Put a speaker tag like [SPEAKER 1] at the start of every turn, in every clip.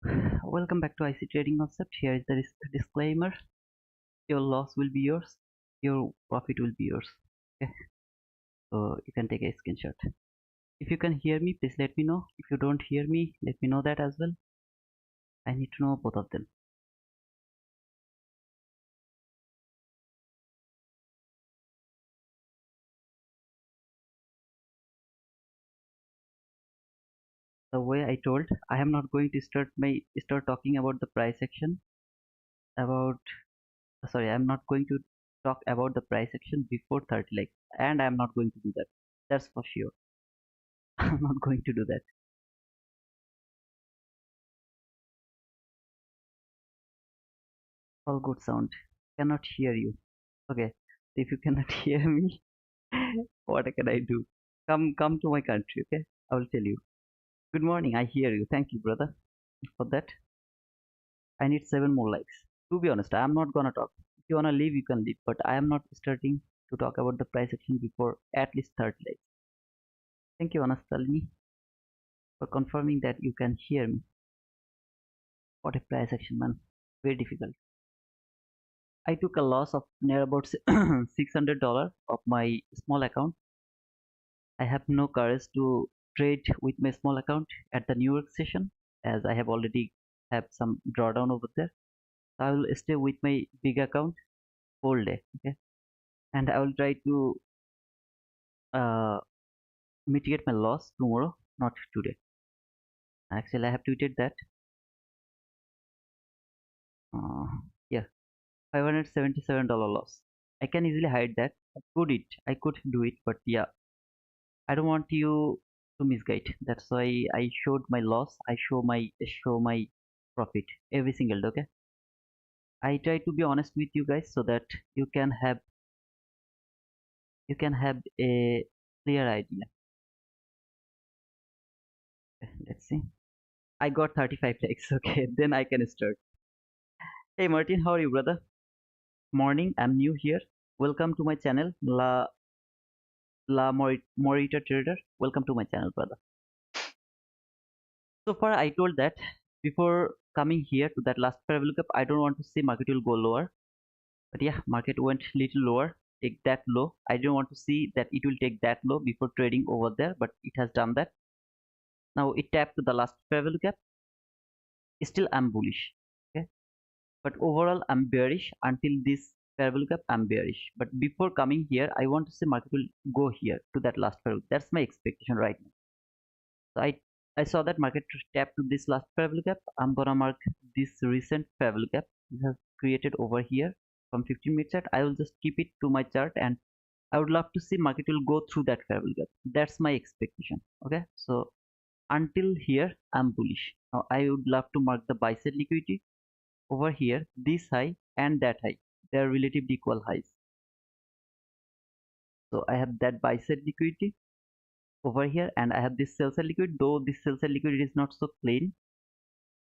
[SPEAKER 1] Welcome back to IC Trading Concept. Here is the disclaimer. Your loss will be yours. Your profit will be yours. Okay, so you can take a screenshot. If you can hear me, please let me know. If you don't hear me, let me know that as well. I need to know both of them. The way I told, I am not going to start talking about the price action. I'm not going to talk about the price action before 30 likes, and I am not going to do that. That's for sure. I'm not going to do that. All good sound. Cannot hear you. Okay, if you cannot hear me, what can I do? Come to my country, okay? I will tell you. Good morning, I hear you. Thank you, brother, for that. I need 7 more likes. To be honest, I am not gonna talk. If you wanna leave, you can leave, but I am not starting to talk about the price action before at least 30 likes. Thank you, Anastalini, for confirming that you can hear me. What a price action, man. Very difficult. I took a loss of near about $600 of my small account. I have no courage to trade with my small account at the New York session, as I have already have some drawdown over there. So I will stay with my big account whole day, okay? And I will try to uh, mitigate my loss tomorrow, not today. Actually, I have tweeted that. Uh, yeah, $577 loss. I can easily hide that. I could do it, but yeah, I don't want you to misguide. That's why I showed my loss. I show my profit every single day. Okay. I try to be honest with you guys so that you can have a clear idea. Let's see. I got 35 likes. Okay, then I can start. Hey Martin, how are you, brother? Morning. I'm new here. Welcome to my channel, Morita Trader. Welcome to my channel, brother. So far, I told that before coming here to that last fair value gap, I don't want to see market will go lower. But yeah, market went little lower, take that low. I didn't want to see that it will take that low before trading over there, but it has done that. Now it tapped to the last fair value gap. Still I'm bullish. Okay, but overall I'm bearish until this fair value gap. I'm bearish. But before coming here, I want to see market will go here to that last fair value. That's my expectation right now. So I saw that market tap to this last fair value gap. I'm gonna mark this recent fair value gap we have created over here from 15-minute chart. I will just keep it to my chart, and I would love to see market will go through that fair value gap. That's my expectation. Okay, so until here I'm bullish. Now I would love to mark the buy side liquidity over here, this high and that high. They are relatively equal highs. So I have that buy side liquidity over here, and I have this sell side liquidity. Though this sell side liquidity is not so clean,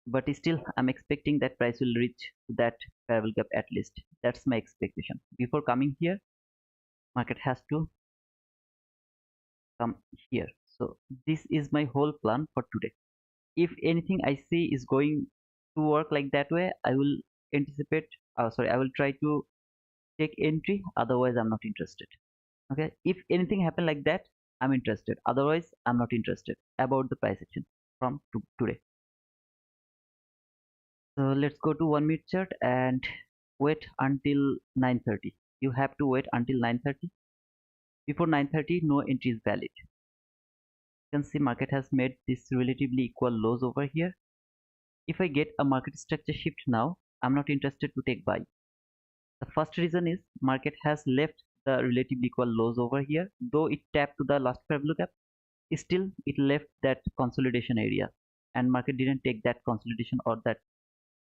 [SPEAKER 1] but still I'm expecting that price will reach that fair value gap at least. That's my expectation. Before coming here, market has to come here. So this is my whole plan for today. If anything I see is going to work like that way, I will anticipate, I will try to take entry. Otherwise I'm not interested. Okay, if anything happen like that, I'm interested. Otherwise I'm not interested about the price action from today. So let's go to 1 minute chart and wait until 9:30. You have to wait until 9:30. Before 9:30, no entry is valid. You can see market has made this relatively equal lows over here. If I get a market structure shift now, I'm not interested to take buy. The first reason is market has left the relatively equal lows over here. Though it tapped to the last fair value gap, still it left that consolidation area, and market didn't take that consolidation or that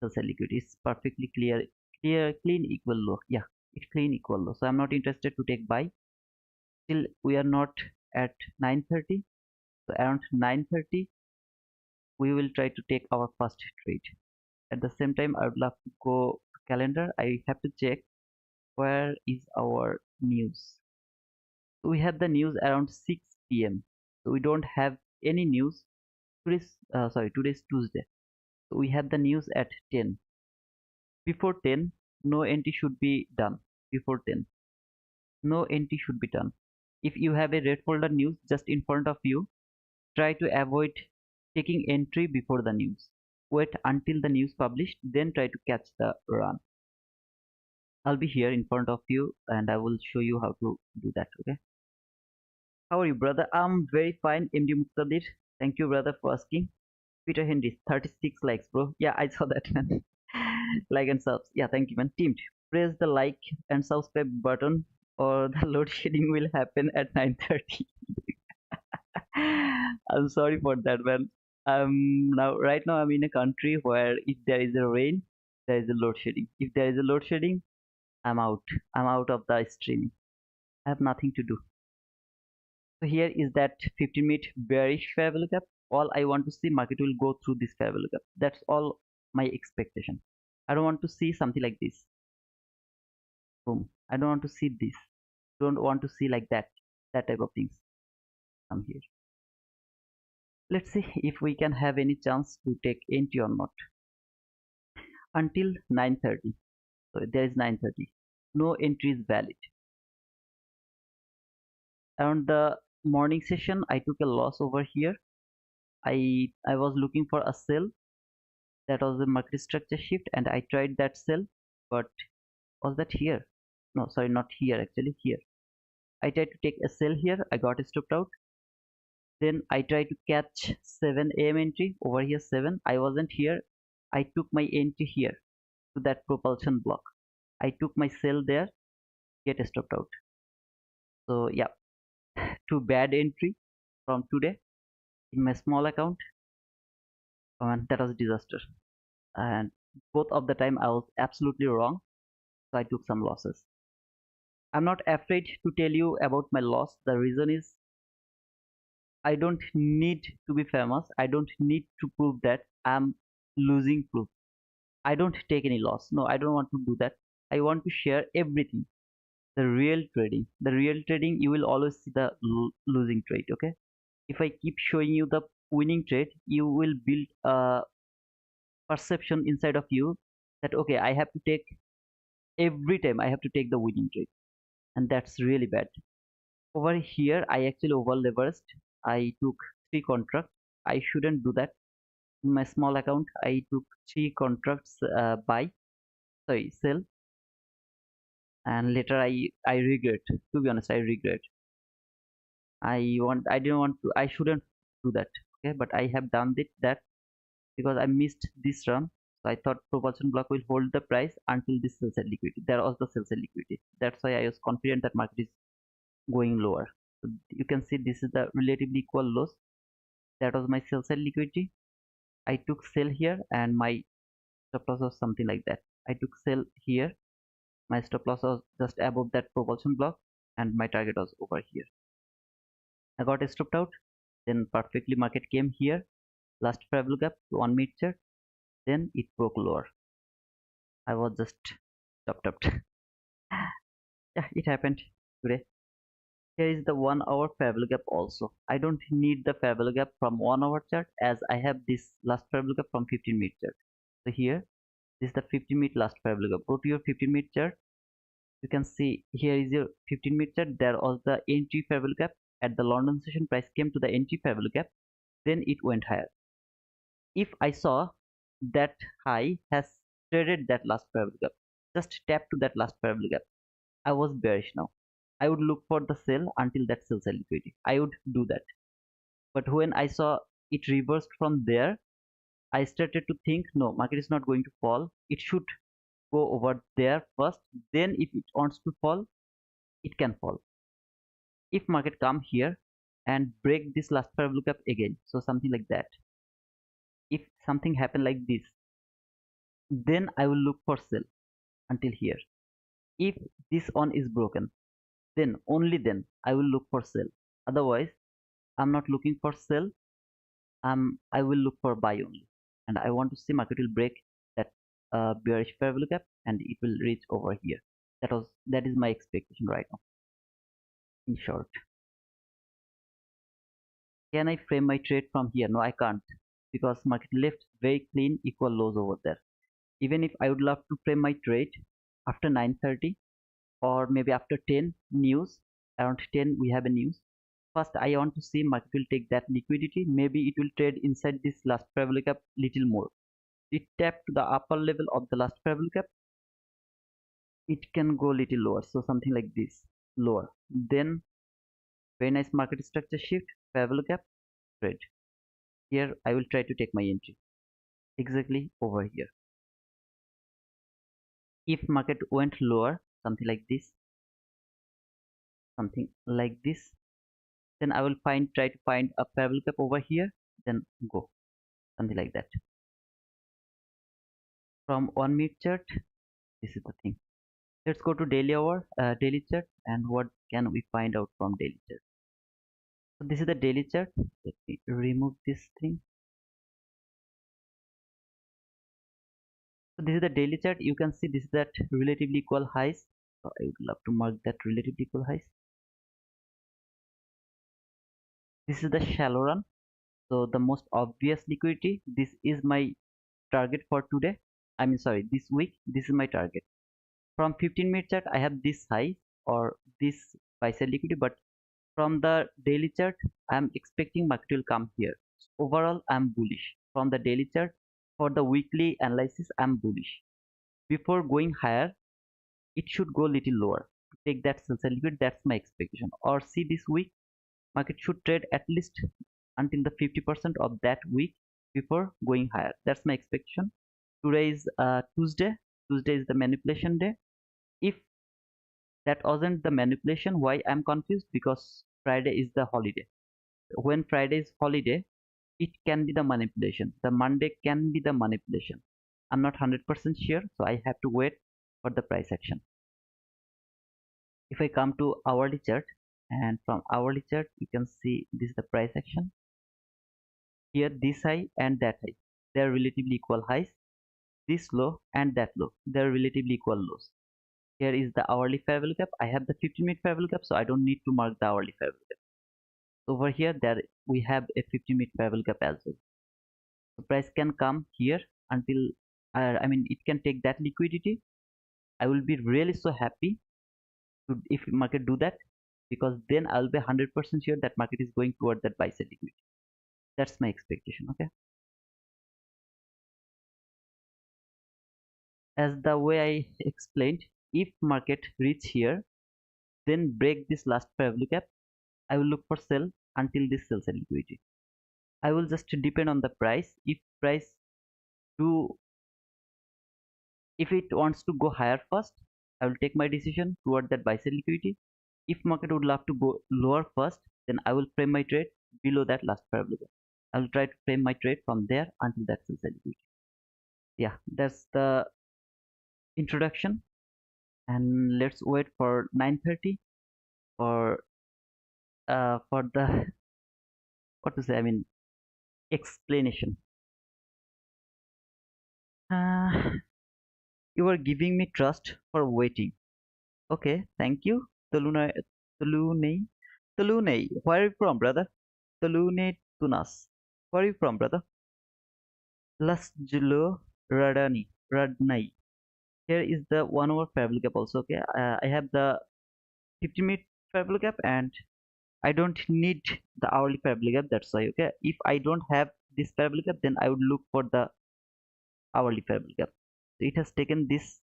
[SPEAKER 1] sell liquidity. It's perfectly clean equal low. Yeah, it's clean equal low. So I'm not interested to take buy. Still we are not at 9:30. So around 9:30 we will try to take our first trade. At the same time, I would love to go to calendar. I have to check where is our news. So we have the news around 6 p.m. So we don't have any news. Today's Tuesday. So we have the news at 10. Before 10, no entry should be done. Before 10, no entry should be done. If you have a red folder news just in front of you, try to avoid taking entry before the news. Wait until the news published, then try to catch the run. I'll be here in front of you and I will show you how to do that. Okay. How are you, brother? I'm very fine, MD Muqtadir. Thank you, brother, for asking. Peter Henry, 36 likes, bro. Yeah, I saw that, man. Like and subs. Yeah, thank you, man. Teamed, press the like and subscribe button or the load shedding will happen at 9:30. I'm sorry for that, man. Right now I'm in a country where if there is a rain, there is a load shedding. If there is a load shedding, I'm out. I'm out of the stream. I have nothing to do. So here is that 15-minute bearish fair value gap. All I want to see, market will go through this fair value gap. That's all my expectation. I don't want to see something like this. Boom. I don't want to see this. Don't want to see like that. That type of things. Come here. Let's see if we can have any chance to take entry or not. Until 9:30. So there is 9:30. No entry is valid. Around the morning session, I took a loss over here. I was looking for a sell. That was the market structure shift, and I tried that sell, but was that here? No, sorry, not here. Actually, here. I tried to take a sell here. I got stopped out. Then I tried to catch 7 a.m. entry over here. 7. I wasn't here. I took my entry here to that propulsion block. I took my sell there. Get stopped out. So yeah, two bad entry from today in my small account, and that was a disaster. And both of the time I was absolutely wrong, so I took some losses. I'm not afraid to tell you about my loss. The reason is I don't need to be famous. I don't need to prove that I'm losing proof. I don't take any loss. No, I don't want to do that. I want to share everything. The real trading. The real trading, you will always see the losing trade. Okay. If I keep showing you the winning trade, you will build a perception inside of you that okay, I have to take every time I have to take the winning trade, and that's really bad. Over here, I actually over leveraged. I took 3 contracts. I shouldn't do that. In my small account, I took 3 contracts buy, sorry, sell, and later I regret. To be honest, I regret. I didn't want to. I shouldn't do that. Okay, but I have done that because I missed this run. So I thought propulsion block will hold the price until this sell side liquidity. There was the sell side liquidity. That's why I was confident that market is going lower. So you can see this is the relatively equal loss. That was my sell side liquidity. I took sell here and my stop loss was something like that. I took sell here. My stop loss was just above that propulsion block and my target was over here. I got stopped out. Then perfectly market came here. Last fair value gap, 1 minute chart. Then it broke lower. I was just stopped up. Yeah, it happened today. Here is the 1 hour fair value gap also. I don't need the fair value gap from 1 hour chart as I have this last fair value gap from 15-minute chart. So here, this is the 15-minute last fair value gap. Go to your 15-minute chart. You can see here is your 15-minute chart. There was the entry fair value gap. At the London session, price came to the entry fair value gap. Then it went higher. If I saw that high has traded that last fair value gap, just tap to that last fair value gap. I was bearish now. I would look for the sell until that sell side liquidity. I would do that. But when I saw it reversed from there, I started to think, no, market is not going to fall. It should go over there first. Then if it wants to fall, it can fall. If market come here and break this last fair value gap again, so something like that. If something happen like this, then I will look for sell until here. If this one is broken, then only then I will look for sell. Otherwise, I'm not looking for sell. I will look for buy only, and I want to see market will break that bearish fair value gap and it will reach over here. That is my expectation right now. In short, can I frame my trade from here? No, I can't. because market left very clean equal lows over there. Even if I would love to frame my trade after 9:30 or maybe after 10 news, around 10 we have a news. First, I want to see market will take that liquidity. Maybe it will trade inside this last parallel gap little more. It tapped to the upper level of the last parallel gap. It can go little lower, so something like this, lower. Then very nice market structure shift, parallel gap, trade. Here I will try to take my entry exactly over here. If market went lower, something like this, then I will try to find a parallel gap over here, then go, something like that. From 1 minute chart, this is the thing. Let's go to daily chart, and what can we find out from daily chart? So this is the daily chart. Let me remove this thing. So this is the daily chart. You can see this is that relatively equal highs. So I would love to mark that relatively equal highs. This is the shallow run. So the most obvious liquidity. This is my target for today. I mean, sorry, this week. This is my target. From 15-minute chart, I have this high or this buy side liquidity, but from the daily chart, I'm expecting market will come here. So overall, I'm bullish. From the daily chart, for the weekly analysis, I'm bullish. Before going higher, it should go little lower to take that sell side liquidity. That's my expectation. Or see this week, market should trade at least until the 50% of that week before going higher. That's my expectation. Today is Tuesday. Tuesday is the manipulation day. If that wasn't the manipulation, why I'm confused? Because Friday is the holiday. When Friday is holiday, it can be the manipulation. The Monday can be the manipulation. I'm not 100% sure, so I have to wait for the price action. If I come to hourly chart, and from hourly chart you can see this is the price action. Here this high and that high, they are relatively equal highs. This low and that low, they are relatively equal lows. Here is the hourly fair value gap. I have the 50-minute fair value gap, so I don't need to mark the hourly fair value gap. Over here, there we have a 50-minute fair value gap as well. The price can come here until I mean it can take that liquidity. I will be really so happy if market do that, because then I'll be 100% sure that market is going toward that buy side liquidity. That's my expectation. Okay, as the way I explained, if market reach here, then break this last fair value gap, I will look for sell until this sell side liquidity. I will just depend on the price. If price do, if it wants to go higher first, I will take my decision toward that buy side liquidity. If market would love to go lower first, then I will frame my trade below that last fair value gap. I will try to frame my trade from there until that sell side liquidity. Yeah, that's the introduction, and let's wait for 9:30 for the what to say. I mean explanation. Uh, you are giving me trust for waiting. Okay, thank you. Tulune, Tulune, Tulune. Where are you from, brother? Tulune Tunas. Where are you from, brother? Las Julo Radnai. Here is the 1 hour fair value gap also. Okay, I have the 50-minute fair value gap, and I don't need the hourly fair value gap. That's why. Okay, if I don't have this fair value gap, then I would look for the hourly fair value gap. So it has taken this.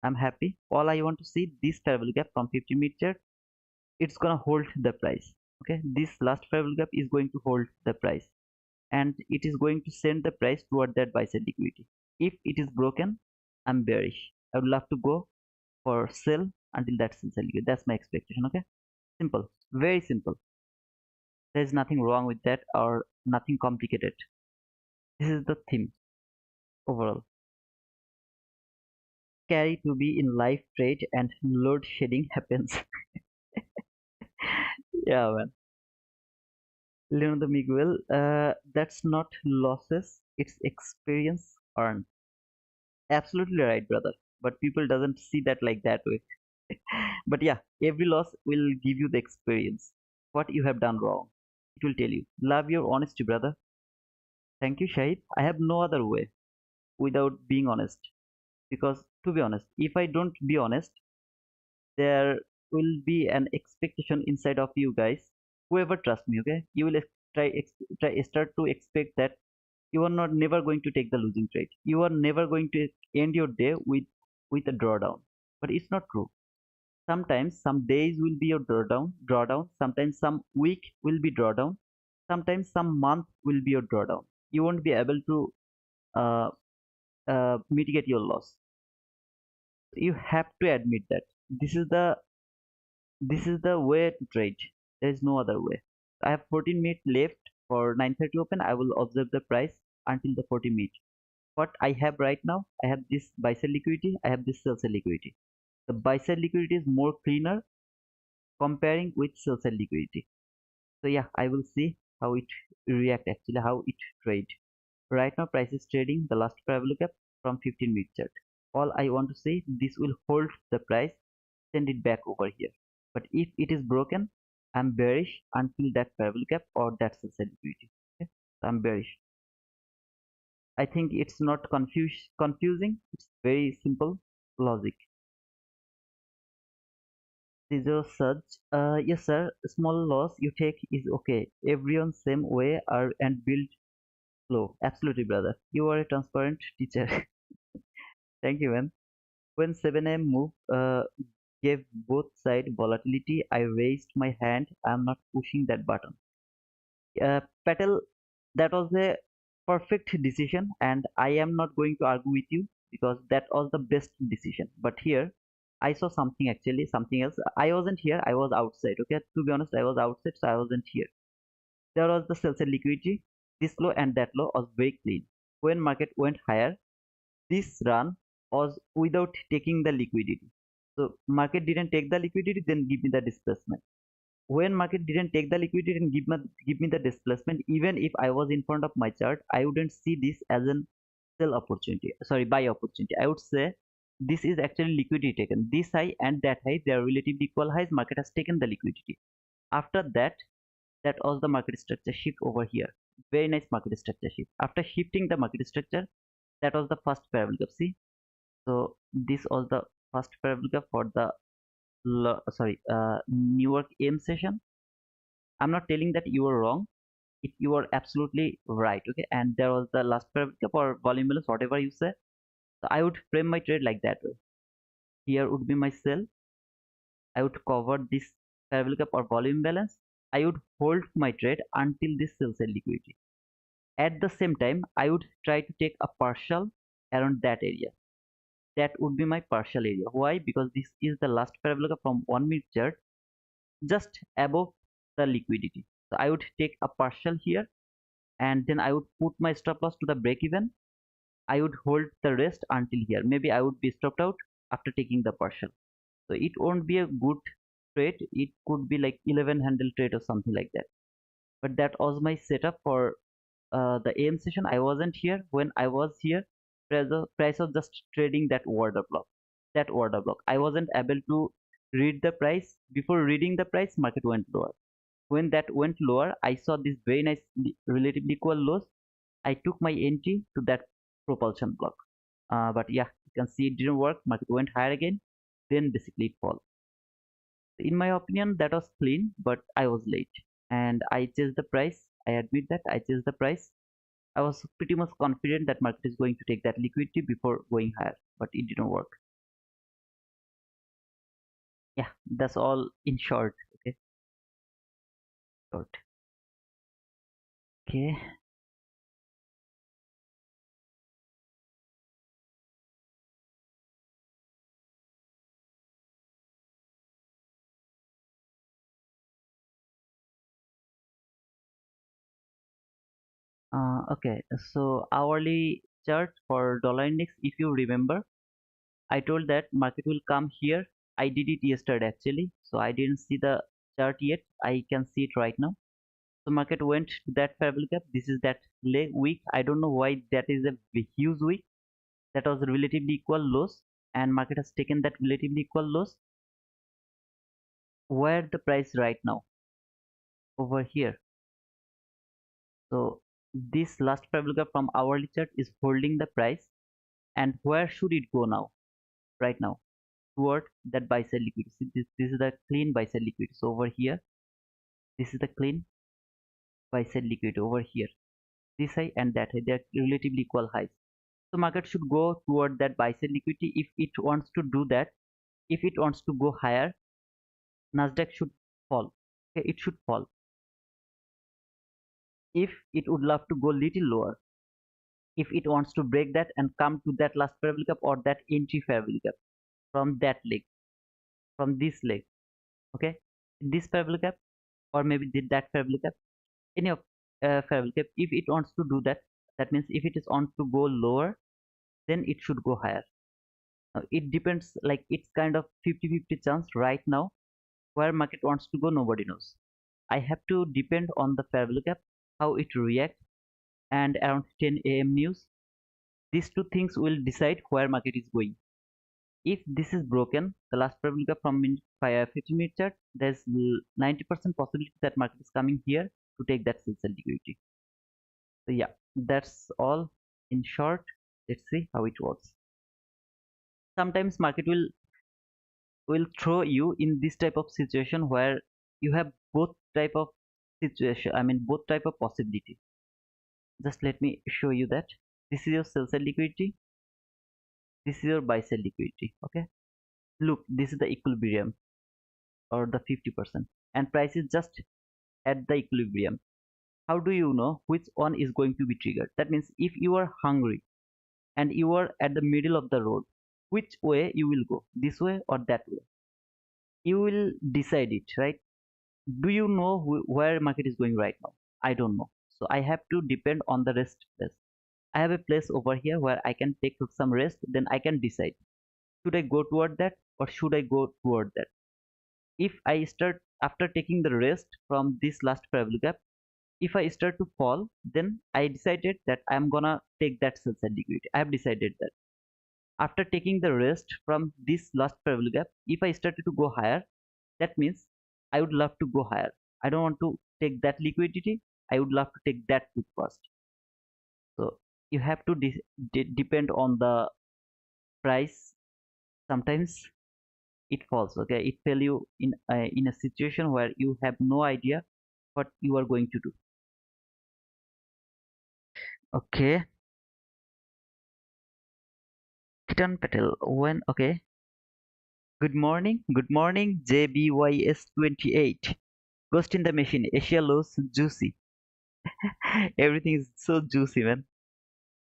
[SPEAKER 1] I'm happy. All I want to see this fair value gap from 50-minute chart. It's gonna hold the price. Okay, this last fair value gap is going to hold the price, and it is going to send the price toward that buy side liquidity. If it is broken, I'm bearish. I would love to go for sell until that sell side liquidity. That's my expectation. Okay, simple, very simple. There's nothing wrong with that or nothing complicated. This is the theme overall. Scary to be in live trade and load shedding happens. Yeah, man. Leonardo Miguel, that's not losses, it's experience earned. Absolutely right, brother. But people doesn't see that like that way. But yeah, every loss will give you the experience. What you have done wrong. It will tell you. Love your honesty, brother. Thank you, Shahid. I have no other way without being honest. Because to be honest, if I don't be honest, there will be an expectation inside of you guys. Whoever trusts me, okay, you will try start to expect that you are not never going to take the losing trade. You are never going to end your day with a drawdown. But it's not true. Sometimes some days will be your drawdown. Sometimes some week will be drawdown. Sometimes some month will be your drawdown. You won't be able to uh, mitigate your loss. You have to admit that this is the way to trade. There is no other way. I have 14 minutes left for 9:30 open. I will observe the price until the 40 minutes. What I have right now, I have this buy sell liquidity, I have this sell sell liquidity. The buy sell liquidity is more cleaner comparing with sell sell liquidity. So yeah, I will see how it react actually, how it trade. Right now price is trading the last parabolic gap from 15-minute chart. All I want to say, this will hold the price, send it back over here. But if it is broken, I'm bearish until that parabolic gap or that sell sell liquidity. Okay? So I'm bearish. I think it's not confusing. It's very simple logic. Zero surge. Yes, sir. Small loss you take is okay. Everyone same way are and build slow. Absolutely, brother. You are a transparent teacher. Thank you, man. When 7 a.m. move gave both side volatility, I raised my hand. I'm not pushing that button. Patel, that was a perfect decision, and I am not going to argue with you because that was the best decision. But here, I saw something actually, something else. I wasn't here, I was outside. Okay, to be honest, I was outside, so I wasn't here. There was the sell side liquidity. This low and that low was very clean. When market went higher, this run was without taking the liquidity. So market didn't take the liquidity, then give me the displacement. When market didn't take the liquidity and give me the displacement, even if I was in front of my chart, I wouldn't see this as an sell opportunity, sorry, buy opportunity. I would say this is actually liquidity taken. This high and that high, they are relatively equal highs. Market has taken the liquidity. After that, that was the market structure shift over here. Very nice market structure shift. After shifting the market structure, that was the first parabolic. See, so this was the first parabolic for the New York M session. I'm not telling that you are wrong. If you are absolutely right, okay. And there was the last paragraph or volume balance, whatever you say. So I would frame my trade like that way. Here would be my sell. I would cover this parabolic or volume balance. I would hold my trade until this sell sell liquidity. At the same time, I would try to take a partial around that area. That would be my partial area. Why? Because this is the last parabolic from 1 minute chart, just above the liquidity. So I would take a partial here, and then I would put my stop loss to the break even. I would hold the rest until here. Maybe I would be stopped out after taking the partial. So it won't be a good trade. It could be like 11 handle trade or something like that. But that was my setup for the AM session. I wasn't here. When I was here, price was just trading that order block. That order block. I wasn't able to read the price. Before reading the price, market went lower. When that went lower, I saw this very nice relatively equal lows. I took my entry to that propulsion block. But yeah, you can see it didn't work. Market went higher again, then basically it fell. In my opinion, that was clean, but I was late and I chased the price. I admit that I chased the price. I was pretty much confident that market is going to take that liquidity before going higher, but it didn't work. Yeah, that's all in short. Okay, short. Okay. Okay. So hourly chart for dollar index, if you remember, I told that market will come here. I did it yesterday actually, so I didn't see the chart yet. I can see it right now. So market went to that parabolic gap. This is that leg week. I don't know why that is a huge week. That was relatively equal lows, and market has taken that relatively equal lows. Where the price right now? Over here. So This last parallel gap from hourly chart is holding the price, and where should it go now? Right now, toward that buy side liquidity. See, this is the clean buy side liquidity. So over here, this is the clean buy side liquidity over here. This high and that high, they are relatively equal highs. So market should go toward that buy side liquidity. If it wants to do that, if it wants to go higher, Nasdaq should fall. Okay, it should fall. If it would love to go little lower, if it wants to break that and come to that last parallel gap or that entry parallel gap from that leg, from this leg, okay, this parallel gap or maybe that parallel gap, any of parallel gap, if it wants to do that, that means if it is on to go lower, then it should go higher. Now, it depends, like it's kind of 50-50 chance right now. Where market wants to go, nobody knows. I have to depend on the parallel gap, how it reacts, and around 10 a.m. news. These two things will decide where market is going. If this is broken, the last parallel gap from 15-minute chart, there's 90% possibility that market is coming here to take that sell liquidity. So yeah, that's all in short. Let's see how it works. Sometimes market will throw you in this type of situation where you have both type of situation, I mean both type of possibility. Just let me show you that. This is your sell side liquidity, this is your buy side liquidity. Okay, look, this is the equilibrium or the 50%, and price is just at the equilibrium. How do you know which one is going to be triggered? That means if you are hungry and you are at the middle of the road, which way you will go, this way or that way? You will decide it, right? Do you know where market is going right now? I don't know, so I have to depend on the rest place. I have a place over here where I can take some rest, then I can decide, should I go toward that or should I go toward that? If I start after taking the rest from this last parallel gap, if I start to fall, then I decided that I'm gonna take that sell side liquidity. I have decided that after taking the rest from this last parallel gap, if I started to go higher, that means I would love to go higher. I don't want to take that liquidity, I would love to take that put first. So you have to depend on the price. Sometimes it falls, okay, it tell you in a situation where you have no idea what you are going to do. Okay, Kitan Patel, when, okay, good morning, JBYS28. Ghost in the Machine, Asia Lows, juicy. Everything is so juicy, man.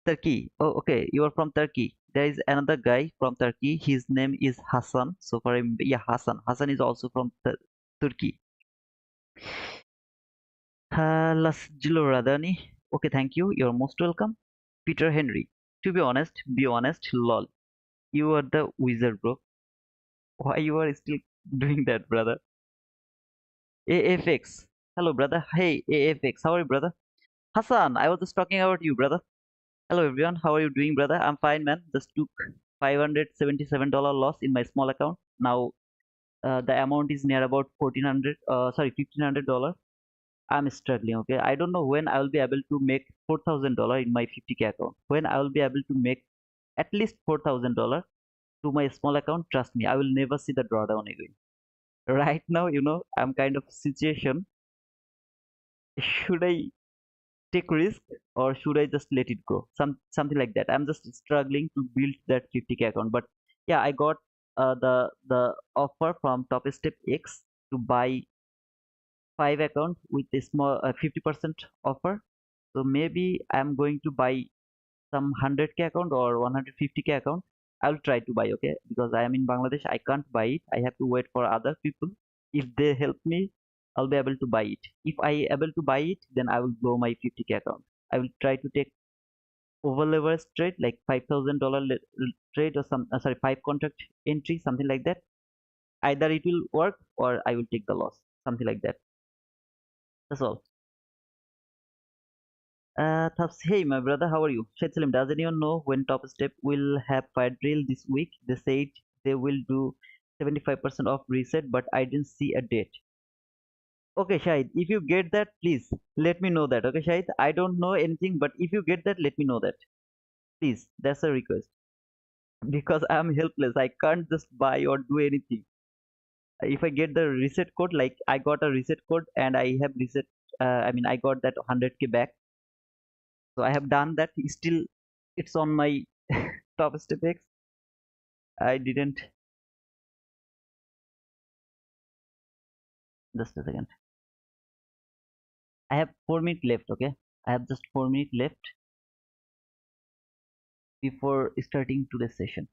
[SPEAKER 1] Turkey. Oh, okay. You are from Turkey. There is another guy from Turkey. His name is Hassan. So for him, yeah, Hassan. Hassan is also from Turkey. Lasjilo Radani. Okay, thank you. You're most welcome. Peter Henry. To be honest, lol. You are the wizard, bro. Why you are still doing that, brother? AFX. Hello, brother. Hey, AFX. How are you, brother? Hassan, I was just talking about you, brother. Hello everyone, how are you doing, brother? I'm fine, man. Just took $577 loss in my small account. Now the amount is near about 1400, sorry, $1500. I'm struggling. Okay, I don't know when I will be able to make $4000 in my 50K account. When I will be able to make at least $4000 to my small account, trust me, I will never see the drawdown again. Right now, I'm kind of situation. Should I take risk or should I just let it go? Something like that. I'm just struggling to build that 50K account. But yeah, I got the offer from Topstep X to buy 5 accounts with a small 50% offer. So maybe I'm going to buy some 100K account or 150K account. I'll try to buy, okay, because I am in Bangladesh. I can't buy it. I have to wait for other people. If they help me, I'll be able to buy it. If I able to buy it, then I will grow my 50K account. I will try to take over leverage trade like $5,000 trade or some sorry, 5 contract entry, something like that. Either it will work or I will take the loss, something like that. That's all. Hey, my brother, how are you? Shed Salim, does anyone know when Top Step will have fire drill this week? They said they will do 75% of reset, but I didn't see a date. Okay, Shahid, if you get that, please let me know that. Okay, Shahid, I don't know anything, but if you get that, let me know that. Please, that's a request. Because I'm helpless. I can't just buy or do anything. If I get the reset code, like I got a reset code and I have reset, I mean, I got that 100K back. So I have done that. Still, it's on my top step X. I didn't. Just a second. I have 4 minutes left. Okay, I have just 4 minutes left before starting today's session.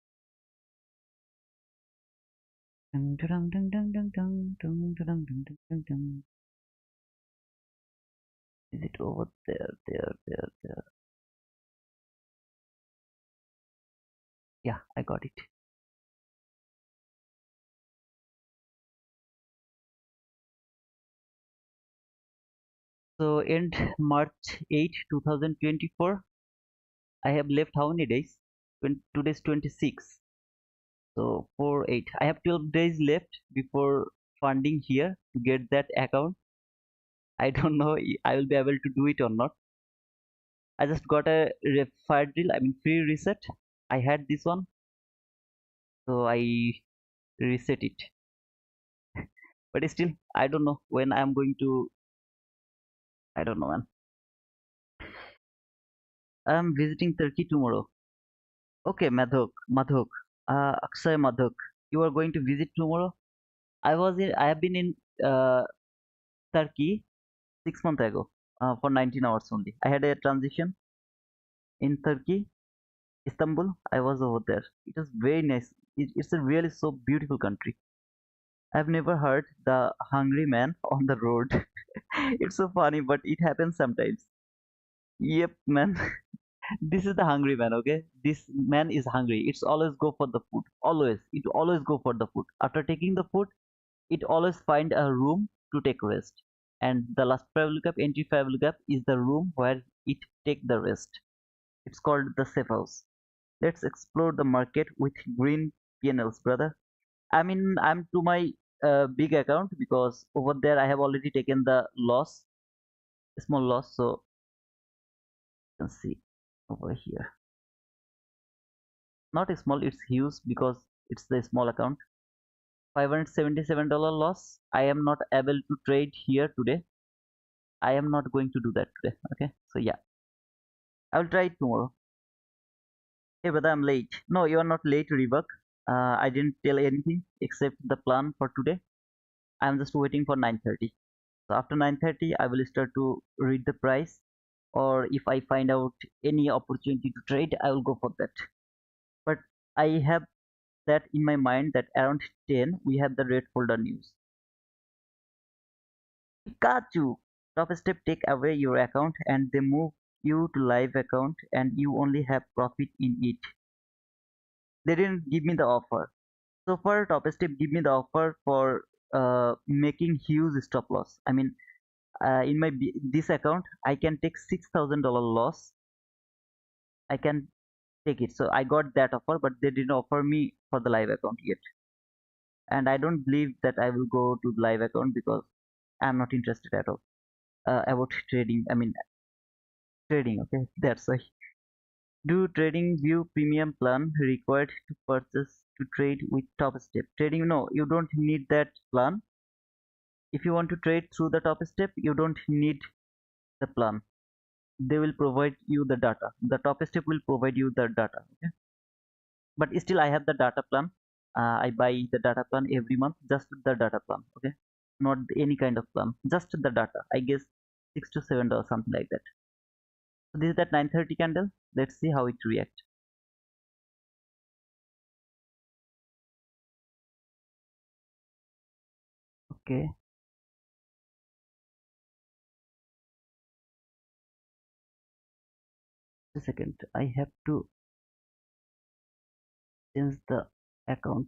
[SPEAKER 1] Dun, dun, dun, dun, dun, dun, dun, dun, dun, dun, dun, dun. Is it over there? There, there, there. Yeah, I got it. So end March 8, 2024. I have left how many days? Today's 26. So 4, 8. I have 12 days left before funding here to get that account. I don't know I will be able to do it or not. I just got a fire drill, I mean free reset. I had this one, so I reset it. But still, I don't know when I'm going to. I don't know, man. I'm visiting Turkey tomorrow. Okay, Madhok, Akshay Madhok. You are going to visit tomorrow? I have been in uh, Turkey 6 months ago for 19 hours only. I had a transition in Turkey, Istanbul. I was over there. It was very nice. It's a really so beautiful country. I've never heard the hungry man on the road. It's so funny, but it happens sometimes. Yep, man. This is the hungry man, okay? This man is hungry. It's always go for the food. Always. It always go for the food. After taking the food, it always find a room to take rest. And the last travel gap, entry travel gap is the room where it take the rest. It's called the safe house. Let's explore the market with green PNLs, brother. I mean, I'm to my big account because over there I have already taken the loss, small loss. So you can see over here. Not small, it's huge because it's the small account. $577 loss. I am not able to trade here today. I am not going to do that today. Okay, so yeah, I will try it tomorrow. Hey brother, I'm late. No, you are not late, Reebok. I didn't tell anything except the plan for today. I'm just waiting for 9:30. So after 9:30, I will start to read the price, or if I find out any opportunity to trade, I will go for that. But I have that in my mind that around 10 we have the red folder news. Pikachu! Top step take away your account and they move you to live account and you only have profit in it. They didn't give me the offer. So far, Topstep give me the offer for making huge stop loss. I mean, in my this account, I can take $6,000 loss. I can take it. So I got that offer, but they didn't offer me for the live account yet. And I don't believe that I will go to the live account because I'm not interested at all about trading. I mean, trading. Okay, that's why. Do trading view premium plan required to purchase to trade with Topstep? Trading, no, you don't need that plan. If you want to trade through the top step, you don't need the plan. They will provide you the data. The top step will provide you the data. Okay? But still, I have the data plan. I buy the data plan every month, just the data plan. Okay, not any kind of plan, just the data. I guess $6 to $7, something like that. So this is that 9:30 candle. Let's see how it react. Okay, a second. I have to change the account.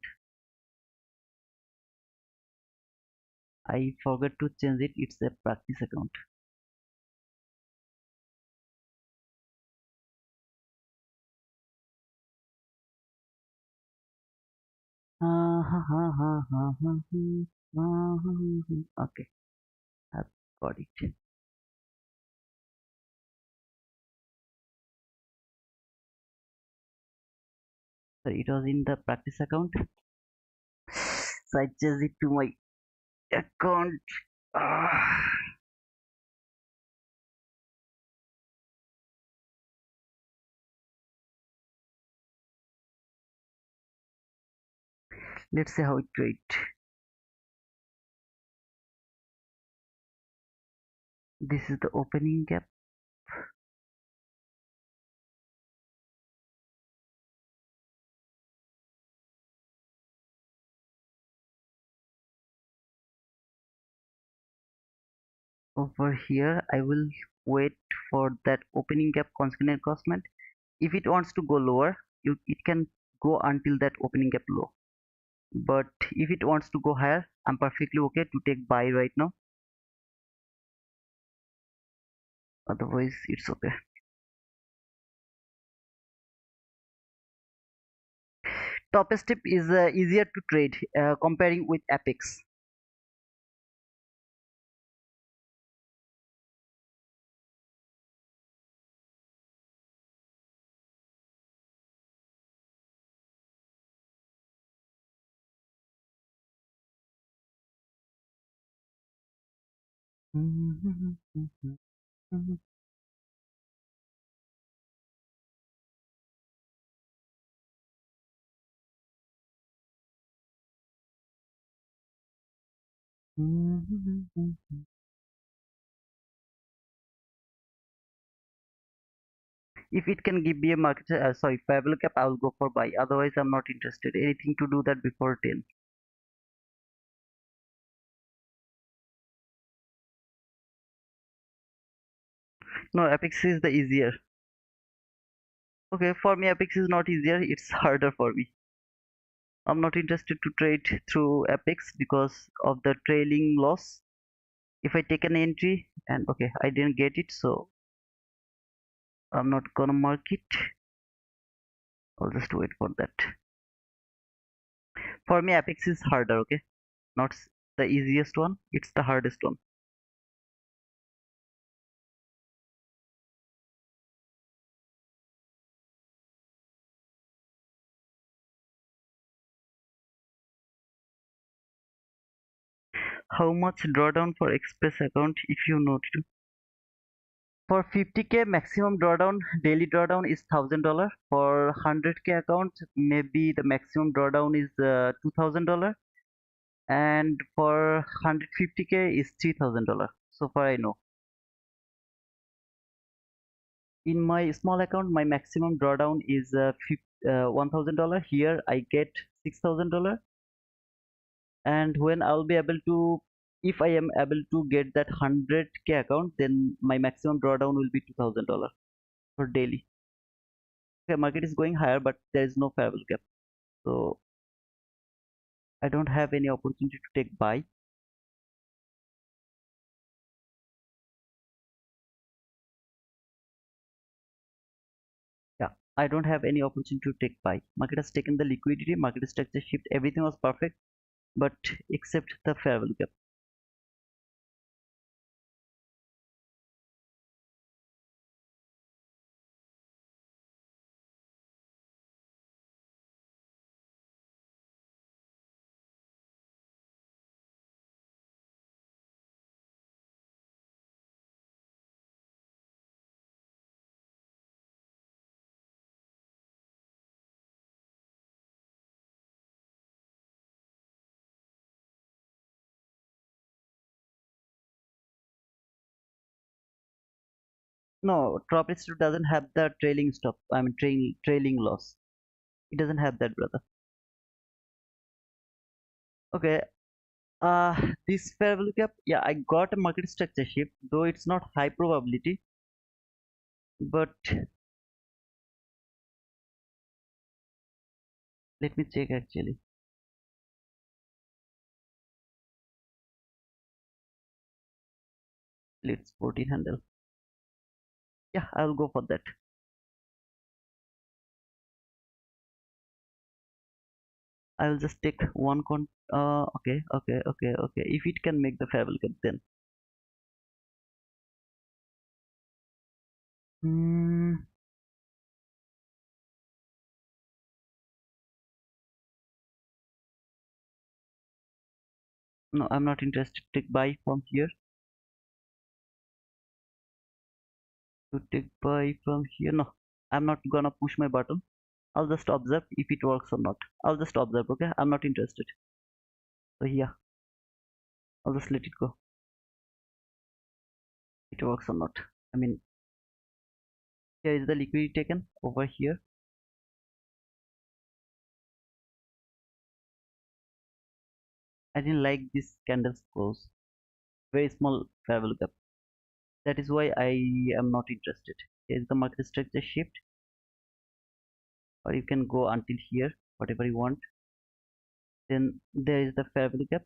[SPEAKER 1] I forgot to change it. It's a practice account. Okay. Got it. So it was in the practice account. So I changed it to my account. Ah, let's see how it trade. This is the opening gap. Over here, I will wait for that opening gap consequent crossment. If it wants to go lower, it can go until that opening gap low. But if it wants to go higher, I'm perfectly okay to take buy right now. Otherwise, it's okay. Topstep is easier to trade comparing with Apex. If it can give me a market, sorry, favorable cap, I will go for buy. Otherwise, I'm not interested. Anything to do that before 10. No, Apex is the easier. Okay, for me, Apex is not easier. It's harder for me. I'm not interested to trade through Apex because of the trailing loss. If I take an entry and okay, I didn't get it, so I'm not gonna mark it. I'll just wait for that. For me, Apex is harder, okay? Not the easiest one, it's the hardest one. How much drawdown for Express account if you know to? For 50K maximum drawdown, daily drawdown is $1,000. For 100K account, maybe the maximum drawdown is $2,000, and for 150K is $3,000. So far I know. In my small account, my maximum drawdown is $1,000. Here I get $6,000, and when I'll be able to, if I am able to get that 100K account, then my maximum drawdown will be $2,000 for daily. Okay, market is going higher, but there is no fair value gap, so I don't have any opportunity to take buy. Yeah, I don't have any opportunity to take buy. Market has taken the liquidity, market structure shift, everything was perfect, but except the fair value gap. No, Topstep doesn't have the trailing stop. I mean, trailing loss. It doesn't have that, brother. Okay. Uh, this fair value gap. Yeah, I got a market structure shift, though it's not high probability, but let me check actually. Let's 14 handle. Yeah, I'll go for that. I'll just take one con. Okay. If it can make the fair value gap, then Mm, no, I'm not interested. Take buy from here. To take buy from here. No, I'm not gonna push my button. I'll just observe if it works or not. I'll just observe, okay? I'm not interested. So yeah, I'll just let it go. It works or not. I mean, here is the liquidity taken over here. I didn't like this candle's close. Very small fair value gap. That is why I am not interested. Here is the market structure shift, or you can go until here, whatever you want. Then there is the fair value gap,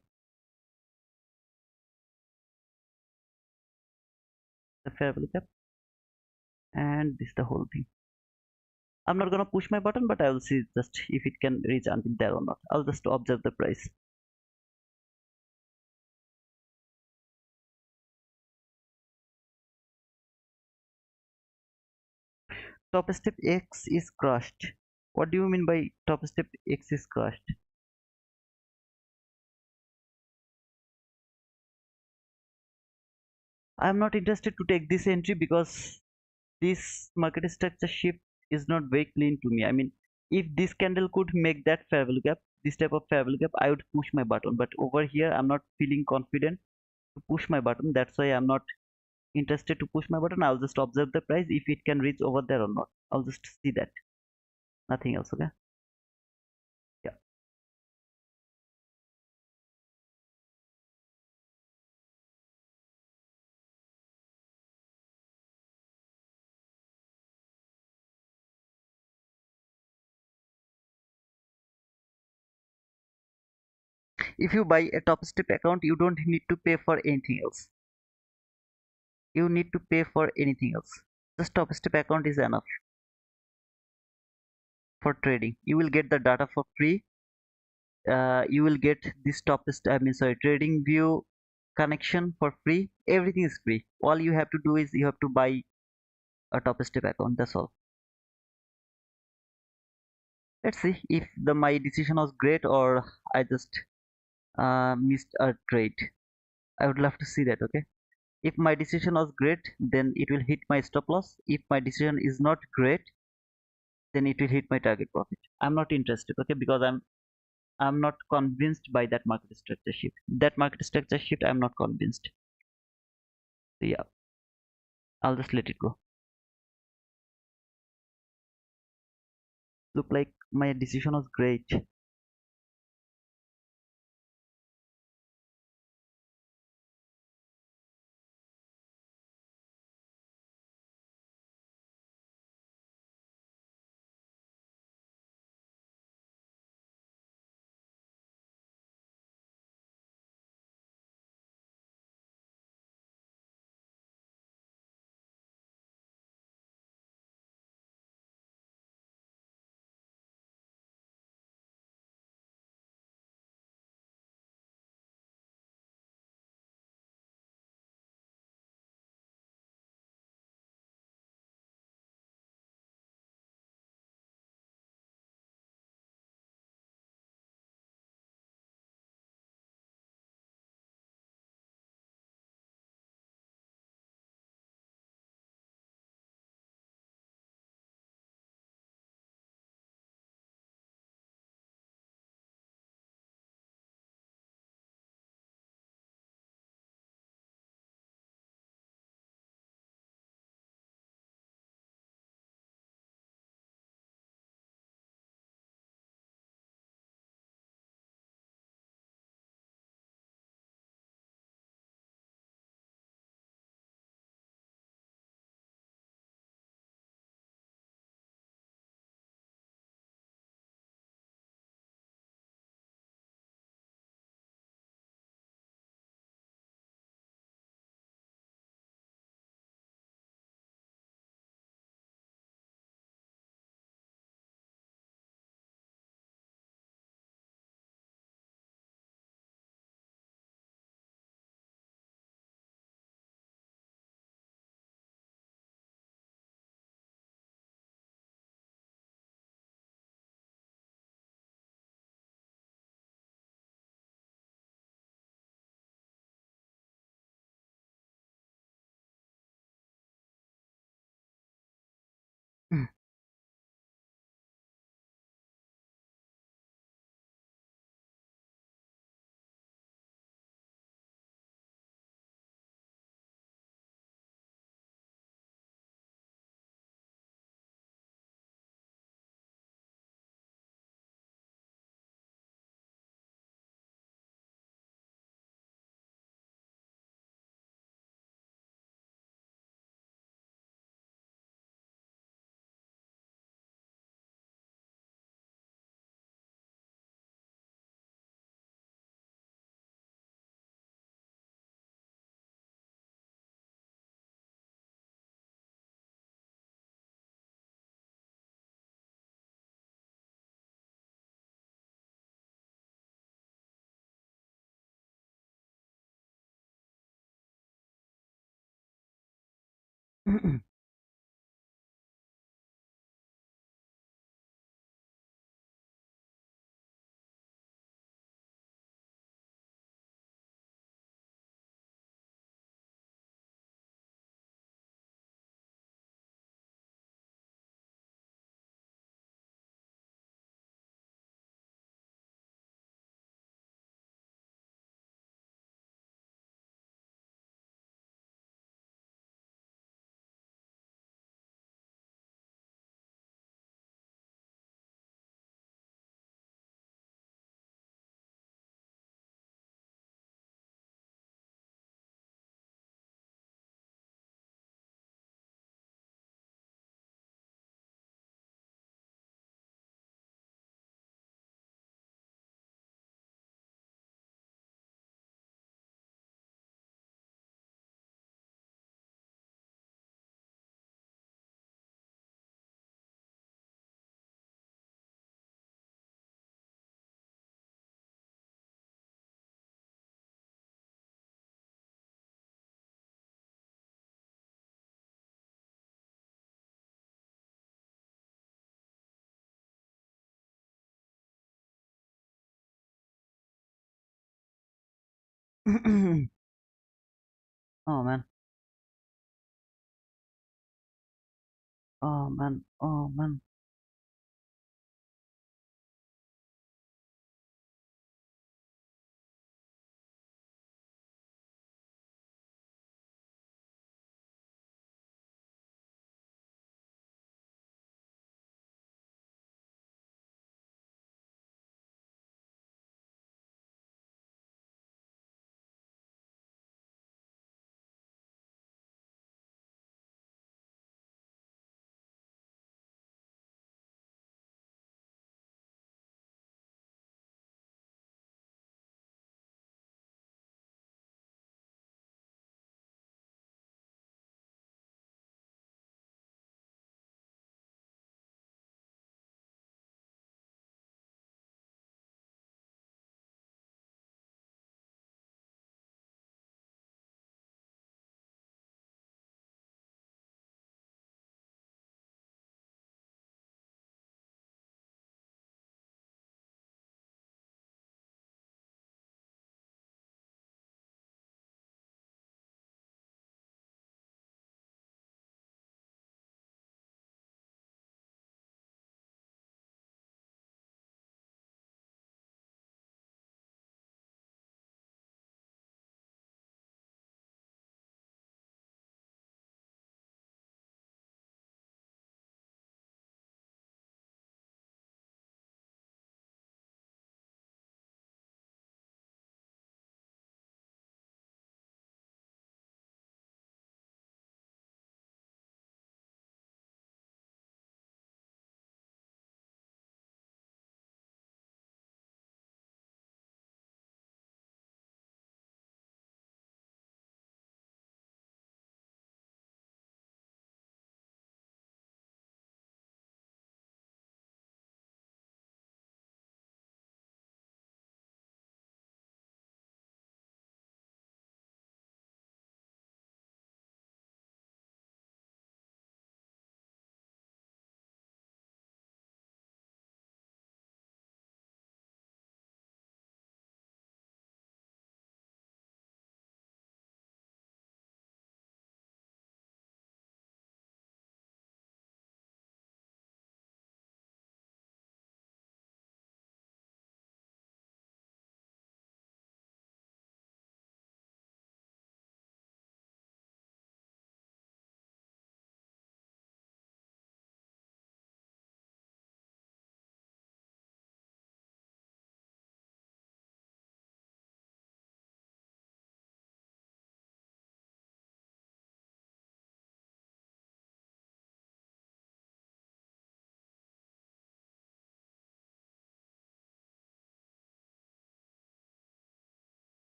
[SPEAKER 1] the fair value gap, and this the whole thing. I'm not gonna push my button, but I will see just if it can reach until there or not. I'll just observe the price. Top step X is crushed. What do you mean by top step X is crushed? I'm not interested to take this entry because this market structure shift is not very clean to me. I mean, if this candle could make that fair value gap, this type of fair value gap, I would push my button. But over here, I'm not feeling confident to push my button. That's why I'm not interested to push my button. I'll just observe the price if it can reach over there or not. I'll just see that. Nothing else, okay? Yeah. If you buy a top step account, you don't need to pay for anything else. You need to pay for anything else. Just top step account is enough for trading. You will get the data for free. You will get this top I mean sorry trading view connection for free. Everything is free. All you have to do is you have to buy a top step account. That's all. Let's see if the my decision was great or I just missed a trade. I would love to see that. Okay, if my decision was great, then it will hit my stop loss. If my decision is not great, then it will hit my target profit. I'm not interested, okay, because I'm not convinced by that market structure shift. That market structure shift, I'm not convinced. So yeah, I'll just let it go. Look like my decision was great. Oh man. Oh man. Oh man.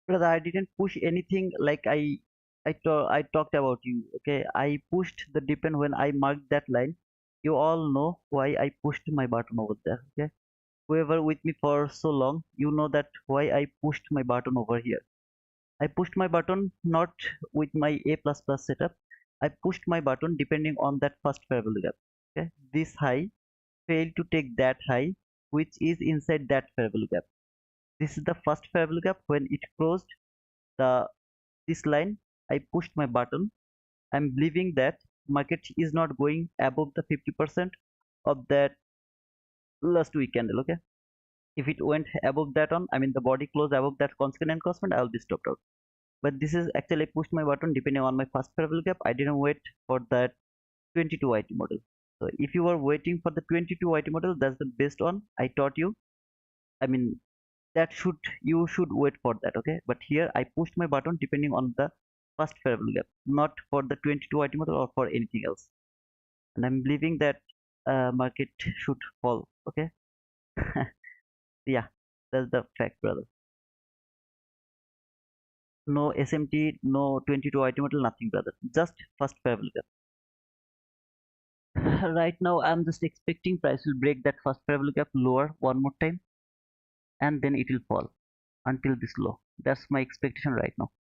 [SPEAKER 1] Brother, I didn't push anything like I talked about you. Okay, I pushed the depend when I marked that line. You all know why I pushed my button over there. Okay, whoever with me for so long, you know that why I pushed my button over here. I pushed my button not with my A++ setup. I pushed my button depending on that first fair value gap. Okay, this high failed to take that high, which is inside that fair value gap. This is the first fair value gap. When it closed the this line, I pushed my button. I'm believing that market is not going above the 50% of that last week candle. Okay, if it went above that one, I mean the body closed above that constant encroachment, I'll be stopped out. But this is actually I pushed my button depending on my first fair value gap. I didn't wait for that 22 IT model. So if you are waiting for the 22 IT model, that's the best one I taught you. I mean that you should wait for that. Okay, but here I pushed my button depending on the first fair value gap, not for the 22 IT model or for anything else. And I'm believing that market should fall. Okay, yeah, that's the fact, brother. No SMT, no 22 IT model, nothing, brother. Just first fair value gap. Right now, I'm just expecting price will break that first fair value gap lower one more time, and then it will fall until this low. That's my expectation right now.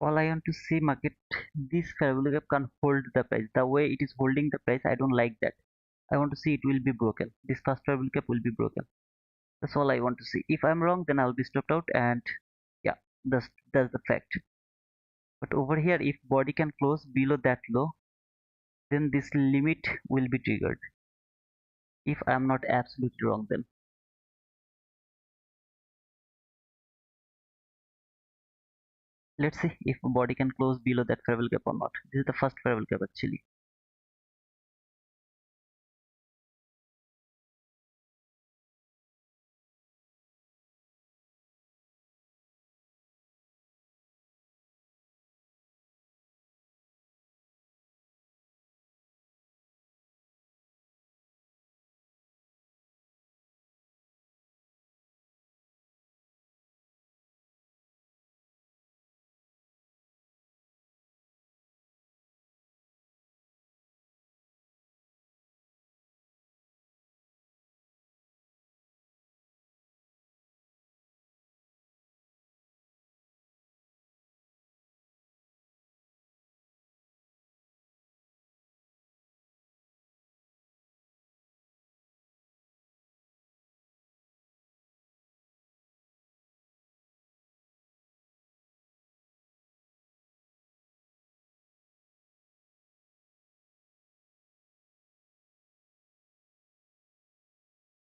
[SPEAKER 1] All I want to see market, this fair value gap can hold the price. The way it is holding the price, I don't like that. I want to see it will be broken. This first fair value gap will be broken. That's all I want to see. If I'm wrong, then I'll be stopped out, and yeah, that's the fact. But over here, if body can close below that low, then this limit will be triggered. If I'm not absolutely wrong, then let's see if body can close below that fair value gap or not. This is the first fair value gap actually.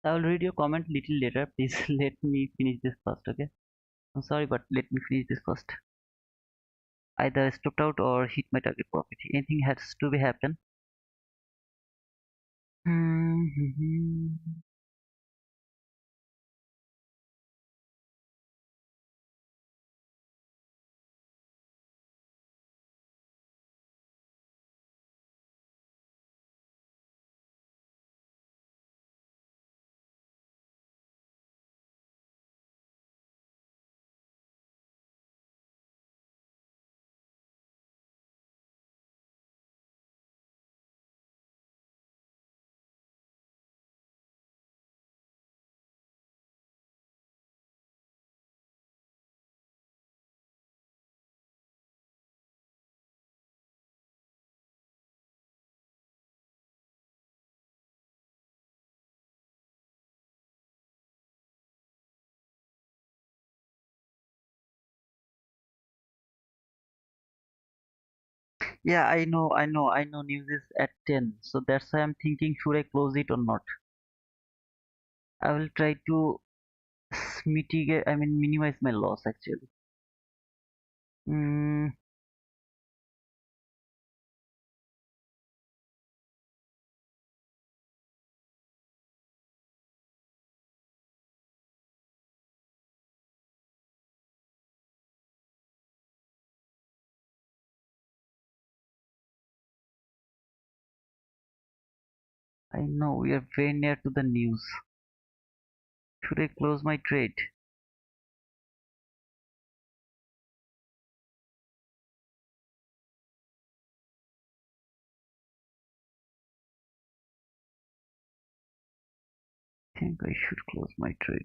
[SPEAKER 1] I will read your comment little later. Please let me finish this first, okay? I'm sorry, but let me finish this first. Either stopped out or hit my target profit. Anything has to be happen. Yeah, I know news is at 10. So that's why I'm thinking should I close it or not. I will try to mitigate, I mean minimize my loss actually. Mm, I know we are very near to the news. Should I close my trade? I think I should close my trade.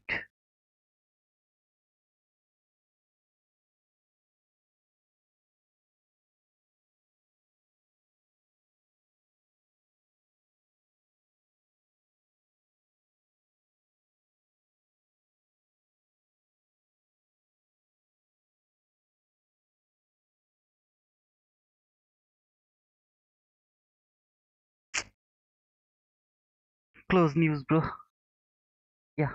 [SPEAKER 1] Close news, bro. Yeah,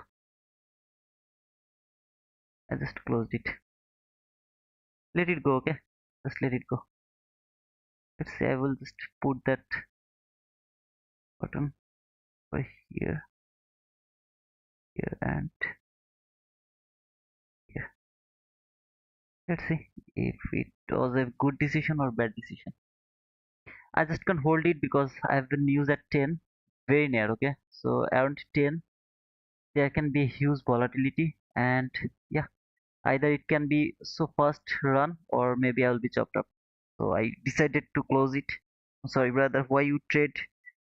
[SPEAKER 1] I just closed it. Let it go, okay? Just let it go. Let's say I will just put that button right here, here, and here. Let's see if it was a good decision or bad decision. I just can't hold it because I have the news at 10, very near, okay? So around 10, there can be huge volatility, and yeah, either it can be so fast run or maybe I will be chopped up. So I decided to close it. Sorry, brother, why you trade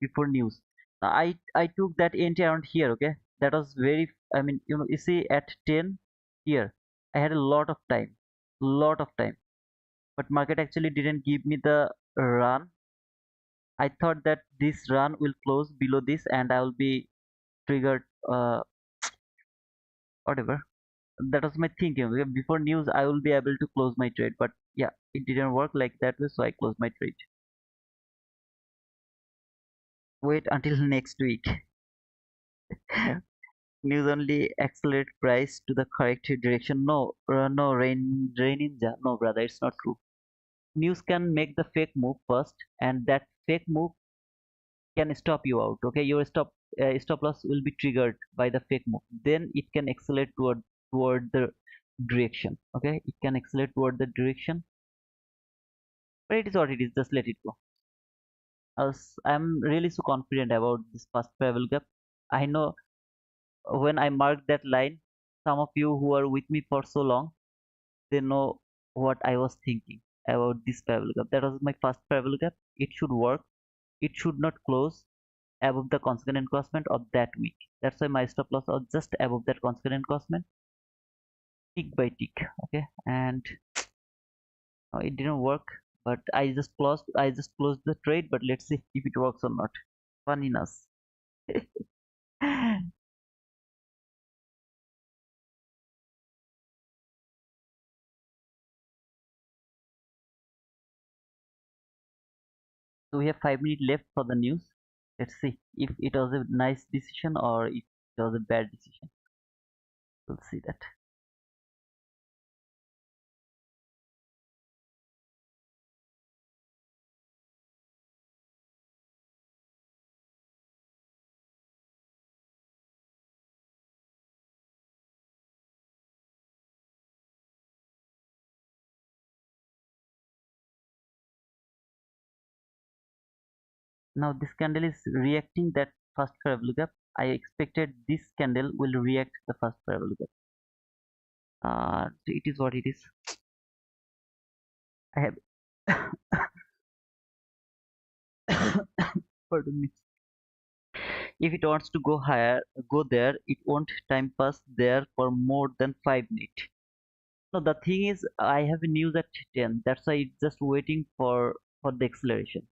[SPEAKER 1] before news? I took that entry around here, okay? That was very, I mean, you see at 10 here, I had a lot of time, but market actually didn't give me the run. I thought that this run will close below this and I will be triggered, whatever. That was my thinking. Okay? Before news, I will be able to close my trade, but yeah, it didn't work like that way, so I closed my trade. Wait until next week. News only accelerate price to the correct direction. No, no, rain ninja. No, brother, it's not true. News can make the fake move first, and that fake move can stop you out. Okay, your stop loss will be triggered by the fake move. Then it can accelerate toward the direction. Okay, it can accelerate toward the direction, but it is what it is. Just let it go. I'm really so confident about this past travel gap. I know when I marked that line, some of you who are with me for so long, they know what I was thinking about this travel gap. That was my first travel gap. It should work. It should not close above the consequent encroachment of that week. That's why my stop loss was just above that consequent encroachment, tick by tick. Okay, and it didn't work. But I just closed the trade. But let's see if it works or not. Funniness. So we have 5 minutes left for the news. Let's see if it was a nice decision or if it was a bad decision. We'll see that. Now this candle is reacting that first parabolic gap. I expected this candle will react the first parabolic gap. It is what it is. I have pardon me. If it wants to go higher, go there. It won't time pass there for more than 5 minutes. No, the thing is, I have a news at 10. That's why it's just waiting for the acceleration.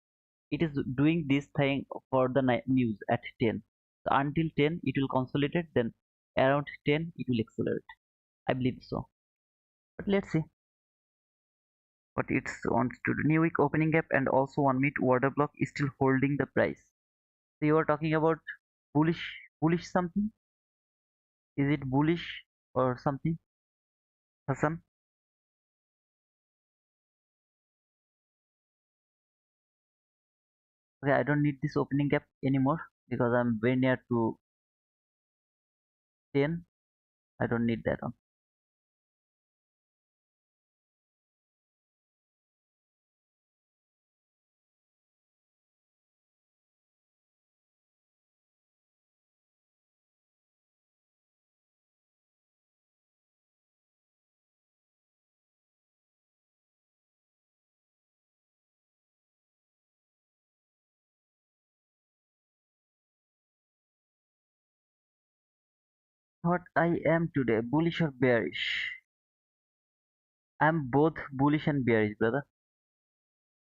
[SPEAKER 1] It is doing this thing for the news at 10. So until 10 it will consolidate, then around 10 it will accelerate. I believe so, but let's see what it wants to do. New week opening gap and also 1 minute order block is still holding the price. So you are talking about bullish something. Is it bullish or something, Hassan? Okay, I don't need this opening gap anymore because I'm very near to 10. I don't need that one. What I am today, bullish or bearish? I'm both bullish and bearish, brother.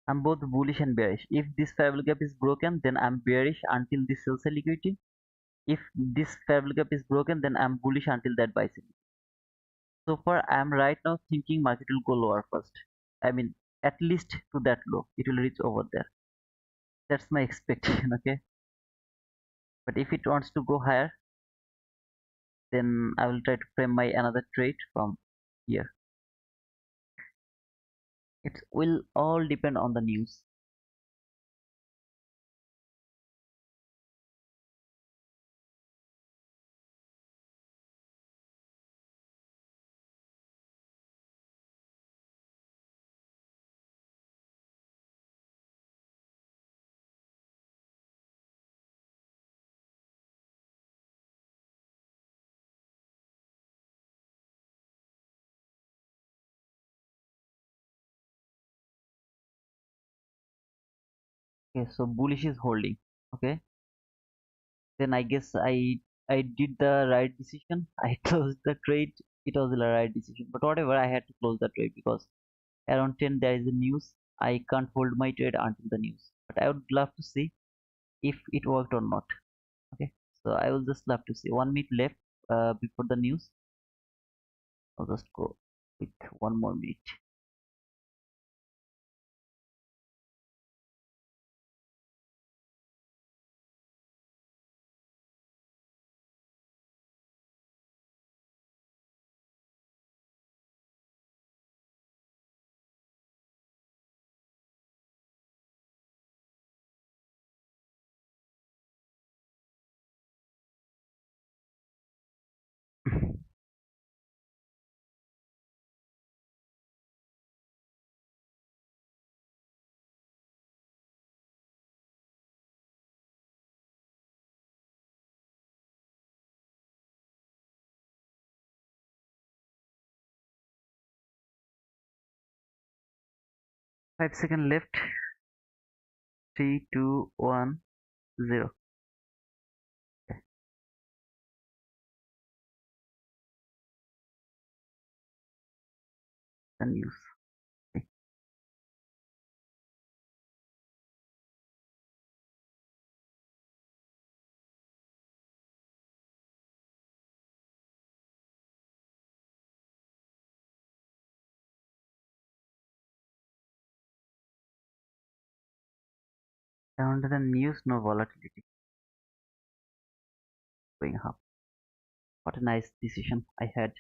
[SPEAKER 1] I'm both bullish and bearish. If this fair value gap is broken, then I'm bearish until this sells a liquidity. If this fair value gap is broken, then I'm bullish until that buys it. So far, I'm right now thinking market will go lower first. I mean, at least to that low, it will reach over there. That's my expectation, okay? But if it wants to go higher, then I will try to frame my another trade from here. It will all depend on the news. Okay, so bullish is holding. Okay, then I guess I did the right decision. I closed the trade. It was the right decision. But whatever, I had to close the trade because around 10 there is a news. I can't hold my trade until the news. But I would love to see if it worked or not. Okay, so I will just love to see. 1 minute left before the news. I'll just go with 1 more minute. 5 seconds left. 3, 2, 1, 0. Okay, the news. Okay. Down to the news, no volatility going up. What a nice decision I had.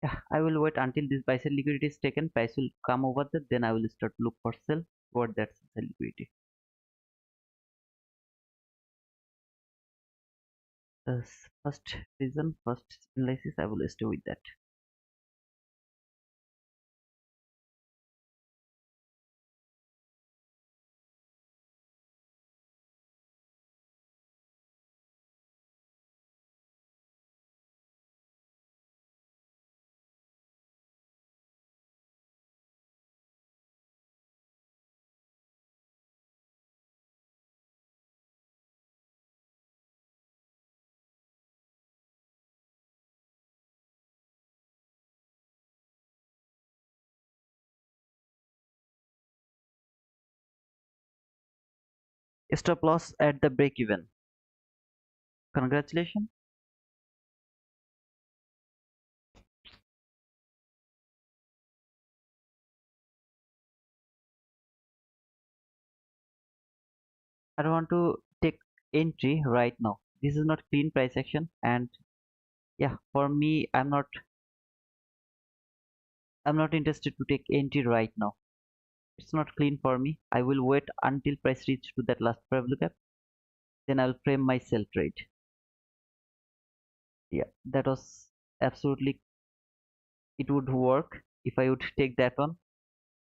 [SPEAKER 1] Yeah, I will wait until this buy sell liquidity is taken. Price will come over there. Then I will start to look for sell toward that sell liquidity. The first reason, first analysis, I will stay with that. Stop loss at the break even. Congratulations. I don't want to take entry right now. This is not clean price action, and yeah, for me, I'm not interested to take entry right now. It's not clean for me. I will wait until price reach to that last parabolic gap. Then I'll frame my sell trade. Yeah, that was absolutely, it would work if I would take that one.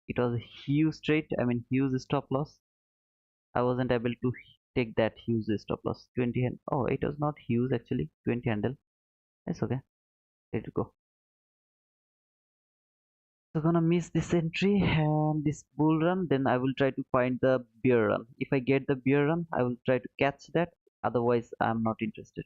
[SPEAKER 1] It was a huge trade, I mean huge stop loss. I wasn't able to take that huge stop loss. 20 hand. Oh, it was not huge actually. 20 handle. It's okay. Let it go. So gonna miss this entry and this bull run. Then I will try to find the bear run. If I get the bear run, I will try to catch that. Otherwise, I'm not interested.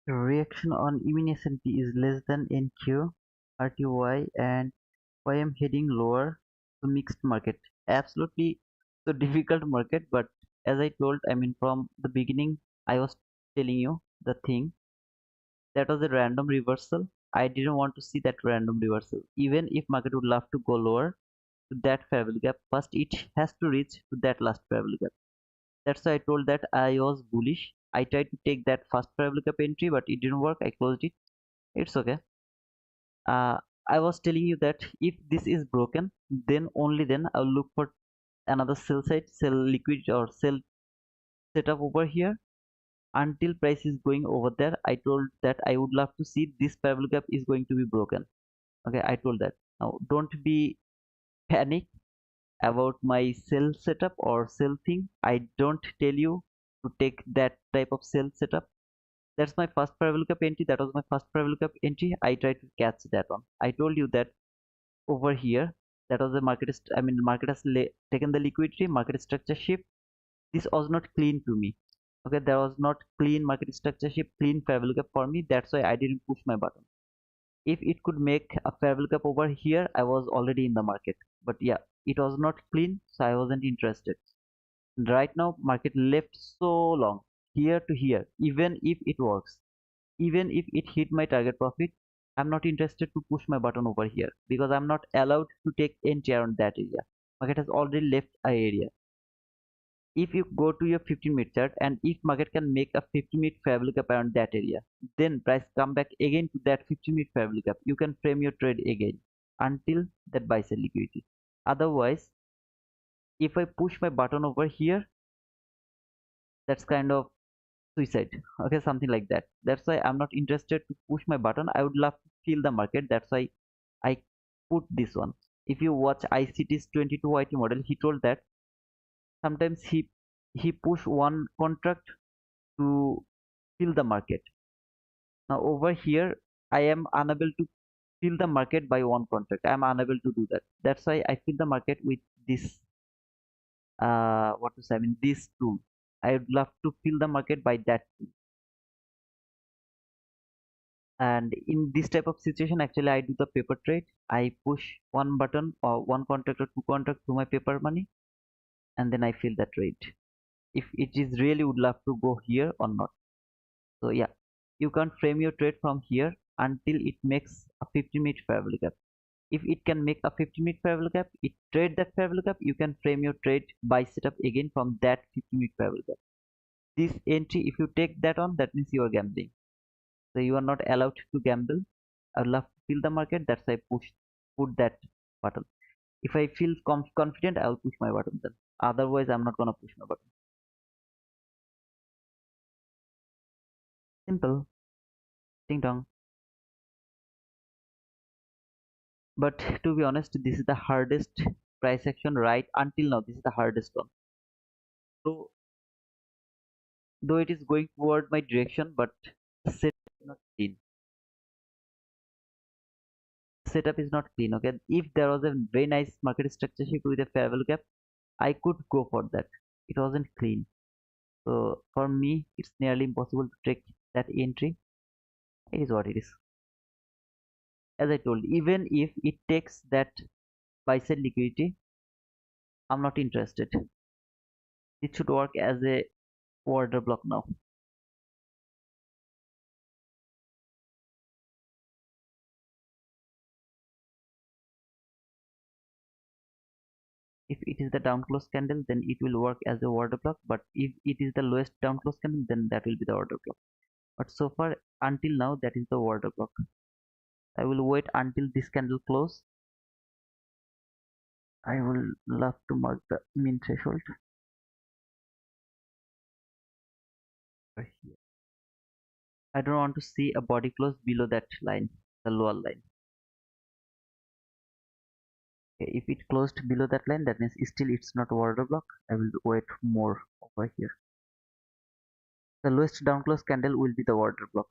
[SPEAKER 1] The reaction on even S&P is less than NQ, RTY, and why I'm heading lower to mixed market. Absolutely, so difficult market, but as I told, I mean from the beginning, I was telling you the thing that was a random reversal. I didn't want to see that random reversal. Even if market would love to go lower to that parallel gap, first it has to reach to that last parallel gap. That's why I told that I was bullish. I tried to take that first parallel gap entry, but it didn't work. I closed it. It's okay. uh, I was telling you that if this is broken, then only then I'll look for another sell side, sell liquid or sell setup over here until price is going over there. I told that I would love to see this parabolic gap is going to be broken. Okay, I told that. Now don't be panic about my sell setup or sell thing. I don't tell you to take that type of sell setup. That's my first parabolic gap entry. That was my first parabolic gap entry. I tried to catch that one. I told you that over here, that was the market I mean the market has taken the liquidity, market structure shift. This was not clean to me. Okay, there was not clean market structure shift, clean fair value gap for me. That's why I didn't push my button. If it could make a fair value gap over here, I was already in the market. But yeah, it was not clean, so I wasn't interested. Right now market left so long here to here. Even if it works, even if it hit my target profit, I'm not interested to push my button over here because I'm not allowed to take entry around that area. Market has already left a area. If you go to your 15-minute chart and if market can make a 50-minute fair value gap around that area, then price come back again to that 50-minute fair value gap. You can frame your trade again until that buy sell liquidity. Otherwise, if I push my button over here, that's kind of suicide. Okay, something like that. That's why I'm not interested to push my button. I would love to feel the market. That's why I put this one. If you watch ICT's 22 YT model, he told that sometimes he push one contract to fill the market. Now over here, I am unable to fill the market by one contract. I am unable to do that. That's why I fill the market with this what to say, I mean this tool. I would love to fill the market by that tool. And in this type of situation, actually I do the paper trade. I push one button or one contract or two contract to my paper money, and then I fill the trade if it is really would love to go here or not. So yeah, you can't frame your trade from here until it makes a 50-minute fair value gap. If it can make a 50-minute fair value gap, it trade that fair value gap, you can frame your trade buy setup again from that 50-minute fair value gap. This entry, if you take that on, that means you are gambling. So you are not allowed to gamble. I love to fill the market. That's why I put that button. If I feel confident, I'll push my button then. Otherwise, I'm not gonna push my button. Simple. Ding dong. But to be honest, this is the hardest price action right until now. This is the hardest one. So though it is going toward my direction, but the setup is not clean. Setup is not clean. Okay, if there was a very nice market structure shift with a fair value gap, I could go for that. It wasn't clean, so for me, it's nearly impossible to take that entry. It is what it is. As I told, even if it takes that buy side liquidity, I'm not interested. It should work as a order block now. If it is the down close candle, then it will work as a order block, but if it is the lowest down close candle, then that will be the order block. But so far until now, that is the order block. I will wait until this candle close. I will love to mark the min threshold over here. I don't want to see a body close below that line, the lower line. Okay, if it closed below that line, that means still it's not order block. I will wait more over here. The lowest down close candle will be the order block.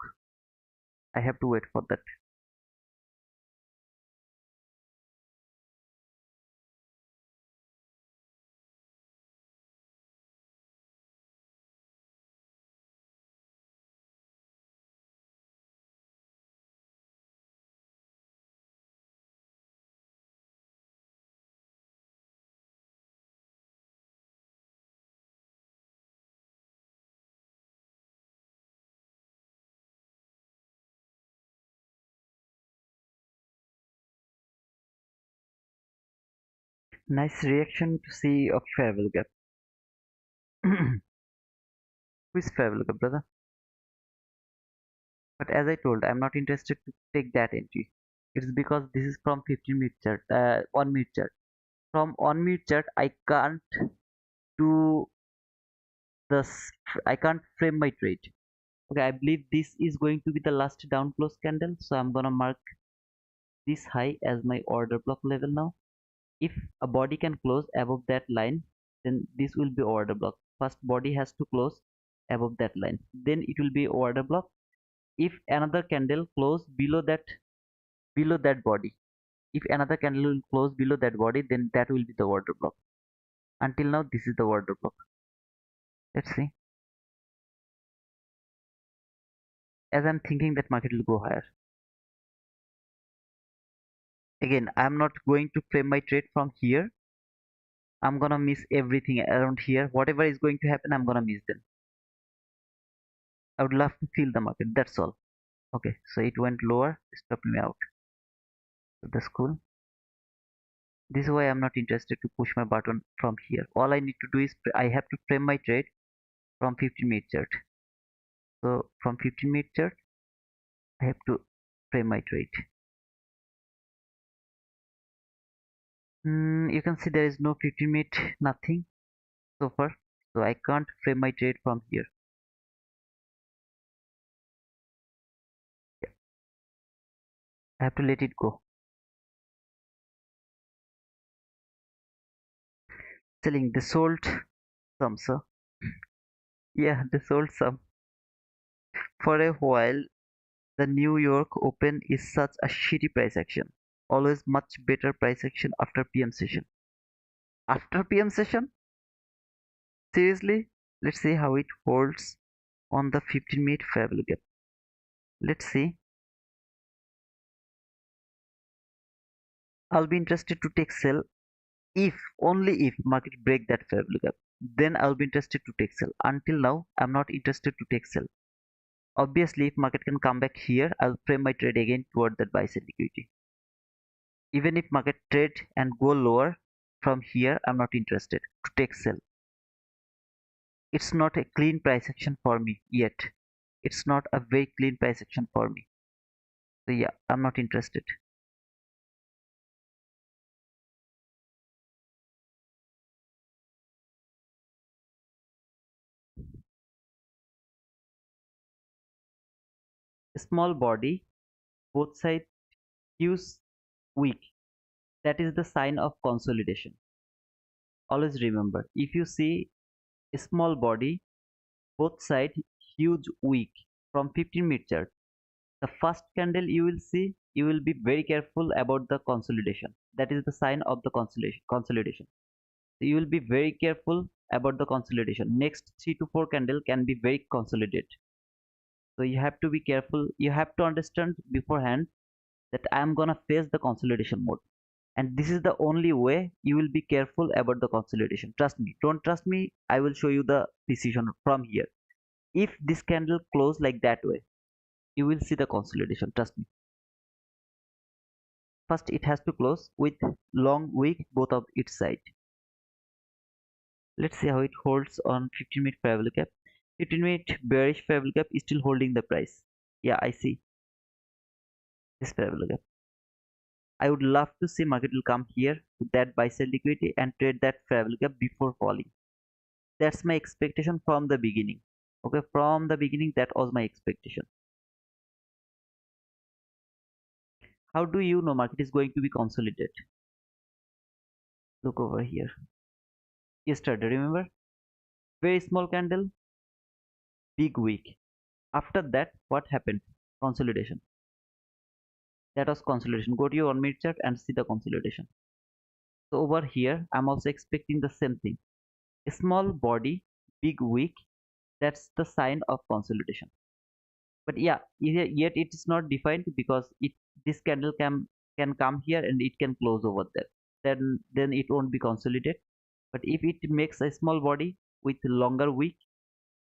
[SPEAKER 1] I have to wait for that. Nice reaction to see a fair value gap. Who is fair value gap, brother? But as I told, I'm not interested to take that entry. It's because this is from 15-minute chart, 1 minute chart. From 1 minute chart, do this. I can't frame my trade. Okay, I believe this is going to be the last down close candle, so I'm gonna mark this high as my order block level now. If a body can close above that line, then this will be order block. First body has to close above that line, then it will be order block. If another candle close below that body, if another candle will close below that body, then that will be the order block. Until now, this is the order block. Let's see. As I'm thinking that market will go higher. Again, I'm not going to frame my trade from here. I'm gonna miss everything around here. Whatever is going to happen, I'm gonna miss them. I would love to feel the market. That's all. Okay, so it went lower, stopped me out. So that's cool. This is why I'm not interested to push my button from here. All I need to do is I have to frame my trade from 15-minute chart. So from 15-minute chart, I have to frame my trade. You can see there is no 15-minute, nothing so far. So I can't frame my trade from here. I have to let it go. Selling, they sold some, sir. Yeah, they sold some. For a while, the New York Open is such a shitty price action. Always much better price action after PM session. After PM session? Seriously? Let's see how it holds on the 15-minute fair value gap. Let's see. I'll be interested to take sell if only if market break that fair value gap. Then I'll be interested to take sell. Until now, I'm not interested to take sell. Obviously, if market can come back here, I'll frame my trade again toward that buy side liquidity. Even if market trade and go lower from here, I'm not interested to take sell. It's not a clean price action for me yet. It's not a very clean price action for me. So yeah, I'm not interested. Small body, both sides huge, weak. That is the sign of consolidation. Always remember, if you see a small body, both sides huge, weak from 15-minute chart, the first candle you will see, you will be very careful about the consolidation. That is the sign of the consolidation. So you will be very careful about the consolidation. Next 3 to 4 candle can be very consolidated. So you have to be careful. You have to understand beforehand that I am gonna face the consolidation mode. And this is the only way you will be careful about the consolidation. Trust me. Don't trust me. I will show you the decision from here. If this candle close like that way, you will see the consolidation. Trust me. First, it has to close with long wick both of its side. Let's see how it holds on 15-minute fair value gap. 15-minute bearish fair value gap is still holding the price. Yeah, I see this fair value gap. I would love to see market will come here to that buy side liquidity and trade that fair value gap before falling. That's my expectation from the beginning. Okay, from the beginning that was my expectation. How do you know market is going to be consolidated? Look over here. Yesterday, remember? Very small candle, big wick. After that, what happened? Consolidation. That was consolidation. Go to your 1 minute chart and see the consolidation. So over here, I'm also expecting the same thing. A small body, big wick. That's the sign of consolidation. But yeah, yet it is not defined because this candle can come here and it can close over there. Then it won't be consolidated. But if it makes a small body with longer wick,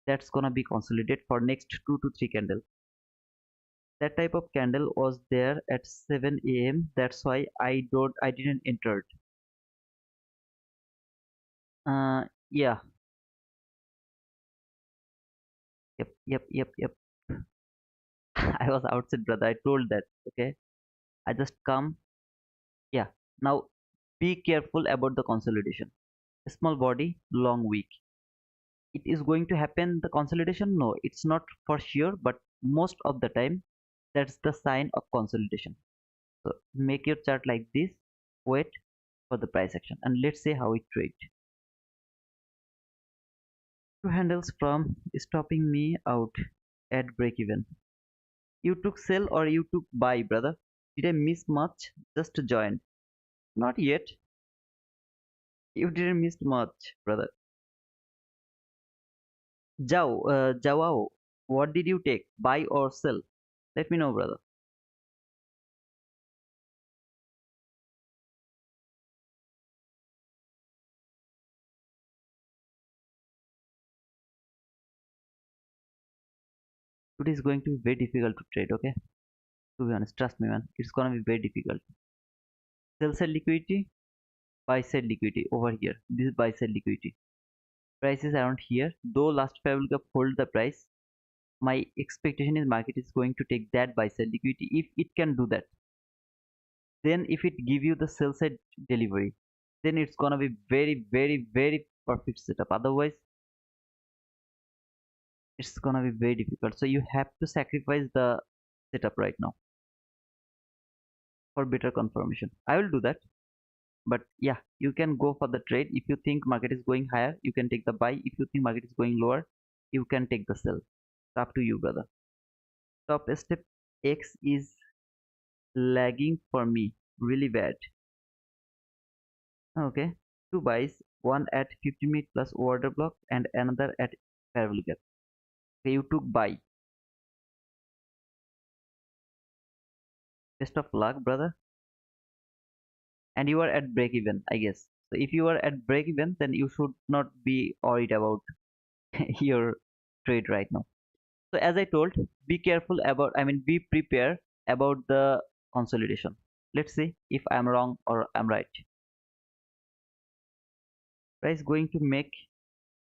[SPEAKER 1] that's gonna be consolidated for next 2 to 3 candles. That type of candle was there at 7 a.m. That's why I didn't enter it. Yeah, yep. I was outside, brother. I told that. Okay, I just come. Yeah. Now be careful about the consolidation. Small body, long wick. It is going to happen the consolidation? No, it's not for sure, but most of the time that's the sign of consolidation. So make your chart like this, wait for the price action, and let's see how it trades. Two handles from stopping me out at break even. You took sell or you took buy, brother? Did I miss much? Just join. Not yet. You didn't miss much, brother. Jawao, what did you take? Buy or sell? Let me know, brother. Today is going to be very difficult to trade, okay? To be honest, trust me, man. It's gonna be very difficult. Sell side liquidity, buy side liquidity over here. This is buy side liquidity. Price is around here. Though last five will hold the price, my expectation is market is going to take that buy side liquidity if it can do that. Then if it give you the sell side delivery, then it's gonna be very perfect setup. Otherwise, it's gonna be very difficult. So you have to sacrifice the setup right now for better confirmation. I will do that. But yeah, you can go for the trade. If you think market is going higher, you can take the buy. If you think market is going lower, you can take the sell. It's up to you, brother. Top step X is lagging for me really bad. Okay, two buys, one at 50-minute plus order block and another at parallel gap. Okay, you took buy. Best of luck, brother. And you are at break even, I guess. So if you are at break even, then you should not be worried about your trade right now. So as I told, be careful about, be prepared about the consolidation. Let's see if I'm wrong or I'm right. Price going to make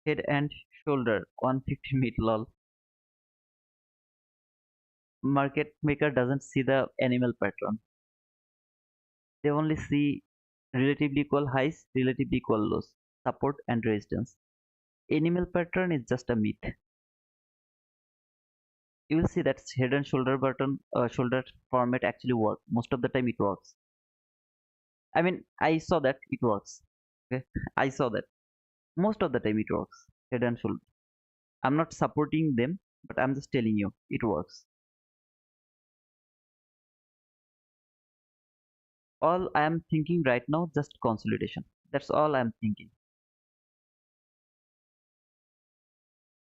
[SPEAKER 1] head and shoulder 150 mid lol. Market maker doesn't see the animal pattern. They only see relatively equal highs, relatively equal lows, support and resistance. Animal pattern is just a myth. You will see that head and shoulder button, shoulder format actually work. Most of the time it works. I mean, I saw that it works. Okay, I saw that most of the time it works. Head and shoulder. I'm not supporting them, but I'm just telling you it works. All I am thinking right now, just consolidation. That's all I'm thinking.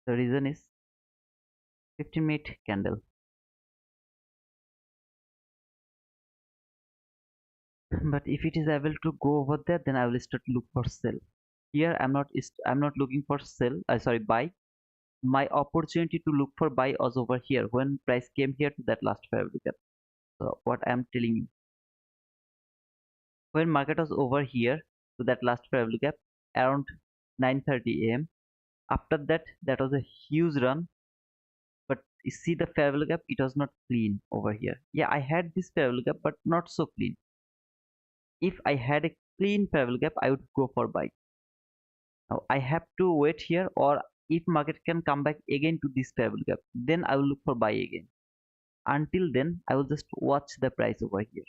[SPEAKER 1] The reason is 15-minute candle. But if it is able to go over there, then I will start to look for sell. Here I'm not looking for sell. Sorry, buy. My opportunity to look for buy was over here when price came here to that last fair value gap. So what I'm telling you, when market was over here to that last fair value gap around 9:30 a.m. After that, that was a huge run. But you see the fair value gap, it was not clean over here. Yeah, I had this fair value gap, but not so clean. If I had a clean fair value gap, I would go for buy. Now I have to wait here, or if market can come back again to this fair value gap, then I will look for buy again. Until then, I will just watch the price over here.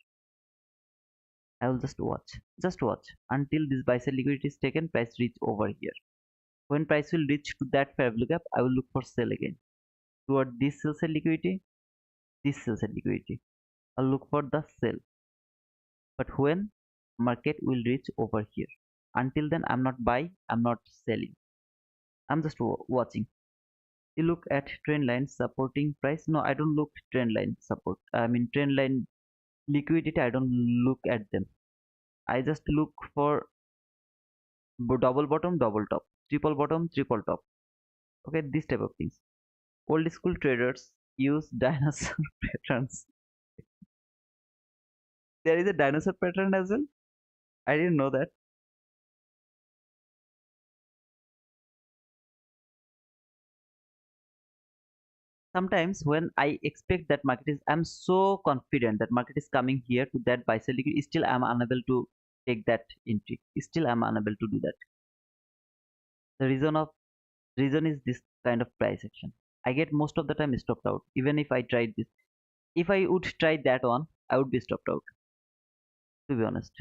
[SPEAKER 1] I will just watch until this buy sell liquidity is taken, price reach over here. When price will reach to that fair value gap, I will look for sell again. Toward this sell sell liquidity, this sell sell liquidity. I'll look for the sell. But when market will reach over here, until then I'm not buying, I'm not selling. I'm just watching. You look at trend line supporting price. No, I don't look trend line support. I mean trend line liquidity. I don't look at them. I just look for double bottom, double top, triple bottom, triple top. Okay, this type of things. Old school traders use dinosaur patterns. There is a dinosaur pattern as well. I didn't know that. Sometimes when I expect that market is, I'm so confident that market is coming here to that buy sell liquidity, still I'm unable to take that entry. Still I'm unable to do that. The reason is this kind of price action. I get most of the time stopped out. Even if I tried this, if I would try that one, I would be stopped out. To be honest,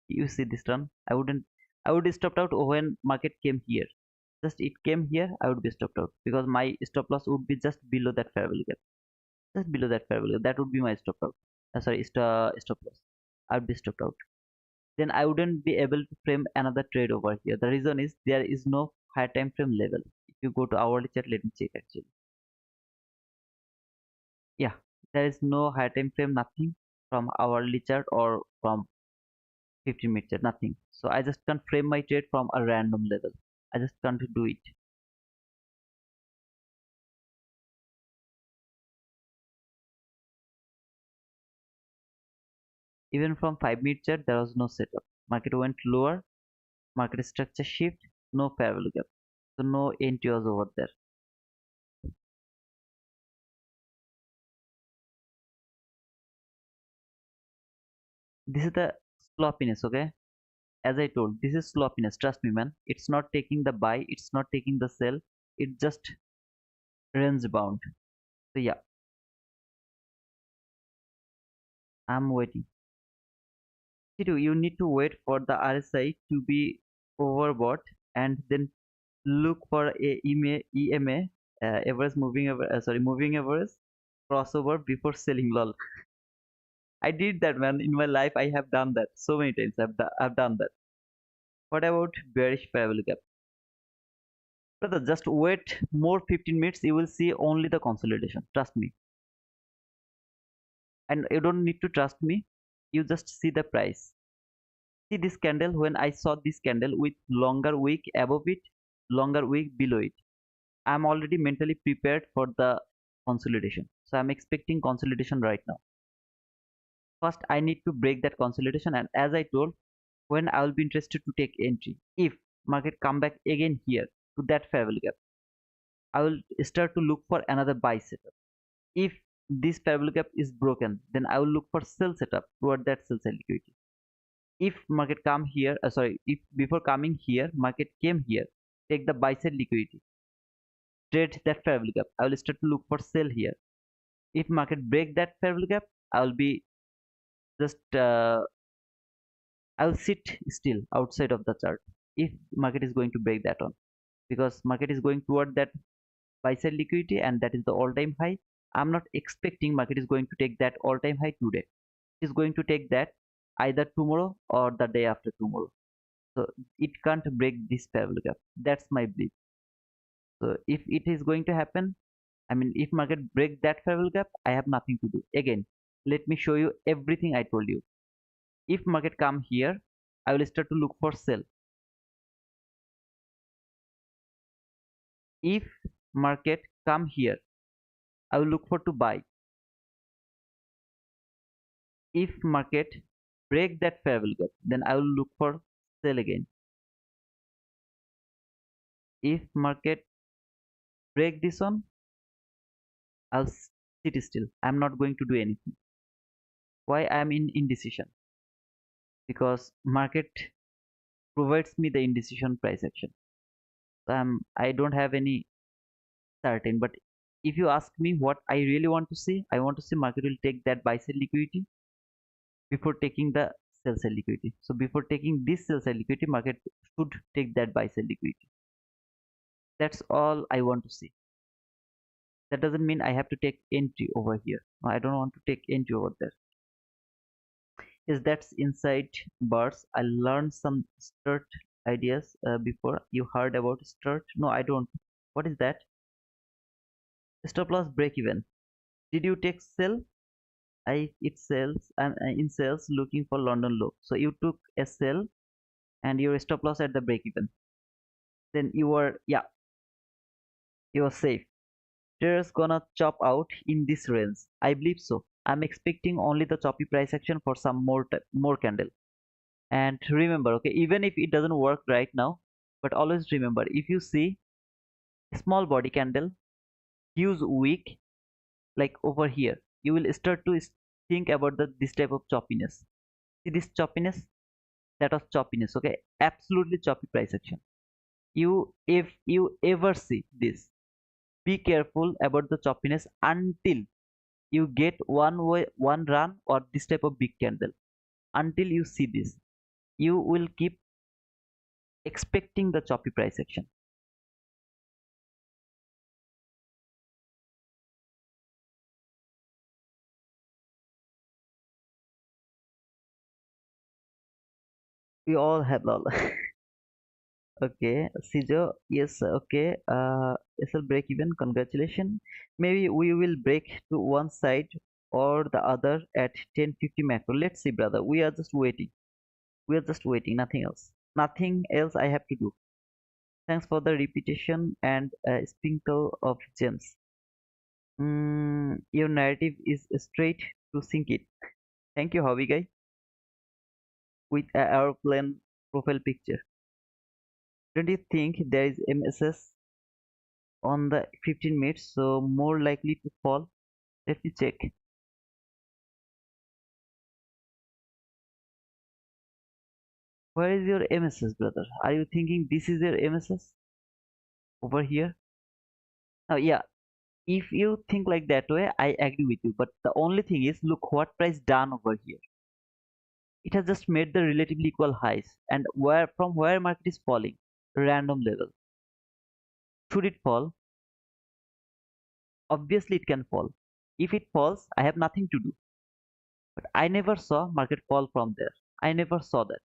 [SPEAKER 1] you see this run, I wouldn't. I would be stopped out when market came here. Just it came here, I would be stopped out because my stop loss would be just below that fair value gap. Just below that fair value. That would be my stop out. Sorry, stop loss. I would be stopped out. Then I wouldn't be able to frame another trade over here. The reason is there is no high time frame level. If you go to hourly chart, let me check actually. Yeah, there is no high time frame, nothing from hourly chart or from 15-minute chart, nothing. So I just can't frame my trade from a random level. I just can't do it. Even from 5-minute chart, there was no setup. Market went lower, market structure shift, no fair value gap. So no entry was over there. This is the sloppiness, okay? As I told, this is sloppiness. Trust me, man. It's not taking the buy, it's not taking the sell, it just range bound. So yeah, I'm waiting. You need to wait for the RSI to be overbought and then look for a EMA, average moving moving average crossover before selling. Lol. I did that, man. In my life, I have done that so many times. I've done that. What about bearish fair value gap? Brother, just wait more 15 minutes. You will see only the consolidation. Trust me. And you don't need to trust me. You just see the price. See this candle. When I saw this candle with longer wick above it, longer wick below it, I'm already mentally prepared for the consolidation. So I'm expecting consolidation right now. First, I need to break that consolidation, and as I told, when I will be interested to take entry, if market come back again here to that fair value gap, I will start to look for another buy setup. If this fair value gap is broken, then I will look for sell setup toward that sell side liquidity. If market come here, if before coming here, market came here, take the buy side liquidity. trade that fair value gap. I will start to look for sell here. If market break that fair value gap, I will be just I will sit still outside of the chart if market is going to break that on, because market is going toward that buy side liquidity and that is the all-time high. I'm not expecting market is going to take that all-time high today. It is going to take that either tomorrow or the day after tomorrow. So it can't break this fair value gap. That's my belief. So if it is going to happen, I mean, if market break that fair value gap, I have nothing to do. Again, let me show you everything I told you. If market come here, I will start to look for sell. If market come here, I will look for to buy. If market break that fair value gap, then I will look for sell again. If market break this one, I'll sit still. I'm not going to do anything. Why I'm in indecision? Because market provides me the indecision price action. So I don't have any certain. But if you ask me what I really want to see, I want to see market will take that buy side liquidity before taking the sell side liquidity. So before taking this sell side liquidity, market should take that buy side liquidity. That's all I want to see. That doesn't mean I have to take entry over here. No, I don't want to take entry over there. Is that's inside bars. I learned some start ideas before. You heard about start? No, I don't. What is that? Stop loss break even. Did you take sell? I it sells. I'm in sales looking for London low. So you took a sell and your stop loss at the break even. Then you were, yeah, you are safe. Traders gonna chop out in this range. I believe so. I'm expecting only the choppy price action for some more candle. And remember, okay, even if it doesn't work right now, but always remember, if you see small body candle, huge wick, like over here, you will start to think about this type of choppiness. See this choppiness? That was choppiness, okay? Absolutely choppy price action. If you ever see this, be careful about the choppiness until you get one run or this type of big candle. Until you see this, you will keep expecting the choppy price action. We all have lol. Okay, Sijo, yes, okay. SL break even, congratulations. Maybe we will break to one side or the other at 10:50 macro. Let's see, brother. We are just waiting. We are just waiting, nothing else. Nothing else I have to do. Thanks for the repetition and sprinkle of gems. Your narrative is straight to sink it. Thank you, hobby guy, with a airplane profile picture. Don't you think there is MSS on the 15 minutes, so more likely to fall? Let me check. Where is your MSS, brother? Are you thinking this is your MSS over here? Oh, yeah. If you think like that way, I agree with you. But the only thing is, look what price done over here. It has just made the relatively equal highs, and where market is falling, random level. Should it fall? Obviously, it can fall. If it falls, I have nothing to do. But I never saw market fall from there. I never saw that.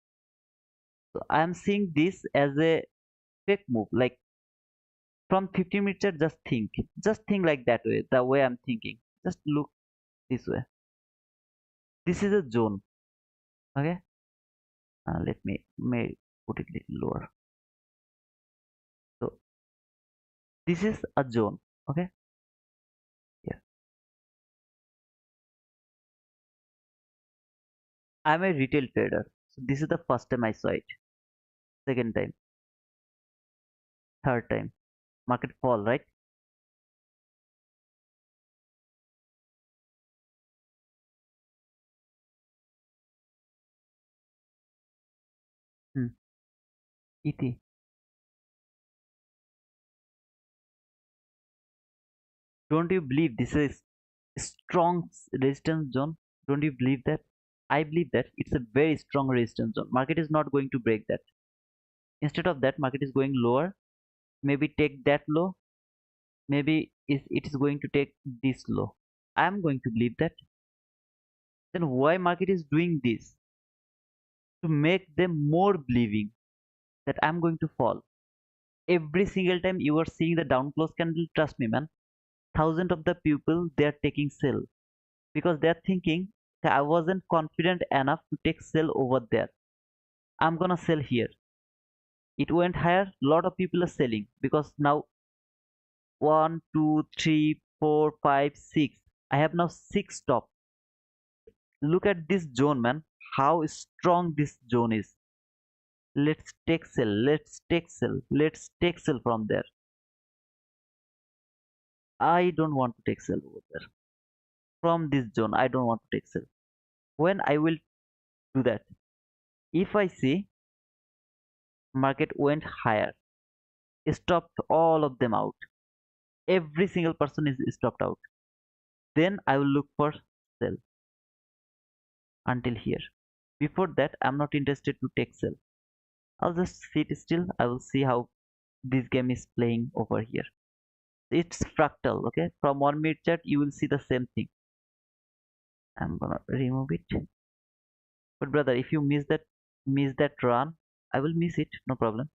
[SPEAKER 1] So I am seeing this as a fake move. Like from 15 minutes, just think like that way. The way I'm thinking. Just look this way. This is a zone. Okay. Let me may put it a little lower. So this is a zone. Okay. Yeah. I'm a retail trader. So this is the first time I saw it. Second time, third time. Market fall, right? Hmm. ET. Don't you believe this is a strong resistance zone? Don't you believe that? I believe that it's a very strong resistance zone. Market is not going to break that. Instead of that, market is going lower. Maybe take that low. Maybe it is going to take this low. I am going to believe that. Then why market is doing this? To make them more believing that I'm going to fall. Every single time you are seeing the down close candle, trust me, man, thousands of the people they are taking sell because they are thinking that I wasn't confident enough to take sell over there. I'm gonna sell here. It went higher. Lot of people are selling because now one, two, three, four, five, six. I have now six stop. Look at this zone, man. How strong this zone is. Let's take sell. Let's take sell. Let's take sell from there. I don't want to take sell over there. From this zone, I don't want to take sell. When I will do that? If I see market went higher, stopped all of them out. Every single person is stopped out. Then I will look for sell until here. Before that, I'm not interested to take sell. I'll just sit still. I will see how this game is playing over here. It's fractal, okay? From 1 minute chart, you will see the same thing. I'm gonna remove it. But brother, if you miss that run, I will miss it, no problem.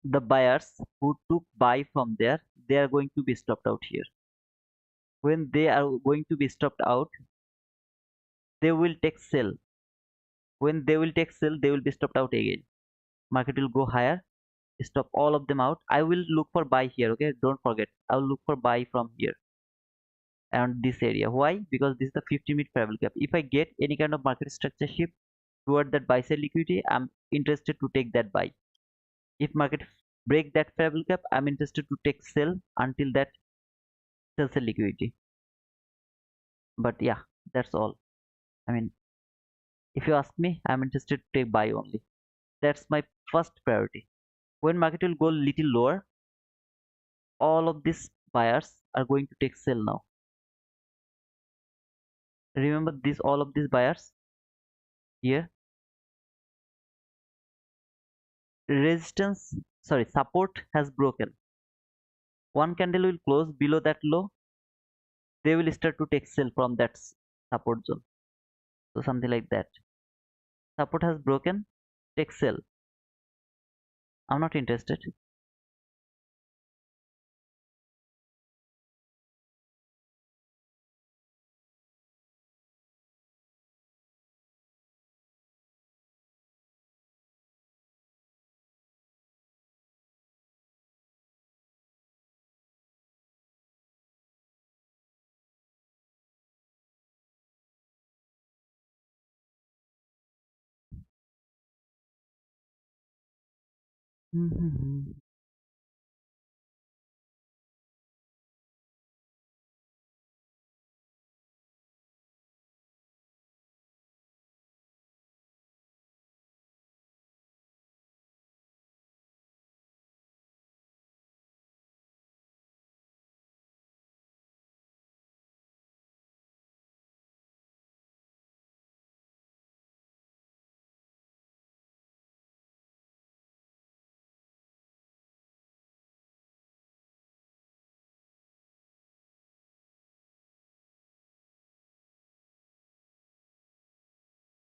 [SPEAKER 1] The buyers who took buy from there, they are going to be stopped out here. When they are going to be stopped out, they will take sell. When they will take sell, they will be stopped out again. Market will go higher, stop all of them out. I will look for buy here, okay? Don't forget. I will look for buy from here and this area. Why? Because this is the 50-minute parallel gap. If I get any kind of market structure shift toward that buy side liquidity, I'm interested to take that buy. If market break that parallel gap, I'm interested to take sell until that sell sell liquidity. But yeah, that's all. I mean, if you ask me, I'm interested to take buy only. That's my first priority. When market will go little lower, all of these buyers are going to take sell now. Remember this, all of these buyers here. Resistance, sorry, support has broken. One candle will close below that low. They will start to take sell from that support zone. So something like that. Support has broken, take sell. I'm not interested.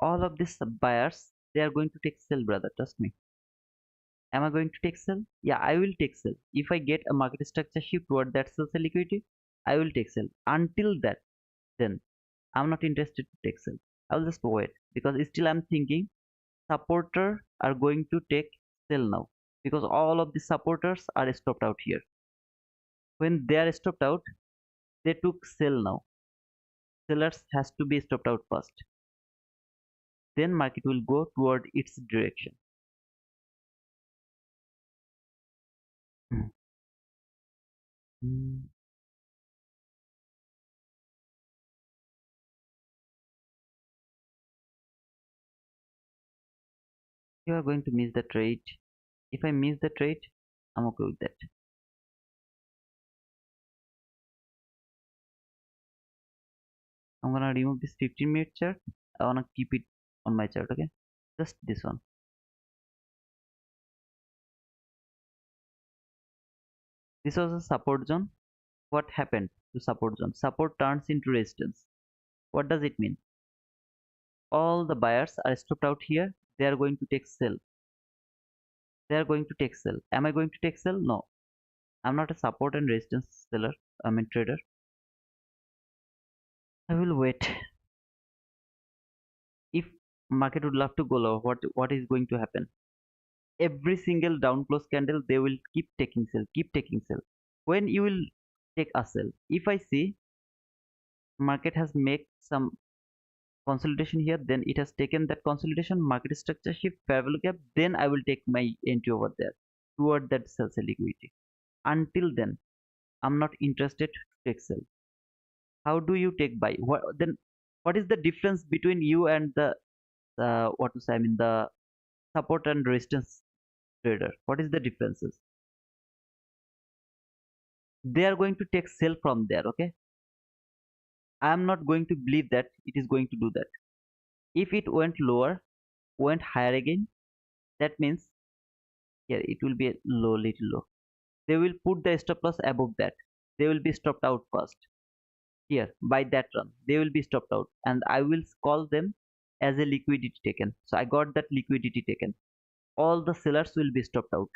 [SPEAKER 1] All of these buyers, they are going to take sell, brother. Trust me. Am I going to take sell? Yeah, I will take sell. If I get a market structure shift toward that sell sell liquidity, I will take sell. Until that, then I'm not interested to take sell. I'll just wait because still I'm thinking supporter are going to take sell now because all of the supporters are stopped out here. When they are stopped out, they took sell now. Sellers has to be stopped out first. Then market will go toward its direction. Mm. You are going to miss the trade. If I miss the trade, I'm okay with that. I'm gonna remove this 15-minute chart. I wanna keep it on my chart, okay? Just this one. This was a support zone. What happened to support zone? Support turns into resistance. What does it mean? All the buyers are stopped out here. They are going to take sell. They are going to take sell. Am I going to take sell? No. I'm not a support and resistance seller. I'm a trader. I will wait. If market would love to go low, what is going to happen? Every single down close candle, they will keep taking sell, keep taking sell. When you will take a sell, if I see market has made some consolidation here, then it has taken that consolidation, market structure shift, fair value gap, then I will take my entry over there toward that sell liquidity. Until then, I'm not interested to take sell. How do you take buy? What is the difference between you and the what to say? I mean the support and resistance trader. What is the differences? They are going to take sell from there. Okay, I am not going to believe that it is going to do that. If it went lower, went higher again, that means here it will be a low, little low. They will put the stop loss above that. They will be stopped out first. Here by that run, they will be stopped out, and I will call them as a liquidity taken. So I got that liquidity taken. All the sellers will be stopped out.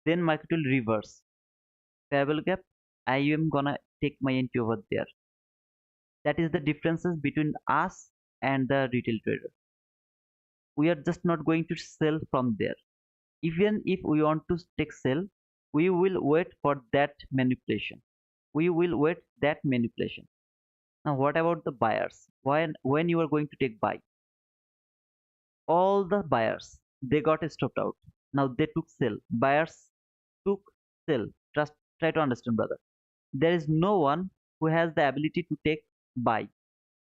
[SPEAKER 1] Then market will reverse. Fair value gap. I am gonna take my entry over there. That is the differences between us and the retail trader. We are just not going to sell from there. Even if we want to take sell, we will wait for that manipulation. We will wait that manipulation. Now what about the buyers? When you are going to take buy? All the buyers, they got stopped out. Now they took sell. Buyers took sell. Trust, try to understand, brother. There is no one who has the ability to take buy.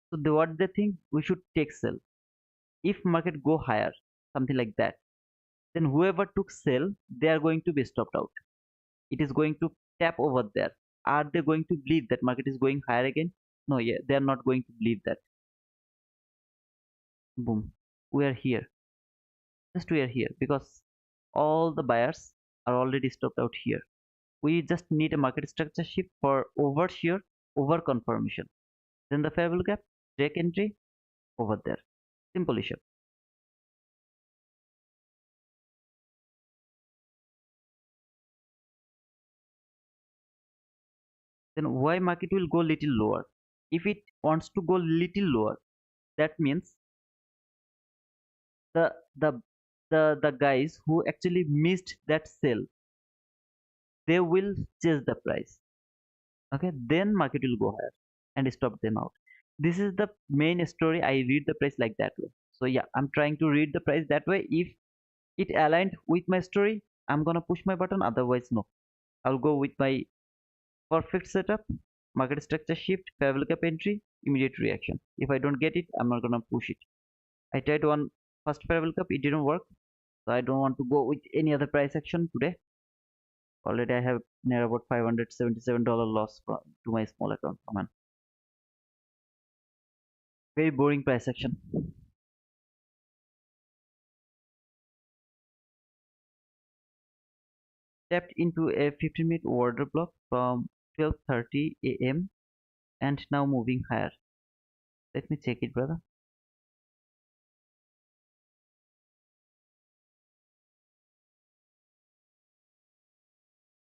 [SPEAKER 1] So what they think, we should take sell. If market go higher, something like that, then whoever took sell, they are going to be stopped out. It is going to tap over there. Are they going to believe that market is going higher again? No, yeah, they are not going to believe that. Boom, we are here. Just we are here because all the buyers are already stopped out here. We just need a market structure shift for overshare, over confirmation. Then the fair value gap, take entry over there. Simple issue. Then why market will go little lower? If it wants to go little lower, that means the the the guys who actually missed that sell, they will chase the price. Okay, then market will go higher and stop them out. This is the main story. I read the price like that way. So yeah, I'm trying to read the price that way. If it aligned with my story, I'm gonna push my button. Otherwise, no. I'll go with my perfect setup, market structure shift, fair value gap entry, immediate reaction. If I don't get it, I'm not gonna push it. I tried one first fair value gap, it didn't work. So I don't want to go with any other price action today. Already I have near about $577 loss to my small account. Oh man, very boring price action. Tapped into a 15-minute order block from 12:30 a.m. and now moving higher. Let me check it, brother.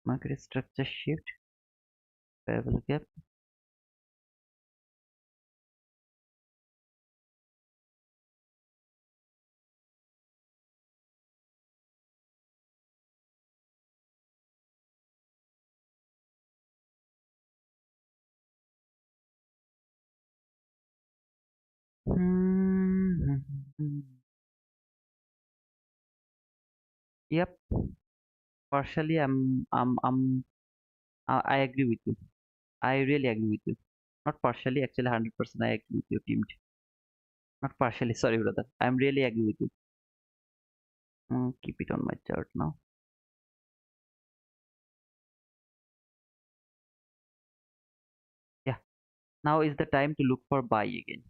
[SPEAKER 1] Market structure shift, fair value gap. Hmm. Yep, partially I agree with you. I really agree with you. Not partially, actually 100% I agree with your team. Not partially, sorry brother. I'm really agree with you. Keep it on my chart now. Yeah, now is the time to look for buy again.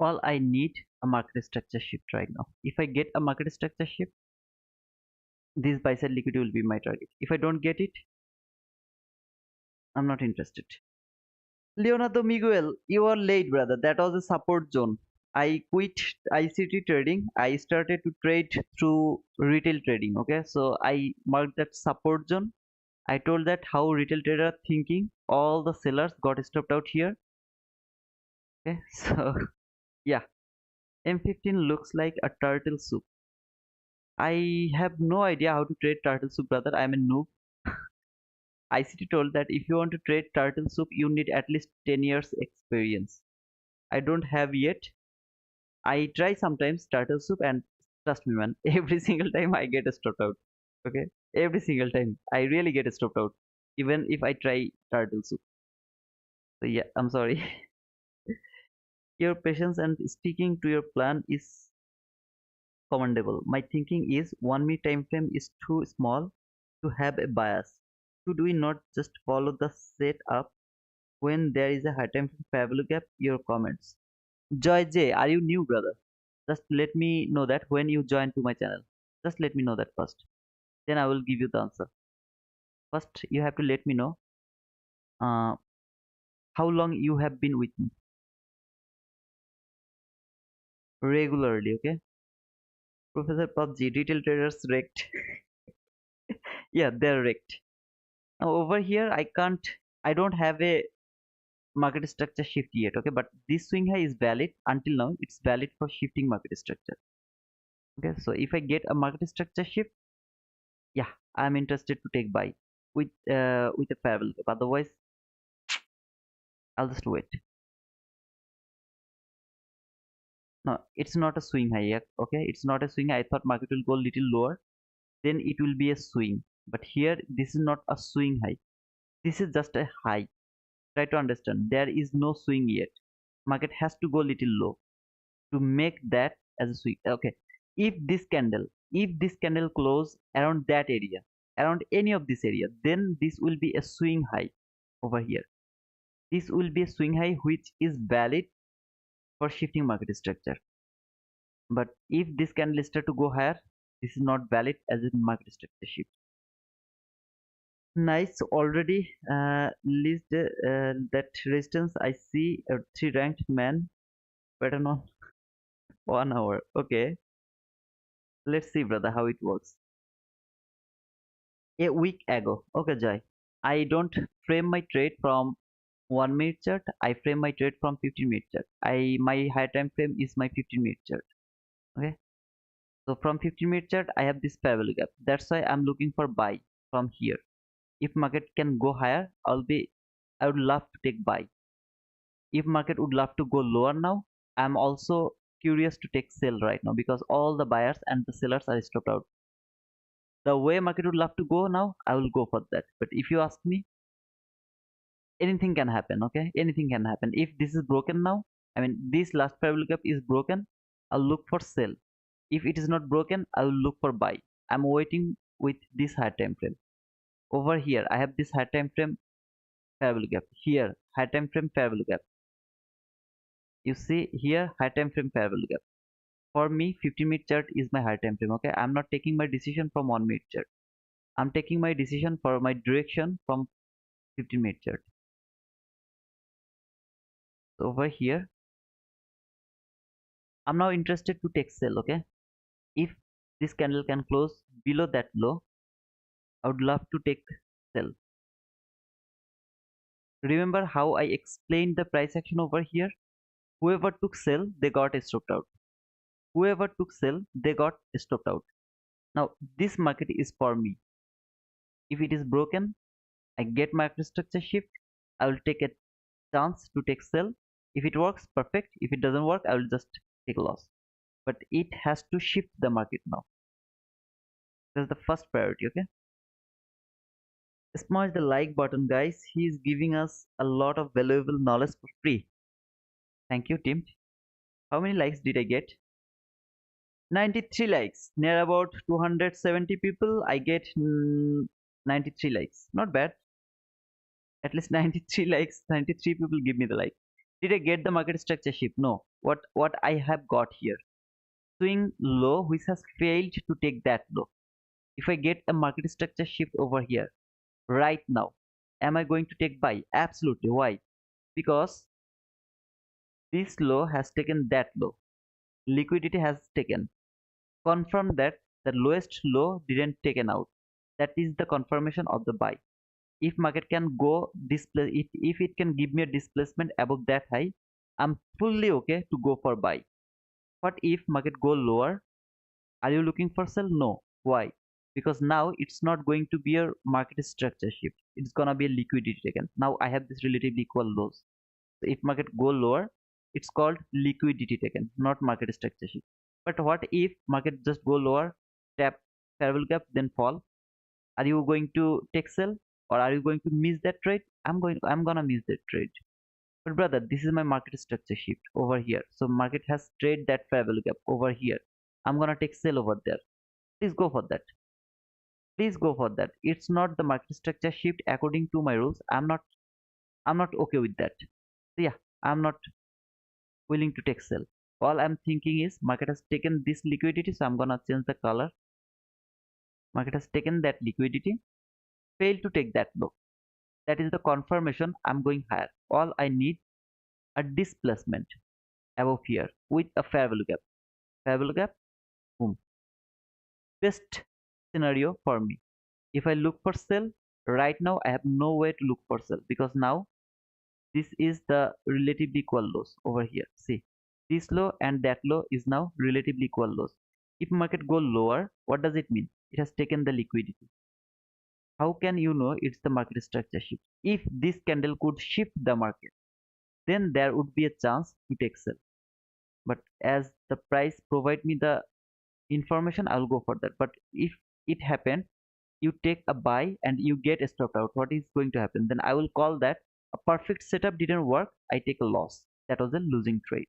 [SPEAKER 1] All I need a market structure shift right now. If I get a market structure shift, this buy side liquidity will be my target. If I don't get it, I'm not interested. Leonardo Miguel, you are late, brother. That was a support zone. I quit ICT trading. I started to trade through retail trading. Okay, so I marked that support zone. I told that how retail trader are thinking. All the sellers got stopped out here. Okay, so yeah, M15 looks like a turtle soup. I have no idea how to trade turtle soup, brother. I'm a noob. ICT told that if you want to trade turtle soup, you need at least 10 years experience. I don't have yet. I try sometimes turtle soup and trust me, man, every single time I get stopped out. Okay, every single time I really get stopped out, even if I try turtle soup. So yeah, I'm sorry. Your patience and sticking to your plan is commendable. My thinking is 1 minute time frame is too small to have a bias. Should we not just follow the setup when there is a high time frame value gap? Your comments. Joy J, are you new, brother? Just let me know that when you join to my channel. Just let me know that first. Then I will give you the answer. First, you have to let me know uh, how long you have been with me regularly. Okay, Professor PUBG, retail traders wrecked. Yeah, they're wrecked. Now over here, I don't have a market structure shift yet. Okay, but this swing high is valid until now. It's valid for shifting market structure. Okay, so if I get a market structure shift, yeah, I'm interested to take buy with a parallel. Otherwise, I'll just wait. No, it's not a swing high yet. Okay, it's not a swing high. I thought market will go little lower, then it will be a swing. But here, this is not a swing high. This is just a high. Try to understand. There is no swing yet. Market has to go little low to make that as a swing. Okay, if this candle close around that area, around any of this area, then this will be a swing high over here. This will be a swing high which is valid for shifting market structure. But if this candle start to go higher, this is not valid as a market structure shift. Nice, already list that resistance. I see a three ranked man pattern on 1 hour. Okay, let's see, brother, how it works. A week ago. Okay, Jai. I don't frame my trade from 1 minute chart. I frame my trade from 15-minute chart. My high time frame is my 15-minute chart. Okay. So from 15-minute chart, I have this parallel gap. That's why I'm looking for buy from here. If market can go higher, I would love to take buy. If market would love to go lower now, I'm also curious to take sell right now because all the buyers and the sellers are stopped out. The way market would love to go now, I will go for that. But if you ask me, anything can happen. Okay, anything can happen. If this is broken now, I mean this last parallel gap is broken, I'll look for sell. If it is not broken, I will look for buy. I'm waiting with this high time frame. Over here I have this high time frame parallel gap. Here high time frame parallel gap. You see here high time frame parallel gap. For me 50-minute chart is my high time frame. Okay, I'm not taking my decision from 1 minute chart. I'm taking my decision for my direction from 15-minute chart. So over here I'm now interested to take sell. Okay, if this candle can close below that low, I would love to take sell. Remember how I explained the price action over here? Whoever took sell, they got stopped out. Whoever took sell, they got stopped out. Now this market is for me. If it is broken, I get microstructure shift. I will take a chance to take sell. If it works, perfect. If it doesn't work, I will just take a loss. But it has to shift the market now. That's the first priority, okay? Smash the like button, guys. He is giving us a lot of valuable knowledge for free. Thank you, team. How many likes did I get? 93 likes. Near about 270 people, I get 93 likes. Not bad. At least 93 likes. 93 people give me the like. Did I get the market structure shift? No. What I have got here? Swing low, which has failed to take that low. If I get a market structure shift over here, right now, am I going to take buy? Absolutely. Why? Because this low has taken that low. Liquidity has taken. Confirm that the lowest low didn't taken out. That is the confirmation of the buy. If market can go display, if it can give me a displacement above that high, I'm fully okay to go for buy. But if market go lower, are you looking for sell? No. Why? Because now it's not going to be a market structure shift. It's gonna be a liquidity taken. Now I have this relatively equal lows. So if market go lower, it's called liquidity taken, not market structure shift. But what if market just go lower, tap fair value gap, then fall? Are you going to take sell or are you going to miss that trade? I'm gonna miss that trade. But brother, this is my market structure shift over here. So market has trade that fair value gap over here. I'm gonna take sell over there. Please go for that. Please go for that. It's not the market structure shift according to my rules. I'm not okay with that. So yeah, I'm not willing to take sell. All I'm thinking is market has taken this liquidity, so I'm gonna change the color. Market has taken that liquidity, failed to take that low. That is the confirmation I'm going higher. All I need a displacement above here with a fair value gap. Fair value gap, boom. Best scenario for me. If I look for sell, right now I have no way to look for sell because now this is the relatively equal lows over here. See, this low and that low is now relatively equal lows. If market go lower, what does it mean? It has taken the liquidity. How can you know it's the market structure shift? If this candle could shift the market, then there would be a chance to take sell. But as the price provide me the information, I'll go for that. But if it happened, you take a buy and you get stopped out, what is going to happen? Then I will call that a perfect setup didn't work. I take a loss. That was a losing trade.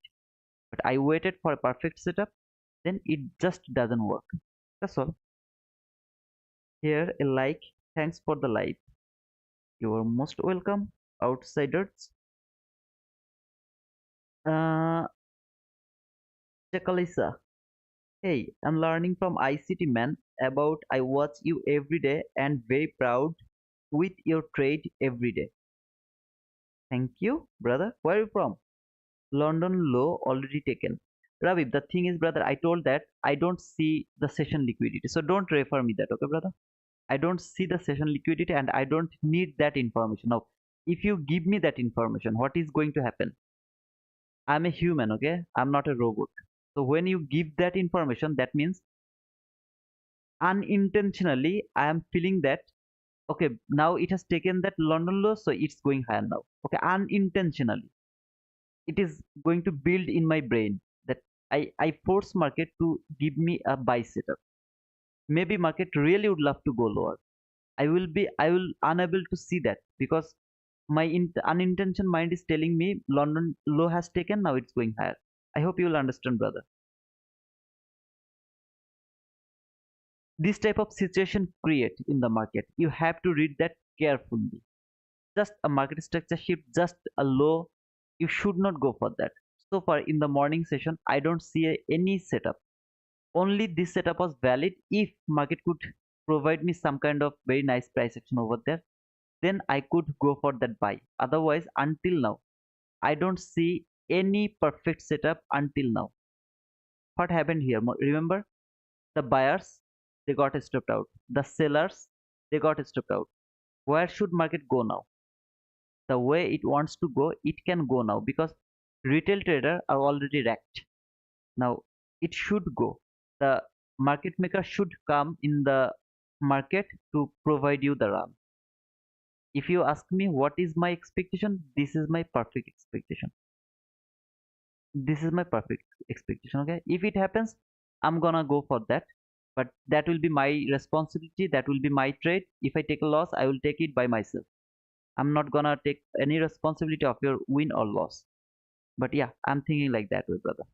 [SPEAKER 1] But I waited for a perfect setup, then it just doesn't work. That's all. Here a like. Thanks for the live. You are most welcome, outsiders. Uh, Chakalisa. Hey, I'm learning from ICT man about I watch you every day and very proud with your trade every day. Thank you, brother. Where are you from? London low already taken. Ravi, the thing is, brother, I told that I don't see the session liquidity. So don't refer me that, okay, brother? I don't see the session liquidity and I don't need that information. Now, if you give me that information, what is going to happen? I'm a human, okay? I'm not a robot. So when you give that information, that means unintentionally, I am feeling that, okay, now it has taken that London low, so it's going higher now. Okay, unintentionally. It is going to build in my brain that I force market to give me a buy setup. Maybe market really would love to go lower. I will unable to see that because my unintentional mind is telling me London low has taken, now it's going higher. I hope you will understand, brother. This type of situation create in the market. You have to read that carefully. Just a market structure shift, just a low, you should not go for that. So far in the morning session, I don't see any setup. Only this setup was valid if market could provide me some kind of very nice price action over there, then I could go for that buy. Otherwise, until now, I don't see any perfect setup until now. What happened here? Remember, the buyers, they got stopped out. The sellers, they got stopped out. Where should market go now? The way it wants to go, it can go now because retail trader are already wrecked. Now it should go. The market maker should come in the market to provide you the run. If you ask me what is my expectation, this is my perfect expectation. This is my perfect expectation. Okay, if it happens, I'm gonna go for that, but that will be my responsibility, that will be my trade. If I take a loss, I will take it by myself. I'm not gonna take any responsibility of your win or loss. But yeah, I'm thinking like that way, brother.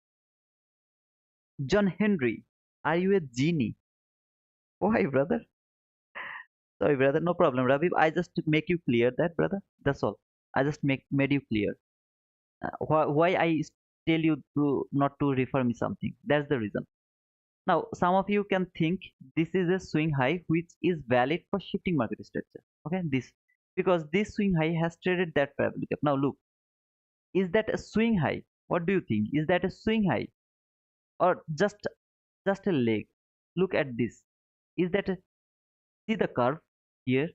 [SPEAKER 1] John Henry, are you a genie? Why, brother? Sorry, brother, no problem, Ravi. I just make you clear that, brother. That's all. I just made you clear. Why I tell you to not to refer me something. That's the reason. Now, some of you can think this is a swing high which is valid for shifting market structure. Okay, this because this swing high has traded that parabolic gap. Now, look, is that a swing high? What do you think? Is that a swing high or just a leg? Look at this. Is that a see the curve here?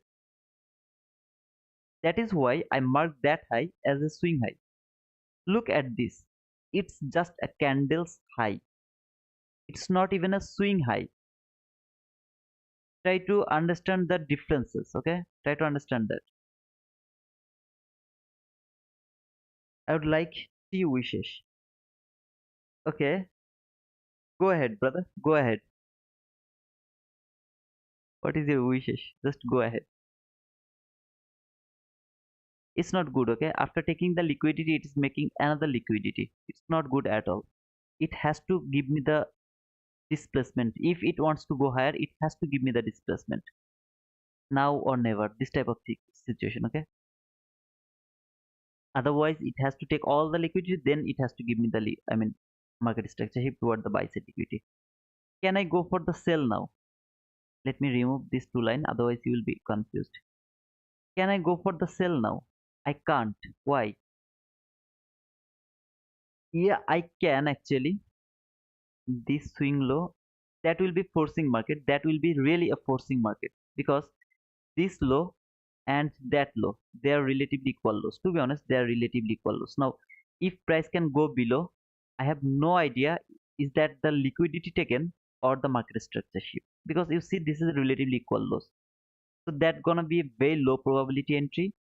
[SPEAKER 1] That is why I marked that high as a swing high. Look at this. It's just a candle's high. It's not even a swing high. Try to understand the differences. Okay, try to understand that. I would like few wishes. Okay, go ahead, brother. Go ahead. What is your wishes? Just go ahead. It's not good. Okay, after taking the liquidity, it is making another liquidity. It's not good at all. It has to give me the displacement. If it wants to go higher, it has to give me the displacement. Now or never. This type of situation. Okay. Otherwise, it has to take all the liquidity. Then it has to give me the market structure shift toward the buy side liquidity. Can I go for the sell now? Let me remove this two line. Otherwise, you will be confused. Can I go for the sell now? I can't. Why? Yeah, I can actually. This swing low, that will be forcing market. That will be really a forcing market because this low and that low, they are relatively equal lows. To be honest, they are relatively equal lows. Now, if price can go below, I have no idea is that the liquidity taken or the market structure shift because you see this is relatively equal lows. So that gonna be a very low probability entry.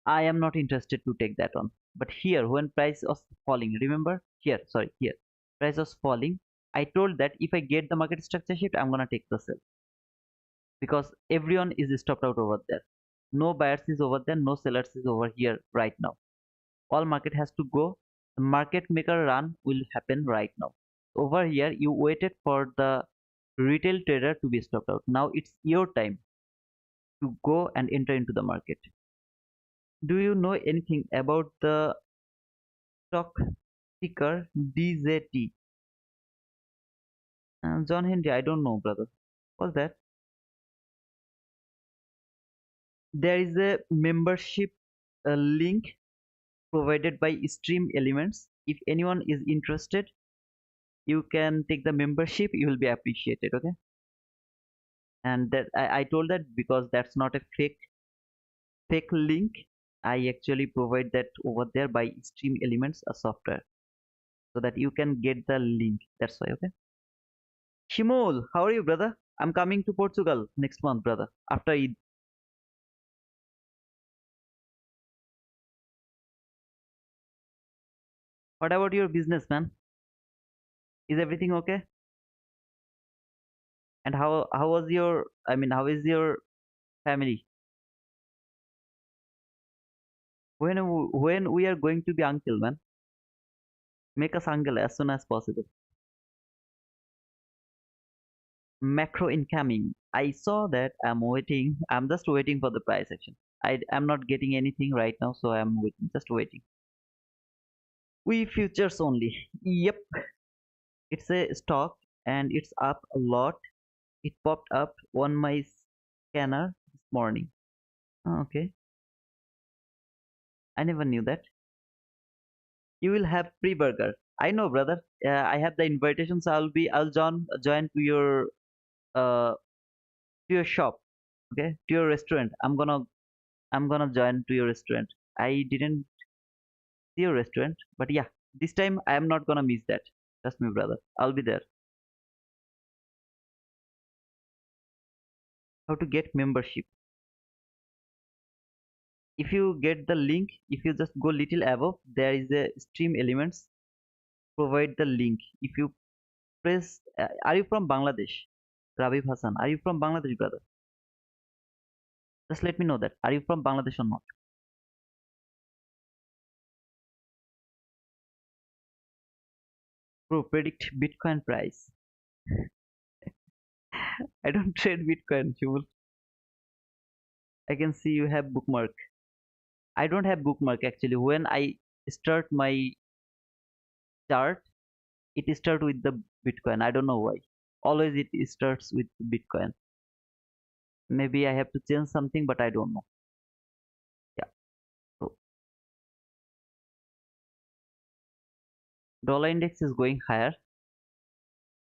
[SPEAKER 1] I am not interested to take that on. But here, when price was falling, remember here, sorry, here, price was falling. I told that if I get the market structure shift, I'm gonna take the sell because everyone is stopped out over there. No buyers is over there, no sellers is over here right now. All market has to go. The market maker run will happen right now. Over here, you waited for the retail trader to be stopped out. Now it's your time to go and enter into the market. Do you know anything about the stock ticker DZT? John Henry, I don't know, brother. What's that? There is a membership link provided by Stream Elements. If anyone is interested, you can take the membership. You will be appreciated. Okay. And that I told that because that's not a fake link. I actually provide that over there by Stream Elements, a software, so that you can get the link. That's why. Okay. Shimol, how are you, brother? I'm coming to Portugal next month, brother. After Eid. What about your business, man? Is everything okay? And how was your? How is your family? When we are going to be uncle, man? Make us uncle as soon as possible. Macro incoming. I saw that. I'm waiting. I'm just waiting for the price action. I'm not getting anything right now, so I'm waiting. Just waiting. We futures only. Yep. It's a stock and it's up a lot. It popped up on my scanner this morning. Oh, okay. I never knew that. You will have pre-burger. I know, brother. I have the invitation, so I'll join uh to your shop. Okay, to your restaurant. I'm gonna join to your restaurant. I didn't see your restaurant, but yeah, this time I am not gonna miss that. Trust me, brother. I'll be there. How to get membership? If you get the link, if you just go little above, there is a stream elements. provide the link. If you press, are you from Bangladesh? Rabib Hassan, are you from Bangladesh, brother? Just let me know that. Are you from Bangladesh or not? Bro, predict Bitcoin price. I don't trade Bitcoin, Jubal. I can see you have bookmark. I don't have bookmark actually. When I start my chart, it starts with the Bitcoin. I don't know why. Always it starts with Bitcoin. Maybe I have to change something, but I don't know. Yeah. So dollar index is going higher.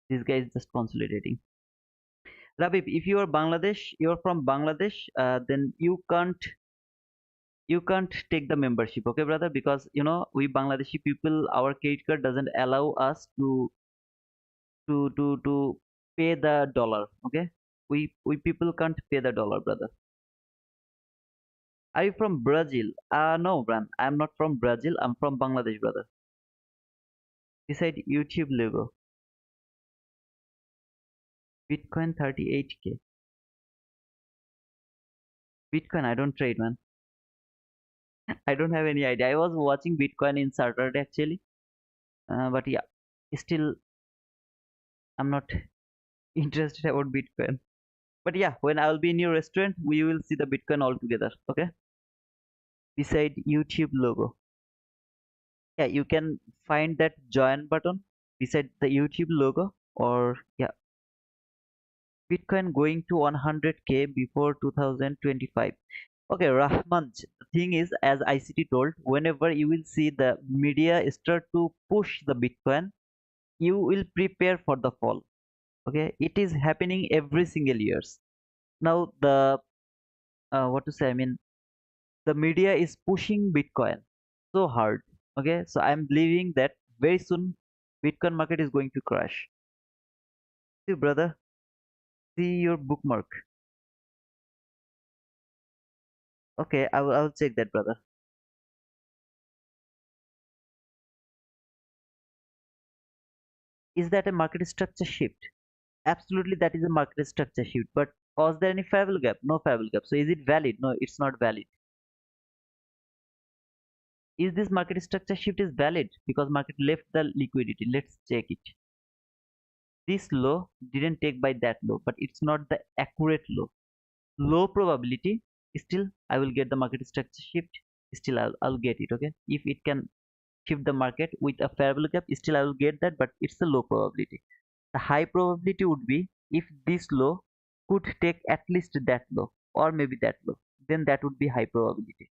[SPEAKER 1] This guy is just consolidating. Rabib, if you are Bangladesh, you're from Bangladesh, then you can't take the membership, okay, brother? Because we Bangladeshi people, our credit card doesn't allow us to pay the dollar, okay? We people can't pay the dollar, brother. Are you from Brazil? No, Bran. I'm not from Brazil. I'm from Bangladesh, brother. Beside YouTube logo, Bitcoin 38K. Bitcoin, I don't trade, man. I don't have any idea. I was watching Bitcoin in Saturday actually, but yeah, still I'm not interested about Bitcoin. But yeah, when I'll be in your restaurant, we will see the Bitcoin all together. Okay, beside YouTube logo. Yeah, you can find that join button beside the YouTube logo, or yeah, Bitcoin going to 100K before 2025. Okay, Rahman, the thing is, as ICT told, whenever you will see the media start to push the Bitcoin, you will prepare for the fall. Okay, it is happening every single years. Now the what to say? I mean, the media is pushing Bitcoin so hard. Okay, so I'm believing that very soon Bitcoin market is going to crash. See, brother, see your bookmark. Okay, I will check that, brother. Is that a market structure shift? Absolutely, that is a market structure shift. But was there any fair value gap? No fair value gap. So is it valid? No, it's not valid. Is this market structure shift is valid because market left the liquidity? Let's check it. This low didn't take by that low, but it's not the accurate low. Low probability. Still, I will get the market structure shift. Still, I'll get it. Okay, if it can shift the market with a fair value gap, still I will get that, but it's a low probability. The high probability would be if this low could take at least that low or maybe that low, then that would be high probability.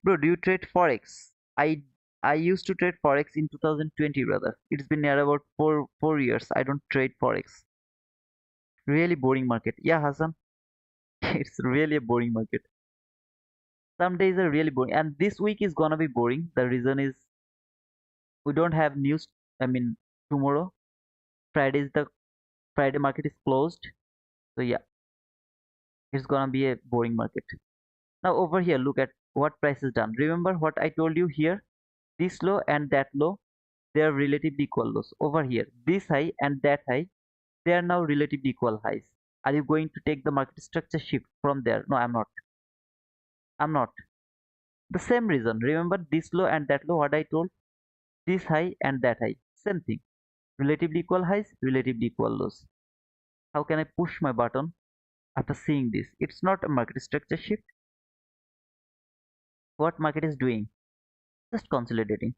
[SPEAKER 1] Bro, do you trade forex? I used to trade forex in 2020, brother. It's been near about four years. I don't trade forex. Really boring market. Yeah, Hassan, it's really a boring market. Some days are really boring, and this week is gonna be boring. The reason is we don't have news. I mean, tomorrow, the Friday market is closed. So yeah, it's gonna be a boring market. Now over here, look at what price is done. Remember what I told you here? This low and that low, they are relatively equal lows. Over here, this high and that high, they are now relatively equal highs. Are you going to take the market structure shift from there? No, I'm not. I'm not. The same reason. Remember this low and that low, what I told? This high and that high. Same thing. Relatively equal highs, relatively equal lows. How can I push my button after seeing this? It's not a market structure shift. What market is doing? Just consolidating.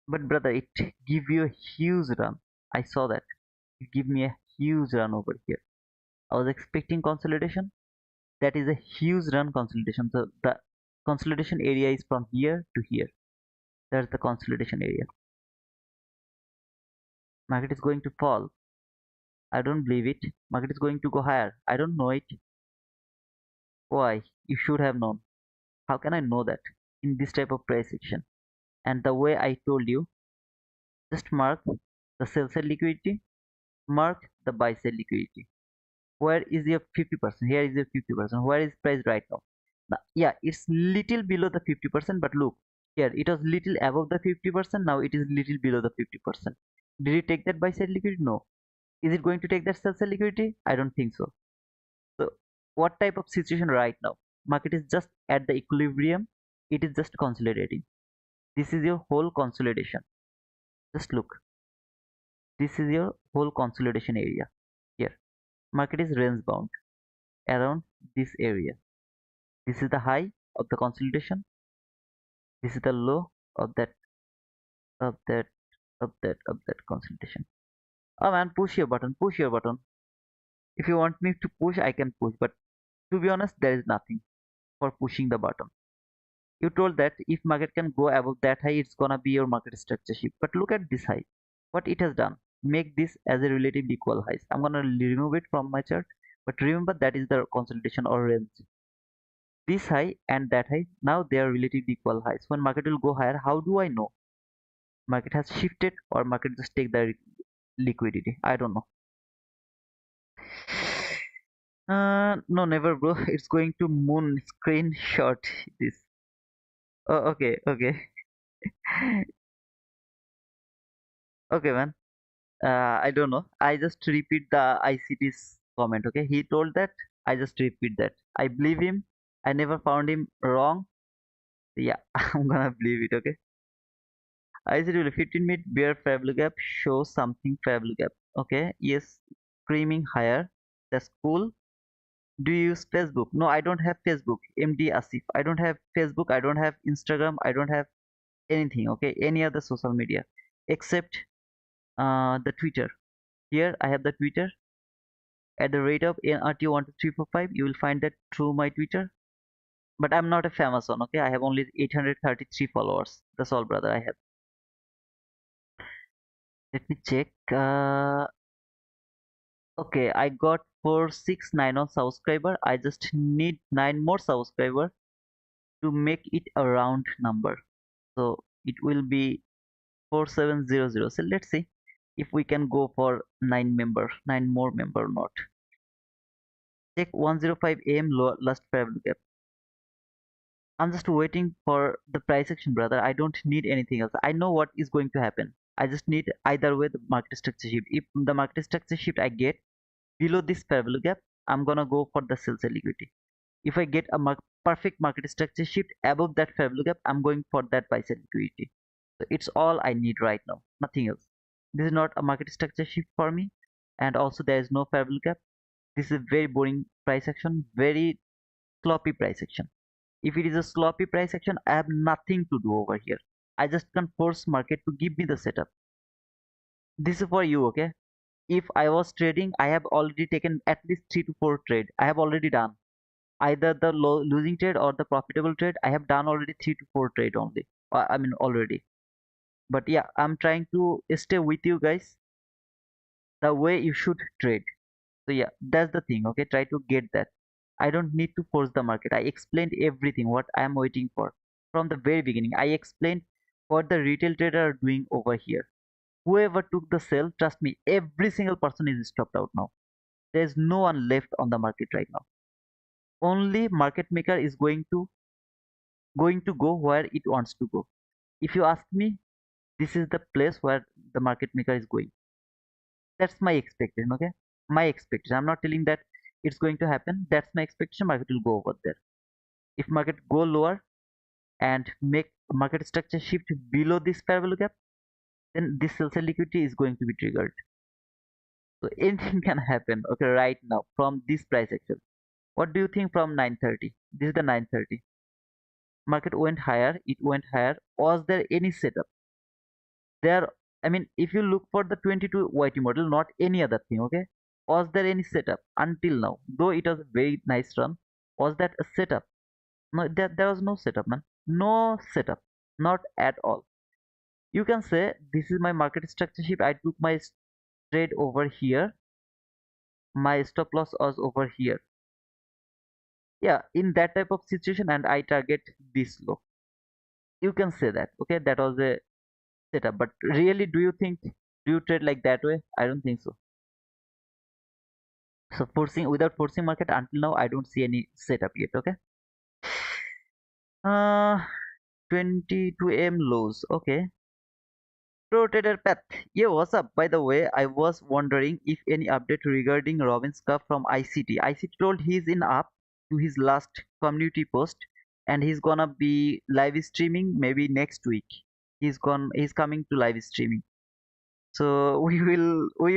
[SPEAKER 1] But brother, it give you a huge run. I saw that. It give me a huge run over here. I was expecting consolidation. That is a huge run consolidation. So the consolidation area is from here to here. That's the consolidation area. Market is going to fall. I don't believe it. Market is going to go higher. I don't know it. Why? You should have known. How can I know that in this type of price action? And the way I told you, just mark the sell side liquidity, mark the buy side liquidity. Where is your 50%? Here is your 50%. Where is price right now? Yeah, it's little below the 50%, but look, Here it was little above the 50%, now it is little below the 50%. Did it take that buy side liquidity? No. Is it going to take that sell side liquidity? I don't think so. So what type of situation right now? Market is just at the equilibrium. It is just consolidating. This is your whole consolidation. Just look. This is your whole consolidation area. Here, market is range bound around this area. This is the high of the consolidation. This is the low of that of that of that consolidation. Oh man, push your button, push your button. If you want me to push, I can push, but to be honest, there is nothing for pushing the button. You told that if market can go above that high, it's gonna be your market structure shift. But look at this high. What it has done. Make this as a relative equal highs. I'm gonna remove it from my chart. But remember that is the consolidation or range. This high and that high, now they are relatively equal highs. When market will go higher, how do I know? Market has shifted or market just take the liquidity. I don't know. No, never, bro. It's going to moon screenshot this. Oh, okay, okay, okay, man. I don't know. I just repeat the ICT's comment. Okay, he told that. I just repeat that. I believe him. I never found him wrong. Yeah, I'm gonna believe it. Okay. I said, "Really, 15-minute bear fair value gap shows something fair value gap." Okay. Yes, screaming higher. That's cool. Do you use Facebook? No, I don't have Facebook. MD Asif. I don't have Facebook. I don't have Instagram. I don't have anything. Okay, any other social media except the Twitter. Here I have the Twitter at the rate of NRT12345. You will find that through my Twitter. But I'm not a famous one. Okay, I have only 833 followers. That's all, brother. I have. Let me check. Okay, I got 469 on subscriber. I just need 9 more subscriber to make it a round number. So it will be 4700. So let's see if we can go for 9 more member or not. Check 105 AM last fair value gap. I'm just waiting for the price action, brother. I don't need anything else. I know what is going to happen. I just need either way the market structure shift. If the market structure shift I get below this fair value gap, I'm gonna go for the sell side liquidity. If I get a perfect market structure shift above that fair value gap, I'm going for that buy side liquidity. So it's all I need right now, nothing else. This is not a market structure shift for me, and also there is no fair value gap. This is a very boring price action, very sloppy price action. If it is a sloppy price action, I have nothing to do over here. I just can force market to give me the setup. This is for you, okay? If I was trading, I have already taken at least 3 to 4 trade. I have already done either the losing trade or the profitable trade. I have done already 3 to 4 trade only. I mean already. But yeah, I'm trying to stay with you guys the way you should trade. So yeah, that's the thing. Okay, try to get that. I don't need to force the market. I explained everything what I am waiting for from the very beginning. I explained what the retail trader are doing over here. Whoever took the sell, trust me, every single person is stopped out now. There is no one left on the market right now. Only market maker is going to go where it wants to go. If you ask me, this is the place where the market maker is going. That's my expectation. Okay, my expectation. I'm not telling that it's going to happen. That's my expectation. Market will go over there. If market go lower and make market structure shift below this fair value gap, then this sell side liquidity is going to be triggered. So anything can happen. Okay, right now from this price action. What do you think from 930? This is the 930. Market went higher. It went higher. Was there any setup? There, I mean, if you look for the 22 YT model, not any other thing, okay? Was there any setup until now? Though it was a very nice run, was that a setup? No, there was no setup, man. No setup, not at all. You can say this is my market structure shift. I took my trade over here. My stop loss was over here. Yeah, in that type of situation, and I target this low. You can say that, okay? That was a setup. But really, do you trade like that way? I don't think so. So without forcing market until now, I don't see any setup yet. Okay. Uh, 22 am lows. Okay. Rotator path. Yeah, what's up? By the way, I was wondering if any update regarding Robin's Cup from ICT. ICT told he's in up to his last community post and he's gonna be live streaming maybe next week. He's coming to live streaming. So we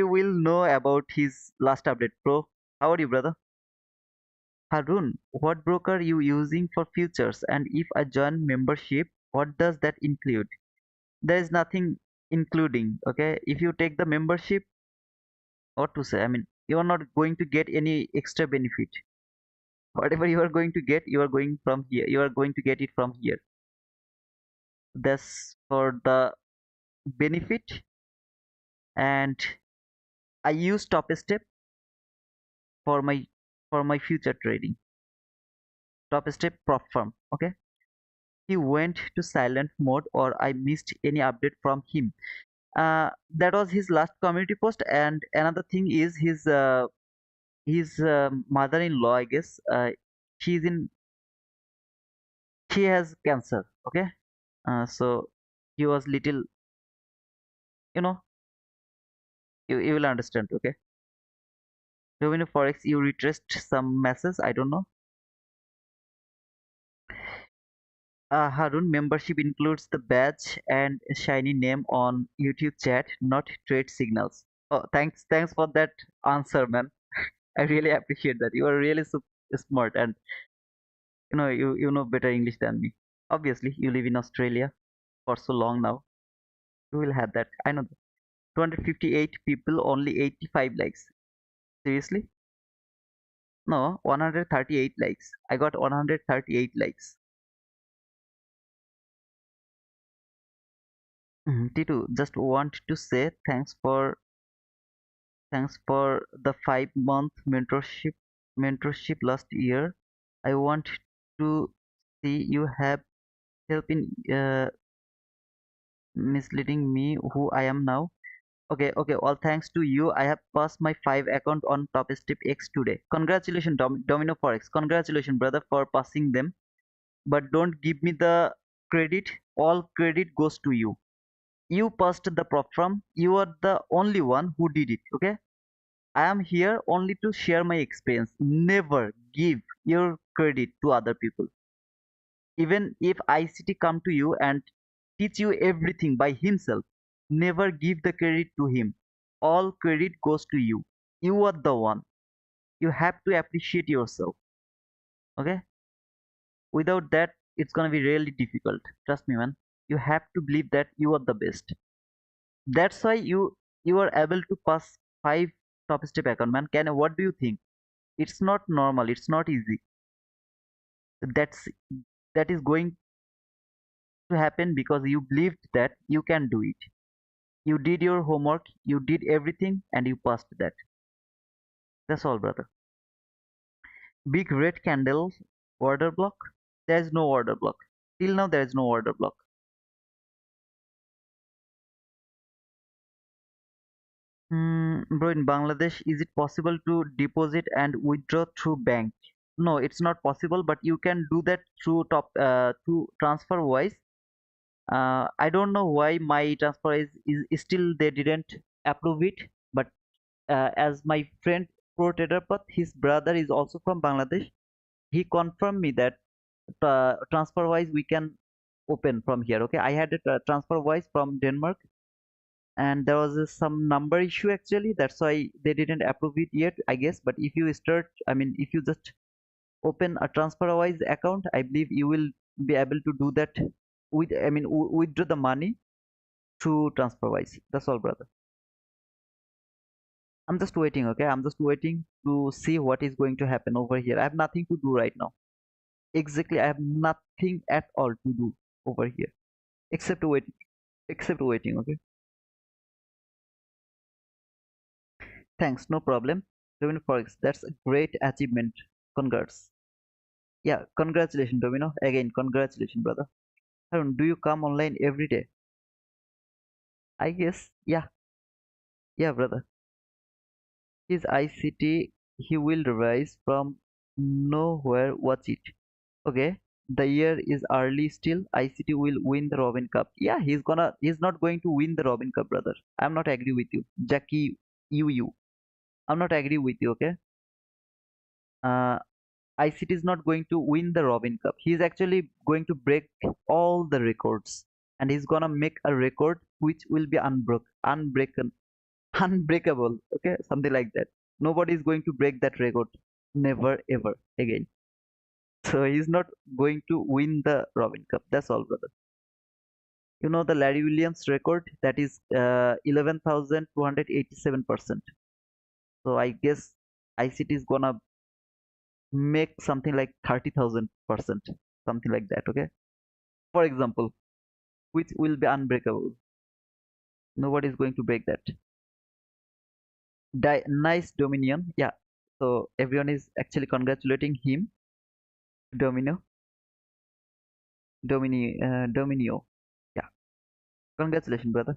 [SPEAKER 1] will know about his last update, bro. How are you, brother? Harun, what broker you using for futures? And if I join membership, what does that include? There is nothing including. Okay, if you take the membership, what to say? I mean, you are not going to get any extra benefit. Whatever you are going to get, you are going from here. You are going to get it from here. That's for the benefit. And I use Topstep for my future trading. Topstep prop firm. Okay, he went to silent mode or I missed any update from him. That was his last community post. And another thing is his mother-in-law, I guess. She's in she has cancer. Okay. So he was little, you know, you will understand. Okay. Domino Forex, you retraced some messes. I don't know. Harun, membership includes the badge and shiny name on YouTube chat, not trade signals. Oh, thanks for that answer, man. I really appreciate that. You are really smart, and you know better English than me. Obviously, you live in Australia for so long now. You will have that. I know that. 258 people, only 85 likes. Seriously? No, 138 likes. I got 138 likes. Titu, just want to say thanks for the 5 month mentorship last year. I want to see you have help in misleading me who I am now. Okay, okay. All thanks to you, I have passed my 5 account on Topstep X today. Congratulations, Domino Forex. Congratulations, brother, for passing them. But don't give me the credit. All credit goes to you. You passed the prop firm. You are the only one who did it. Okay. I am here only to share my experience. Never give your credit to other people. Even if ICT come to you and teach you everything by himself, never give the credit to him. All credit goes to you. You are the one. You have to appreciate yourself. Okay? Without that, it's gonna be really difficult. Trust me, man. You have to believe that you are the best. That's why you are able to pass 5 top step account, man. What do you think? It's not normal. It's not easy. That's that is going to happen because you believed that you can do it. You did your homework, you did everything, and you passed that. That's all, brother. Big red candle, order block. There is no order block. Till now, there is no order block. Bro, in Bangladesh, is it possible to deposit and withdraw through bank? No, it's not possible, but you can do that through transfer wise. I don't know why my transfer is still they didn't approve it, but as my friend Pro Trader Path, his brother is also from Bangladesh. He confirmed me that transfer wise we can open from here. Okay, I had a transfer wise from Denmark, and there was some number issue actually. That's why they didn't approve it yet, I guess. But if you start, I mean, if you just open a transfer wise account, I believe you will be able to do that with, I mean, withdraw the money through transfer wise. That's all, brother. I'm just waiting. Okay, I'm just waiting to see what is going to happen over here. I have nothing to do right now. Exactly, I have nothing at all to do over here except waiting. Except waiting. Okay. Thanks. No problem. 7 forex. That's a great achievement. Congrats. Yeah. Congratulations, Domino. Again, congratulations, brother. Harun, do you come online every day? I guess. Yeah. Yeah, brother. His ICT. He will rise from nowhere. Watch it. Okay. The year is early still. ICT will win the Robin Cup. Yeah, he's not going to win the Robin Cup, brother. I'm not agree with you. Jackie, you. I'm not agree with you, okay? Uh, ICT is not going to win the Robin Cup. He's actually going to break all the records, and he's gonna make a record which will be unbreakable. Okay, something like that. Nobody is going to break that record. Never ever again. So he's not going to win the Robin Cup. That's all, brother. You know the Larry Williams record that is 11,287%. So I guess ICT is gonna make something like 30,000%, something like that. Okay, for example, which will be unbreakable. Nobody is going to break that. Nice Dominion, yeah. So everyone is actually congratulating him. Domino, Dominio. Yeah, congratulations, brother.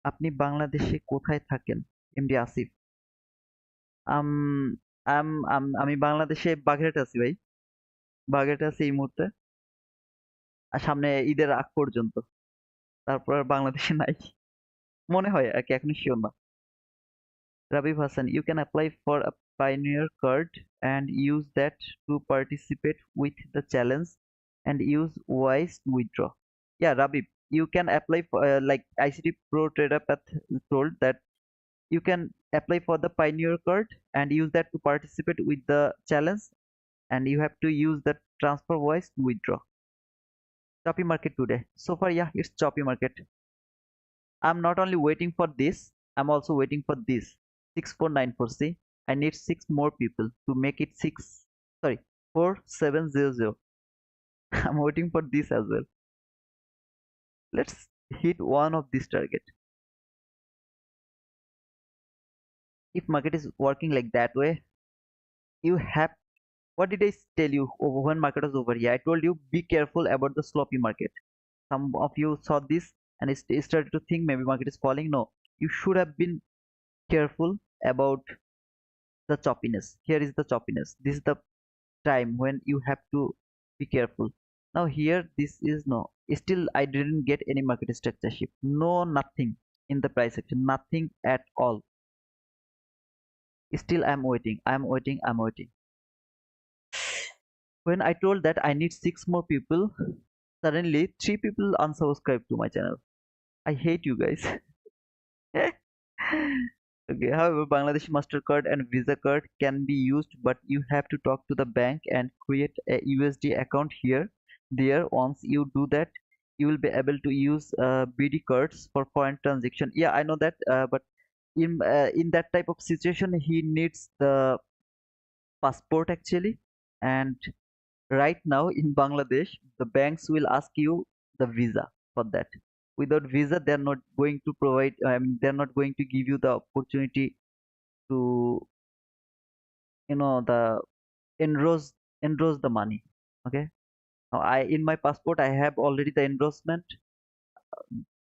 [SPEAKER 1] আপনি বাংলাদেশে কোথায় থাকেন? MD Asif. আম আমি বাংলাদেশে বাগেরহাটে আছি ভাই। বাগেরহাটে আছি এই মুহূর্তে। আর সামনে ঈদের আগ পর্যন্ত। তারপর আর বাংলাদেশে নাই। মনে হয় আরকি, এখনো শিওর না। Rabib Hassan, you can apply for a Pioneer card and use that to participate with the challenge and use wise to withdraw. Yeah, Rabib, you can apply for like ICT Pro Trader Path told that you can apply for the Pioneer card and use that to participate with the challenge, and you have to use the transfer wise to withdraw. Choppy market today. So far, yeah, it's choppy market. I'm not only waiting for this, I'm also waiting for this. 6494C. I need 6 more people to make it 4700. I'm waiting for this as well. Let's hit one of this target. If market is working like that way, you have, what did I tell you when market was over here? I told you be careful about the sloppy market. Some of you saw this and started to think maybe market is falling. No, you should have been careful about the choppiness. Here is the choppiness. This is the time when you have to be careful. Now here this is no. Still I didn't get any market structure shift. No, nothing in the price action. Nothing at all. Still I'm waiting. I'm waiting. I'm waiting. When I told that I need 6 more people, suddenly 3 people unsubscribed to my channel. I hate you guys. Okay, however, Bangladeshi MasterCard and Visa card can be used, but you have to talk to the bank and create a USD account here. There, once you do that, you will be able to use BD cards for foreign transaction. Yeah, I know that, but in that type of situation, he needs the passport actually. And right now in Bangladesh, the banks will ask you the visa for that. Without visa, they're not going to provide. I mean, they're not going to give you the opportunity to, the enrose the money. Okay. Now, in my passport I have already the endorsement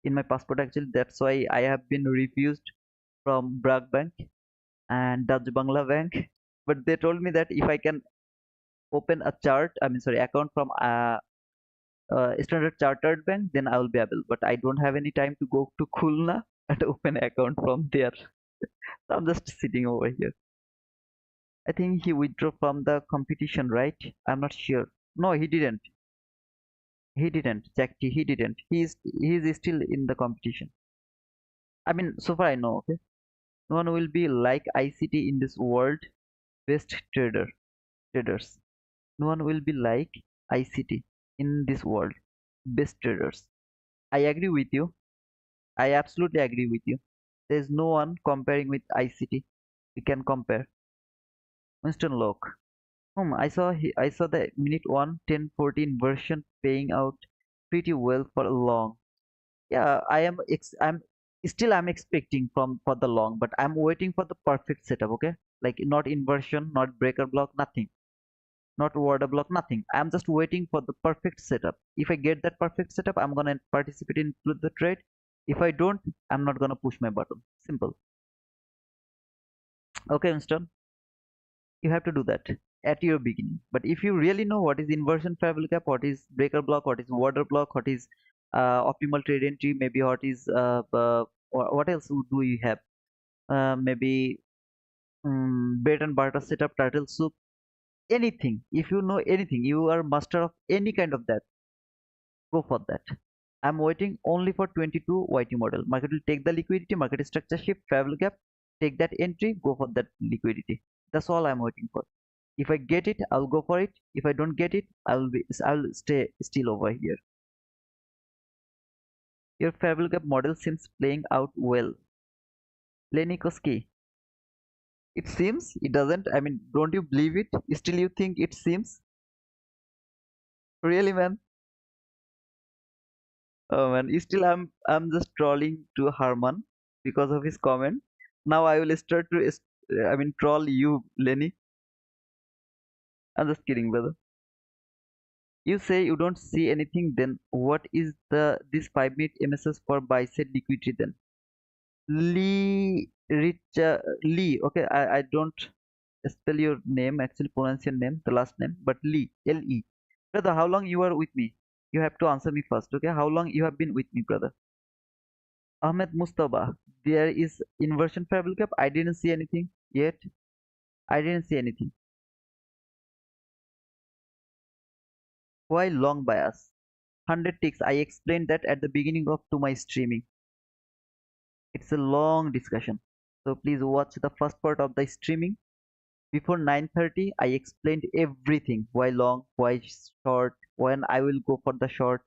[SPEAKER 1] in my passport actually. That's why I have been refused from Bragg Bank and Dutch Bangla Bank. But they told me that if I can open a account from Standard Chartered Bank, then I will be able. But I don't have any time to go to Khulna and open an account from there. So I'm just sitting over here. I think he withdrew from the competition, right? I'm not sure. No, he didn't. He didn't. Jackie, he didn't. He's still in the competition. I mean, so far I know. Okay, no one will be like ICT in this world. Best traders. No one will be like ICT in this world. Best traders. I agree with you. I absolutely agree with you. There's no one comparing with ICT. We can compare. Winston Locke. I saw the minute 1:10:14 version paying out pretty well for a long. Yeah, I'm expecting from for the long, but I'm waiting for the perfect setup. Okay, like not inversion, not breaker block, nothing, not water block, nothing. I'm just waiting for the perfect setup. If I get that perfect setup, I'm gonna participate in the trade. If I don't, I'm not gonna push my button. Simple. Okay, Winston, you have to do that. at your beginning. But if you really know what is inversion fair value gap, what is breaker block, what is water block, what is optimal trade entry, maybe what is or what else do you have? Maybe bait and barter setup, turtle soup, anything. If you know anything, you are master of any kind of that. Go for that. I'm waiting only for 22 YT model. Market will take the liquidity, market structure shift, fair value gap, take that entry, go for that liquidity. That's all I'm waiting for. If I get it, I'll go for it. If I don't get it, I'll stay still over here. Your fair value gap model seems playing out well. Lenny Koski. It seems, it doesn't. I mean, don't you believe it? Still you think it seems? Really, man? Oh man, still I'm just trolling to Harman because of his comment. Now I will start to I mean troll you, Lenny. I'm just kidding, brother. You say you don't see anything, then what is this 5 minute MSS for buy side liquidity then? Lee. Okay, I don't spell your name, actually pronounce your name, the last name, but Lee, L-E. Brother, how long you are with me? You have to answer me first, okay? How long you have been with me, brother? Ahmed Mustafa, there is inversion fair value gap. I didn't see anything yet. I didn't see anything. Why long bias? 100 ticks. I explained that at the beginning of to my streaming. It's a long discussion. So please watch the first part of the streaming. Before 9:30, I explained everything. Why long, why short, when I will go for the short,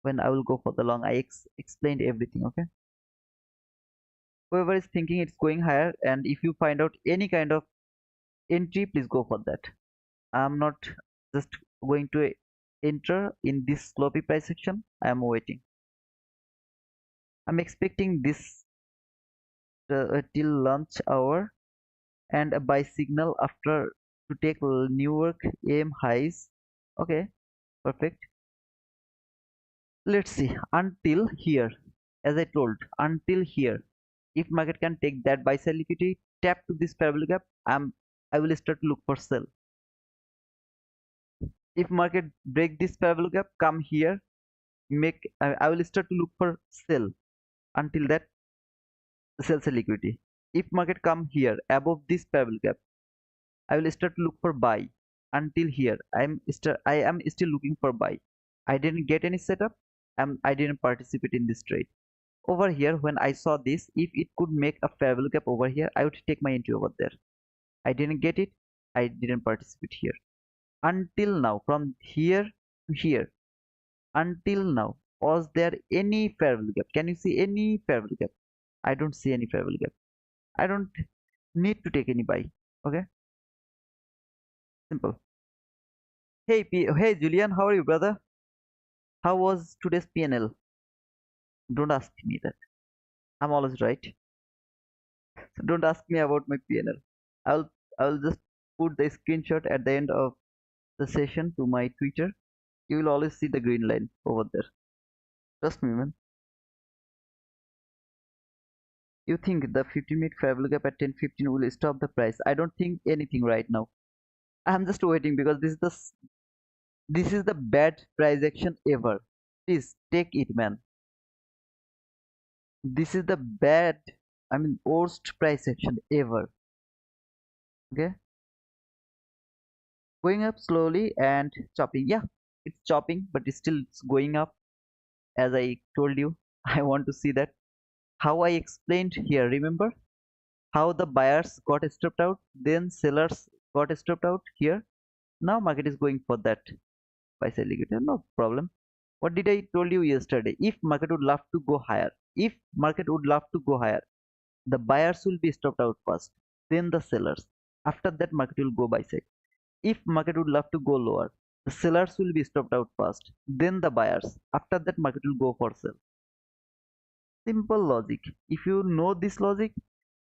[SPEAKER 1] when I will go for the long. I explained everything, okay? Whoever is thinking it's going higher, and if you find out any kind of entry, please go for that. I'm not just going to enter in this sloppy price section. I am waiting. I'm expecting this till lunch hour and a buy signal after to take Newark AM highs. Okay, perfect. Let's see until here. As I told, until here. If market can take that buy sell liquidity, tap to this parabolic gap, I will start to look for sell. If market break this parabolic gap, come here, I will start to look for sell until that sells a liquidity. If market come here above this parabolic gap, I will start to look for buy until here. I am still looking for buy. I didn't get any setup. I didn't participate in this trade. Over here, when I saw this, if it could make a fair value gap over here, I would take my entry over there. I didn't get it. I didn't participate here. Until now, from here to here, until now, was there any fair value gap? Can you see any fair value gap? I don't see any fair value gap. I don't need to take any buy. Okay, simple. Hey Julian, how are you, brother? How was today's PNL? Don't ask me that. I'm always right. So don't ask me about my PNL. I'll I'll just put the screenshot at the end of the session to my Twitter. You will always see the green line over there. Trust me, man. You think the 15-minute fair value gap at 10:15 will stop the price? I don't think anything right now. I'm just waiting because this is the bad price action ever. Please take it, man. This is the bad, I mean, worst price action ever. Okay, going up slowly and chopping. Yeah, it's chopping, but it's going up. As I told you, I want to see that how I explained here. Remember how the buyers got stripped out, then sellers got stripped out here. Now market is going for that by selling it. No problem. What did I told you yesterday? If market would love to go higher, if market would love to go higher, the buyers will be stopped out first, then the sellers. After that, market will go by side. If market would love to go lower, the sellers will be stopped out first, then the buyers. After that, market will go for sell. Simple logic. If you know this logic,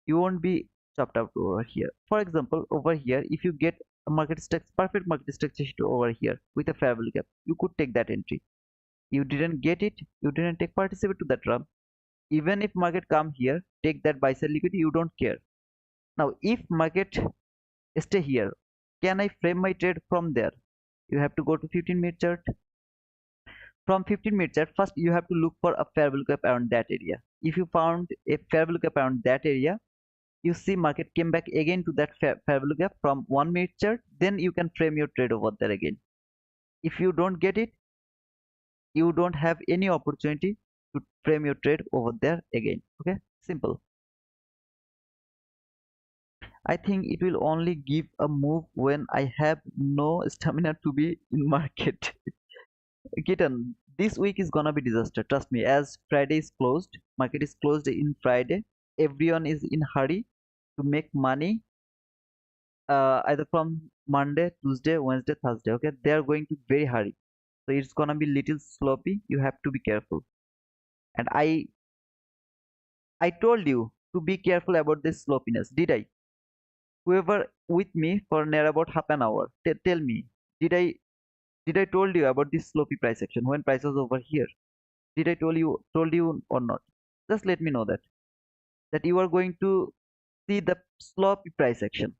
[SPEAKER 1] you won't be chopped out over here. For example, over here, if you get a market structure, perfect market structure over here with a fair value gap, you could take that entry. You didn't get it, you didn't take participate to that run. Even if market come here, take that buy sell liquidity, you don't care. Now if market stay here, can I frame my trade from there? You have to go to 15-minute chart. From 15-minute chart, first you have to look for a fair value gap around that area. If you found a fair value gap around that area, you see market came back again to that fair value gap from 1-minute chart, then you can frame your trade over there again. If you don't get it, you don't have any opportunity to frame your trade over there again. Okay, simple. I think it will only give a move when I have no stamina to be in market. Kitten, this week is gonna be disaster. Trust me. As Friday is closed, market is closed in Friday. Everyone is in hurry to make money. Either from Monday, Tuesday, Wednesday, Thursday. Okay, they are going to very hurry. So it's gonna be little sloppy. You have to be careful. And I told you to be careful about this sloppiness. Did I? Whoever with me for near about half an hour, tell me, did I told you about this sloppy price action when price was over here? Did I told you or not? Just let me know that you are going to see the sloppy price action.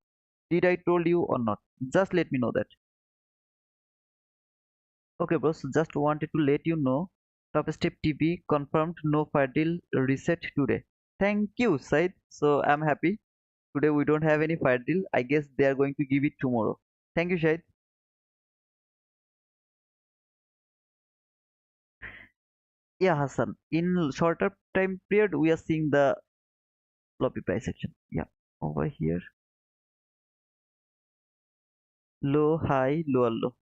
[SPEAKER 1] Did I told you or not? Just let me know that. Okay, bro. So just wanted to let you know. Topstep TV confirmed no fire deal reset today. Thank you, Said. So I'm happy. Today we don't have any fire deal. I guess they are going to give it tomorrow. Thank you, Shahid. Yeah, Hassan. In shorter time period, we are seeing the floppy price action. Yeah, over here, low, high, lower, low.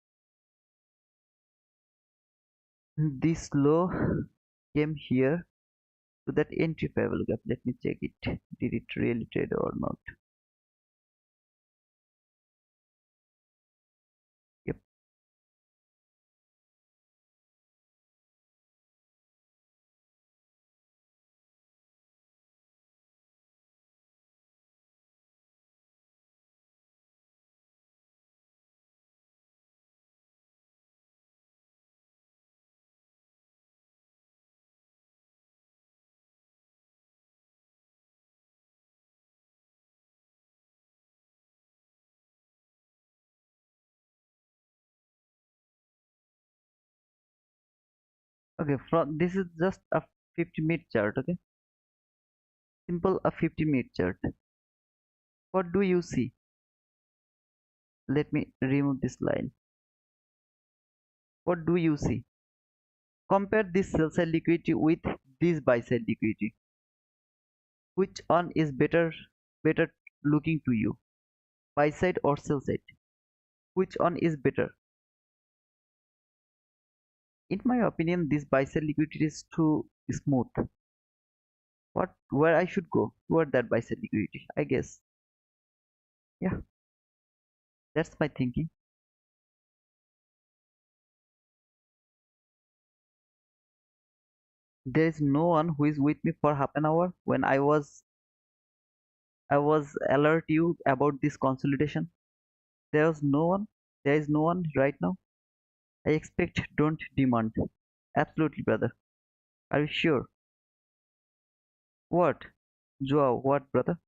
[SPEAKER 1] This low came here to that entry level gap. Let me check it. Did it really trade or not? Yep. Okay. From this is just a 50-minute chart. Okay. Simple a 50-minute chart. What do you see? Let me remove this line. What do you see? Compare this sell side liquidity with this buy side liquidity. Which one is better looking to you? Buy side or sell side? Which one is better? In my opinion, this buy side liquidity is too smooth. What where I should go toward that buy side liquidity? I guess. Yeah, that's my thinking. There is no one who is with me for half an hour when I was alert you about this consolidation. There was no one. There is no one right now. I expect don't demand. Absolutely, brother. Are you sure? What? Joao, what, brother?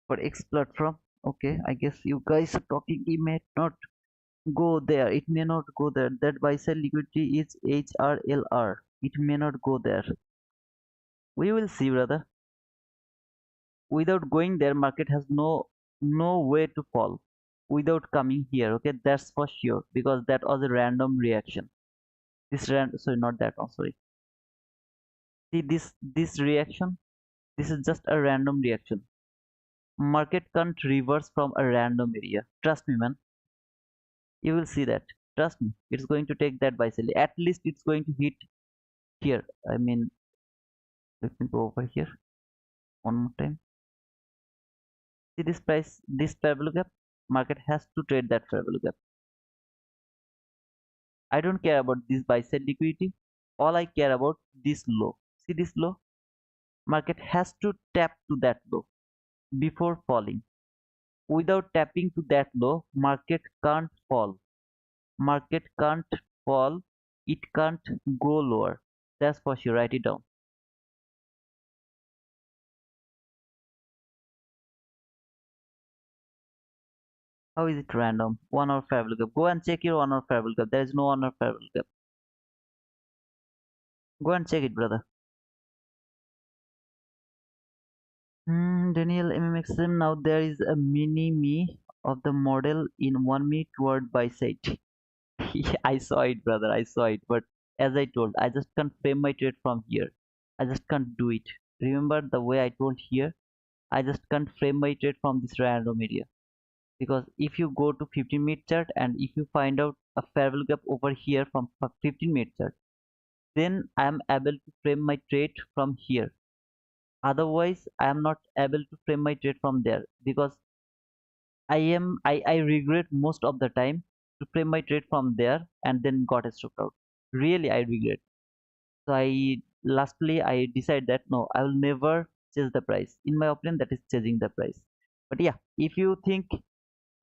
[SPEAKER 1] For X platform? Okay, I guess you guys are talking. It may not go there. It may not go there. That buy side liquidity is HRLR. It may not go there. We will see, brother. Without going there, market has no way to fall without coming here. Okay, that's for sure because that was a random reaction. Sorry, not that one. Sorry. See this reaction. This is just a random reaction. Market can't reverse from a random area. Trust me, man. You will see that. Trust me. It's going to take that by sell. At least it's going to hit here. I mean, let me go over here one more time. See this price, this fair value gap. Market has to trade that fair value gap. I don't care about this buy side liquidity. All I care about this low. See this low? Market has to tap to that low before falling. Without tapping to that low, market can't fall. Market can't fall. It can't go lower. That's for sure. Write it down. How is it random? 1 hour fair value gap. Go and check your 1 hour fair value gap. There is no 1 hour fair value gap. Go and check it, brother. Daniel MMXM. Now there is a mini me of the model in 1 minute word by side. Yeah, I saw it, brother. I saw it. But as I told, I just can't frame my trade from here. I just can't do it. Remember the way I told here? I just can't frame my trade from this random area. Because if you go to 15-minute chart and if you find out a fair value gap over here from 15-minute chart, then I am able to frame my trade from here. Otherwise, I am not able to frame my trade from there because I regret most of the time to frame my trade from there and then got stopped out. Really, I regret. So I decide that no, I will never chase the price. In my opinion, that is chasing the price. But yeah, if you think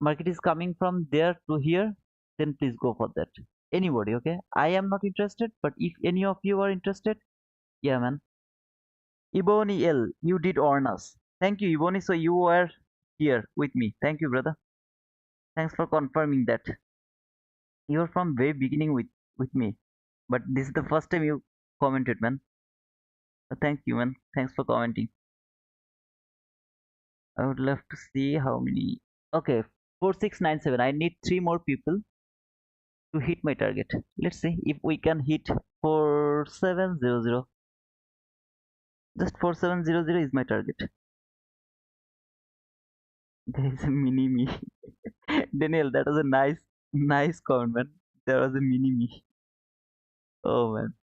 [SPEAKER 1] market is coming from there to here, then please go for that. Anybody, okay? I am not interested, but if any of you are interested, yeah, man. Iboni L, you did earn us. Thank you, Iboni. So you were here with me. Thank you, brother. Thanks for confirming that. You're from very beginning with me, but this is the first time you commented, man. Thank you, man. Thanks for commenting. I would love to see how many. Okay, 4697. I need three more people to hit my target. Let's see if we can hit 4700. Just 4700 is my target. There is a mini me. Daniel, that was a nice comment, man. There was a mini me. Oh man.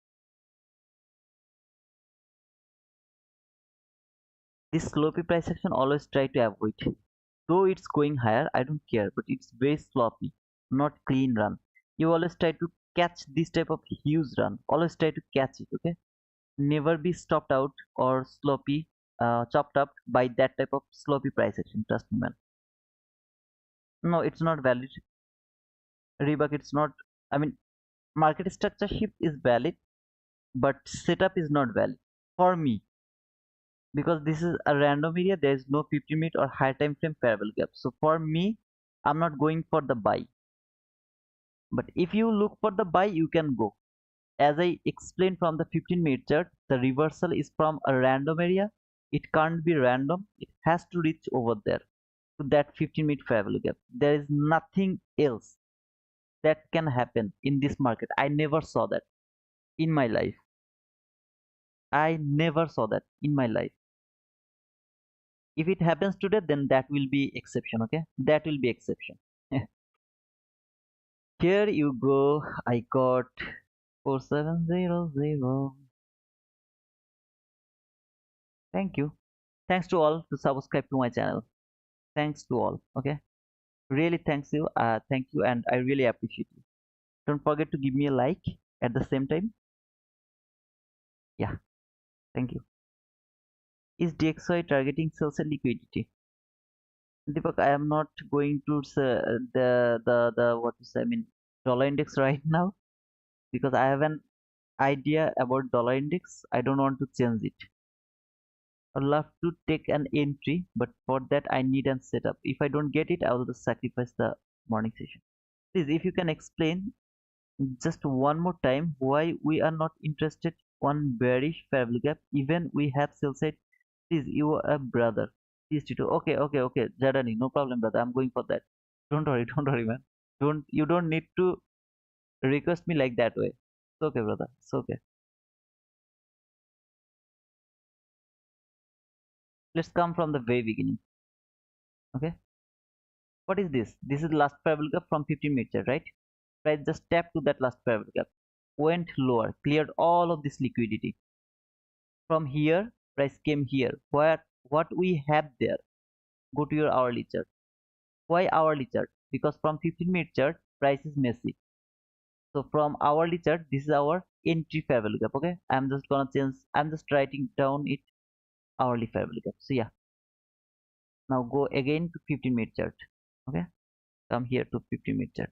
[SPEAKER 1] This sloppy price action always try to avoid. Though it's going higher, I don't care, but it's very sloppy, not clean run. You always try to catch this type of huge run. Always try to catch it, okay? Never be stopped out or sloppy, chopped up by that type of sloppy price action. Trust me, man. No, it's not valid. Reebok, it's not. I mean, market structure shift is valid, but setup is not valid for me because this is a random area. There is no 50-minute or high time frame parallel gap. So for me, I'm not going for the buy. But if you look for the buy, you can go. As I explained from the 15-minute chart, the reversal is from a random area. It can't be random. It has to reach over there to that 15-minute fair value gap. There is nothing else that can happen in this market. I never saw that in my life. I never saw that in my life. If it happens today, then that will be exception. Okay, that will be exception. Here you go. I got 4700. Thank you. Thanks to all to subscribe to my channel. Thanks to all. Okay, really thanks you. Thank you, and I really appreciate you. Don't forget to give me a like at the same time. Yeah, thank you. Is DXY targeting sales and liquidity? Deepak, I am not going to the what is I mean dollar index right now because I have an idea about dollar index. I don't want to change it. I'd love to take an entry, but for that I need a setup. If I don't get it, I will just sacrifice the morning session. Please, if you can explain just one more time why we are not interested on bearish fair value gap, even we have sell side. Please, you are a brother. Please, Tito. Okay. Jadani, no problem, brother. I'm going for that. Don't worry, don't worry, man. You don't need to request me like that way. It's okay, brother. It's okay. Let's come from the very beginning. Okay. What is this? This is last fair value gap from 15 minutes, right? Price just tapped to that last fair value gap, went lower, cleared all of this liquidity. From here, price came here. What we have there? Go to your hourly chart. Why hourly chart? Because from 15-minute chart, price is messy. So from hourly chart, this is our entry fair value gap. Okay, I'm just gonna change. I'm just writing down it hourly fair value gap. So yeah, now go again to 15-minute chart. Okay, come here to 15-minute chart.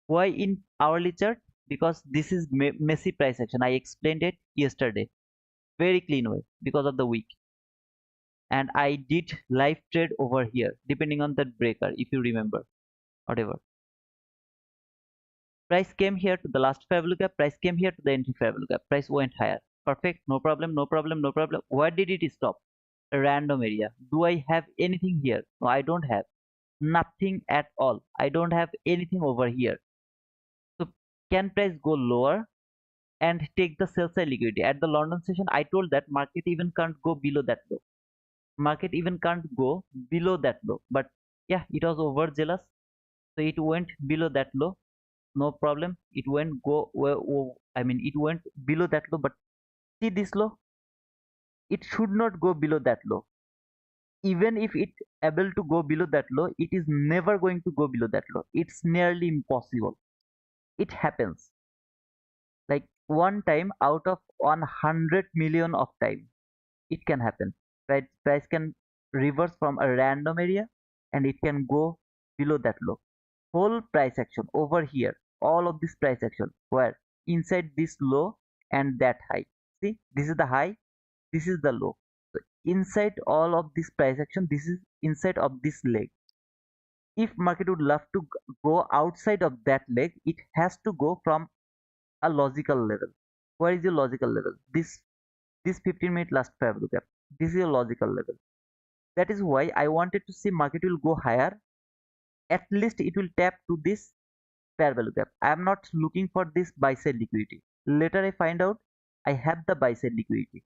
[SPEAKER 1] Why in hourly chart? Because this is messy price action. I explained it yesterday, very clean way because of the week. and I did live trade over here depending on that breaker, if you remember. Whatever, price came here to the last fair value gap, price came here to the entry fair value gap, price went higher. Perfect, no problem, no problem, no problem. Where did it stop? A random area. Do I have anything here? No, I don't have nothing at all. I don't have anything over here. So can price go lower and take the sell side liquidity? At the London session, I told that market even can't go below that low. Market even can't go below that low. But yeah, it was overzealous. So it went below that low. No problem. It went it went below that low. But see this low? It should not go below that low. Even if it able to go below that low, it is never going to go below that low. It's nearly impossible. It happens like one time out of 100 million of time it can happen, right? Price can reverse from a random area and it can go below that low. Whole price action over here, all of this price action where inside this low and that high. See, this is the high, this is the low. So inside all of this price action, this is inside of this leg. If market would love to go outside of that leg, it has to go from a logical level. Where is your logical level? This 15-minute last fair value gap. This is your logical level. That is why I wanted to see market will go higher. At least it will tap to this fair value gap. I am not looking for this buy side liquidity. Later I find out I have the buy side liquidity.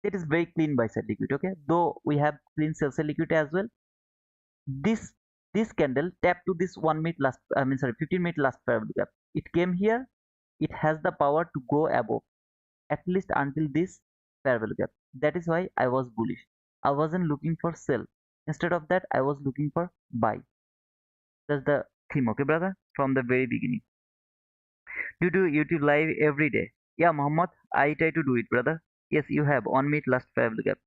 [SPEAKER 1] It is very clean buy side liquidity. Okay, though we have clean sell side liquidity as well. This candle tap to this 1 minute last 15-minute last fair value gap. It came here. It has the power to go above at least until this fair value gap. That is why I was bullish. I wasn't looking for sell. Instead of that, I was looking for buy. That's the theme, okay, brother? From the very beginning. You do YouTube live every day. Yeah, Muhammad, I try to do it, brother. Yes, you have 1 minute last fair value gap.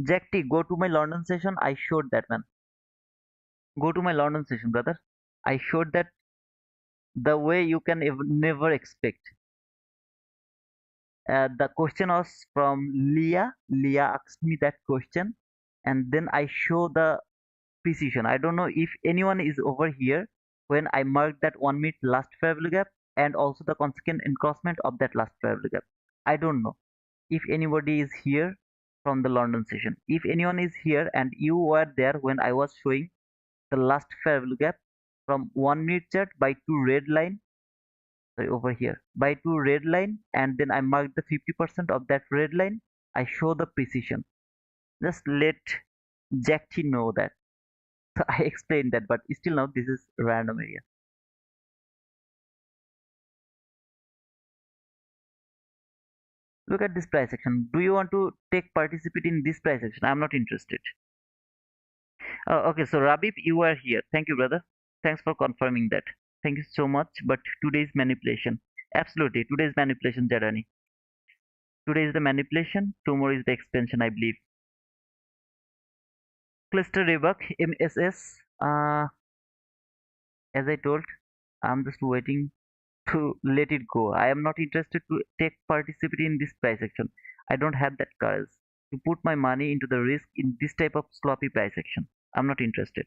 [SPEAKER 1] Jack T, go to my London session. I showed that, man. Go to my London session, brother. I showed that the way you can never expect. The question was from Leah. Leah asked me that question, and then I show the precision. I don't know if anyone is over here when I marked that 1 minute last fair value gap and also the consequent encroachment of that last fair value gap. I don't know if anybody is here from the London session. If anyone is here and you were there when I was showing the last fair value gap from 1 minute chart by two red line, sorry, over here by two red line, and then I mark the 50% of that red line. I show the precision. Just let Jack T know that. So I explained that, but still now this is random area. Look at this price action. Do you want to take participate in this price action? I'm not interested. Okay, so Rabib, you are here. Thank you, brother. Thanks for confirming that. Thank you so much. But today's manipulation. Absolutely, today's manipulation, Jarani. Today is the manipulation. Tomorrow is the expansion, I believe. Cluster rebuck, MSS. As I told, I'm just waiting to let it go. I am not interested to take participate in this price action. I don't have that courage to put my money into the risk in this type of sloppy price action. I'm not interested.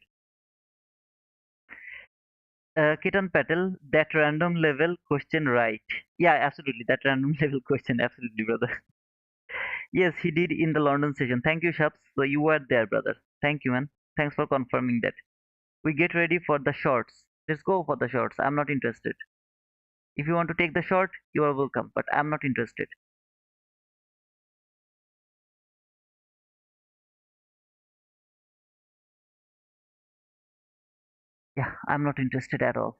[SPEAKER 1] Ketan Patel, that random level question, right? Yeah, absolutely. That random level question, absolutely, brother. Yes, he did in the London session. Thank you, Shaps. So you were there, brother. Thank you, man. Thanks for confirming that. We get ready for the shorts. Let's go for the shorts. I'm not interested. If you want to take the short, you are welcome, but I'm not interested. Yeah, I'm not interested at all.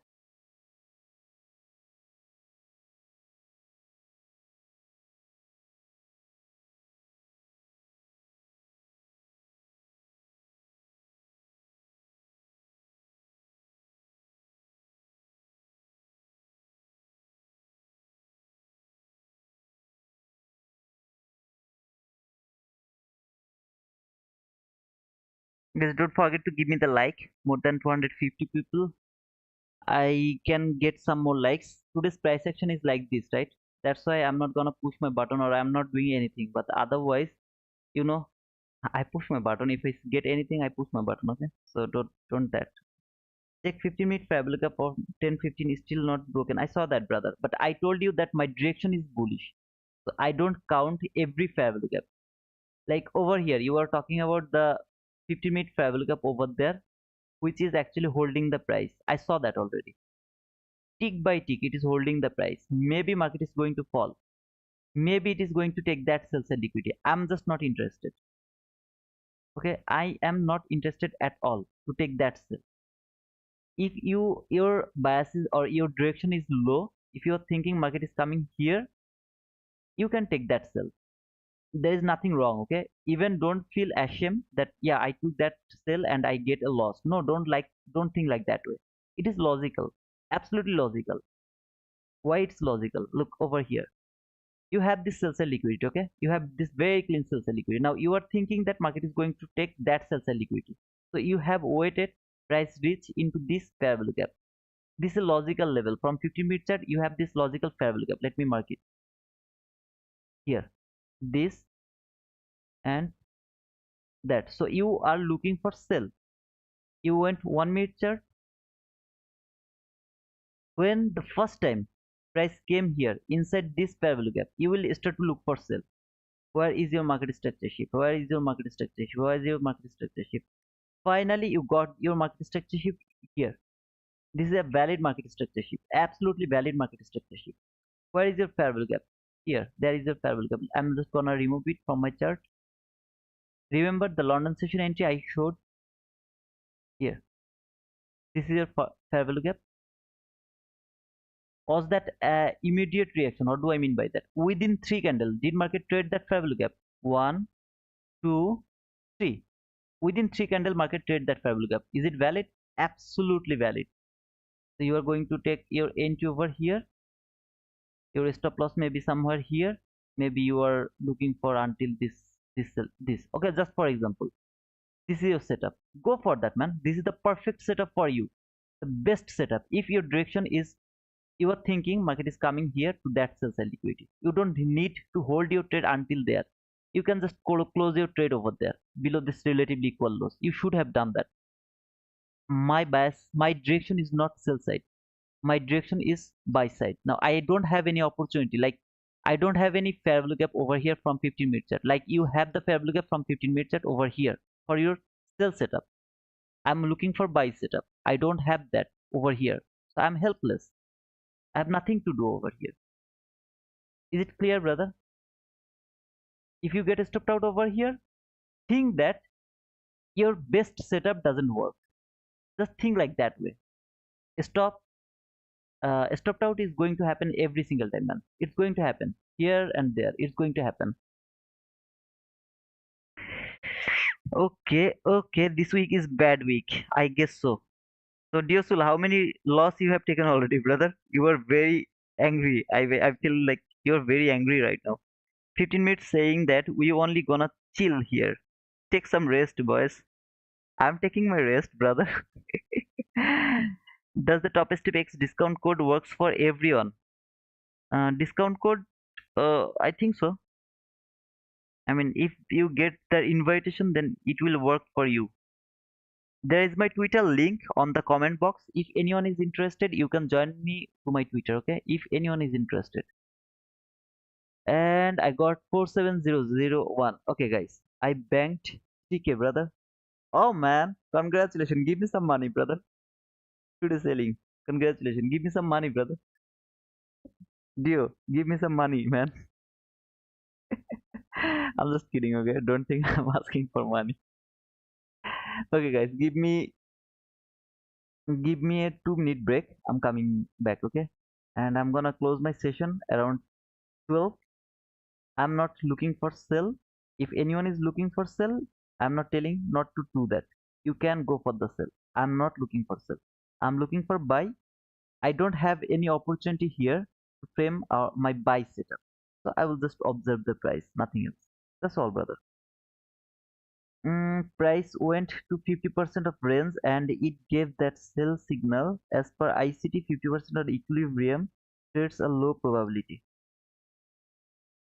[SPEAKER 1] Guys, don't forget to give me the like. More than 250 people. I can get some more likes. Today's price action is like this, right? That's why I'm not gonna push my button or I'm not doing anything. But otherwise, you know, I push my button. If I get anything, I push my button. Okay, so don't that. Check 15-minute parabolic up of 10-15 is still not broken. I saw that, brother. But I told you that my direction is bullish. So I don't count every parabolic gap. Like over here, you are talking about the 15-minute parabolic gap over there, which is actually holding the price. I saw that already. Tick by tick, it is holding the price. Maybe market is going to fall. Maybe it is going to take that sell side liquidity. I'm just not interested. Okay, I am not interested at all to take that sell. If your bias is or your direction is low, if you're thinking market is coming here, you can take that sell. There is nothing wrong. Okay, even don't feel ashamed that yeah, I took that sell and I get a loss. No, don't think like that way. It is logical, absolutely logical. Why it's logical? Look over here, you have this sell side liquidity. Okay, you have this very clean sell side liquidity. Now you are thinking that market is going to take that sell side liquidity, so you have waited price reach into this parabolic gap. This is a logical level. From 15-minute chart you have this logical parabolic gap. Let me mark it here, this and that. So you are looking for sell. You went 1-minute chart. When the first time price came here inside this parabolic gap, you will start to look for sell. Where is your market structure shift? Where is your market structure shift? Where is your market structure shift? Finally you got your market structure shift here. This is a valid market structure shift, absolutely valid market structure shift. Where is your parabolic gap? Here, there is your parabolic gap. I'm just gonna remove it from my chart. Remember the London session entry I showed here. This is your parabolic gap. Was that immediate reaction? What do I mean by that? Within 3 candles, did market trade that parabolic gap? 1, 2, 3. Within 3 candle, market trade that parabolic gap. Is it valid? Absolutely valid. So you are going to take your entry over here. Your stop loss may be somewhere here. Maybe you are looking for until this. Okay, just for example, this is your setup. Go for that, man. This is the perfect setup for you. The best setup. If your direction is you are thinking market is coming here to that sell side liquidity, you don't need to hold your trade until there. You can just close your trade over there below this relatively equal loss. You should have done that. My bias, my direction is not sell side. My direction is buy side. Now I don't have any opportunity, like I don't have any fair value gap over here from 15-minute chart. Like you have the fair value gap from 15-minute chart over here for your sell setup. I'm looking for buy setup. I don't have that over here, so I'm helpless. I have nothing to do over here. Is it clear, brother? If you get stopped out over here, think that your best setup doesn't work. Just think like that way. Stop stopped out is going to happen every single time, man. It's going to happen here and there. It's going to happen. Okay. This week is bad week. I guess so. So, dear Sul, how many loss you have taken already, brother? You are very angry. I feel like you're very angry right now. 15 minutes saying that we only gonna chill here. Take some rest, boys. I'm taking my rest, brother. Does the Topstep X discount code works for everyone? Discount code? I think so. I mean, if you get the invitation, then it will work for you. There is my Twitter link on the comment box. If anyone is interested, you can join me to my Twitter, okay? If anyone is interested. And I got 47001. Okay, guys, I banked 3K, brother. Oh man, congratulations. Give me some money, brother. Today selling. Congratulations. Give me some money, brother. Dio, give me some money, man. I'm just kidding, okay? Don't think I'm asking for money. Okay, guys, give me a 2 minute break. I'm coming back, okay? And I'm gonna close my session around 12. I'm not looking for sell. If anyone is looking for sell, I'm not telling not to do that. You can go for the sell. I'm not looking for sell. I'm looking for buy. I don't have any opportunity here to frame my buy setup. So I will just observe the price, nothing else. That's all, brother. Price went to 50% of range and it gave that sell signal. As per ICT, 50% of equilibrium trades a low probability.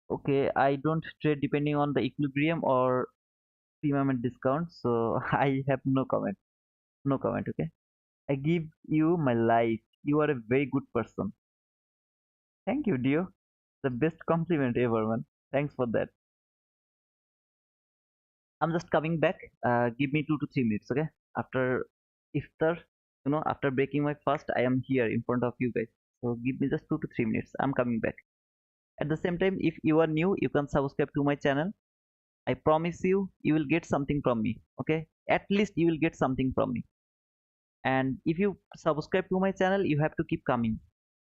[SPEAKER 1] Okay, I don't trade depending on the equilibrium or pre-payment discount, so I have no comment. No comment, okay? I give you my life. You are a very good person. Thank you, dear. The best compliment ever, man. Thanks for that. I'm just coming back. Give me 2 to 3 minutes, okay? After iftar, after breaking my fast, I am here in front of you guys. So give me just 2 to 3 minutes. I'm coming back. At the same time, if you are new, you can subscribe to my channel. I promise you, you will get something from me. Okay? At least you will get something from me. And if you subscribe to my channel, you have to keep coming.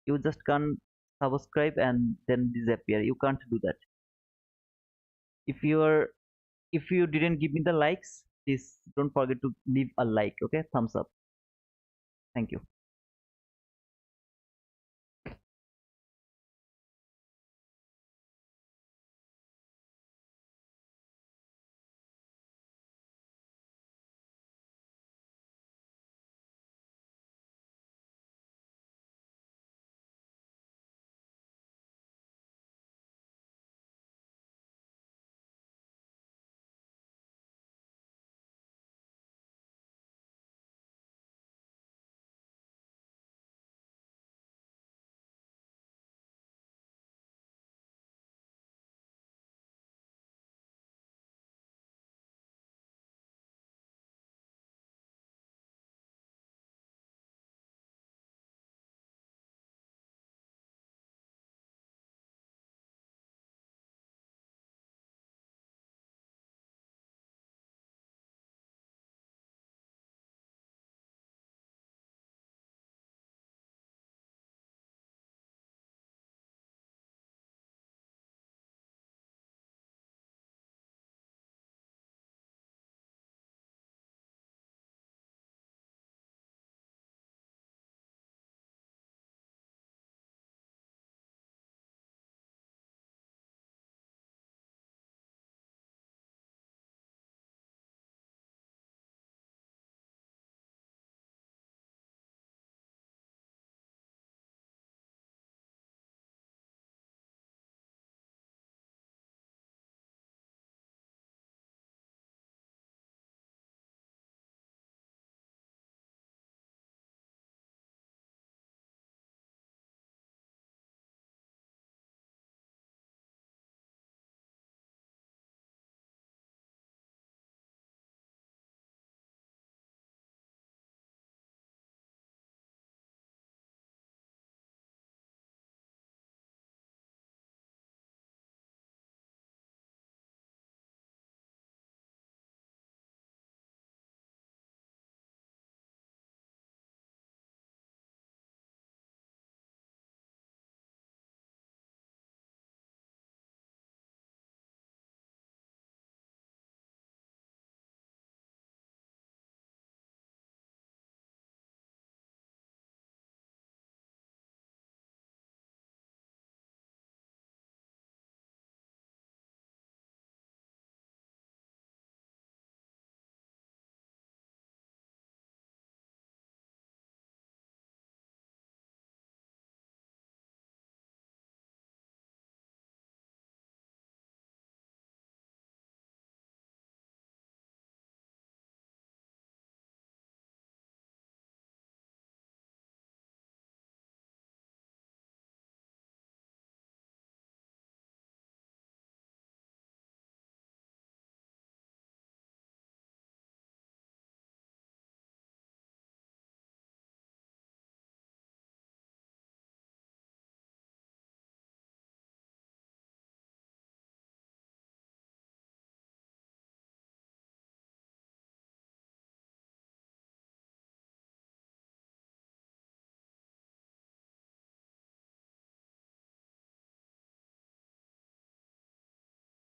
[SPEAKER 1] You just can't subscribe and then disappear. You can't do that. If you're if you didn't give me the likes, please don't forget to leave a like. Okay? Thumbs up. Thank you.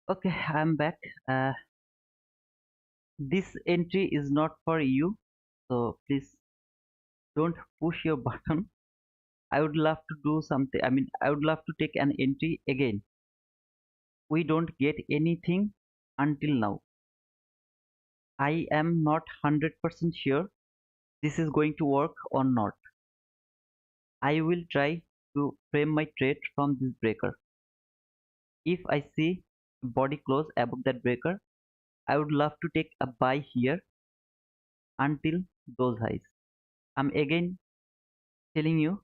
[SPEAKER 1] Okay, I'm back. This entry is not for you, so please don't push your button. I would love to do something. I mean, I would love to take an entry again. We don't get anything until now. I am not 100% sure this is going to work or not. I will try to frame my trade from this breaker. If I see body close above that breaker, I would love to take a buy here until those highs. I'm again telling you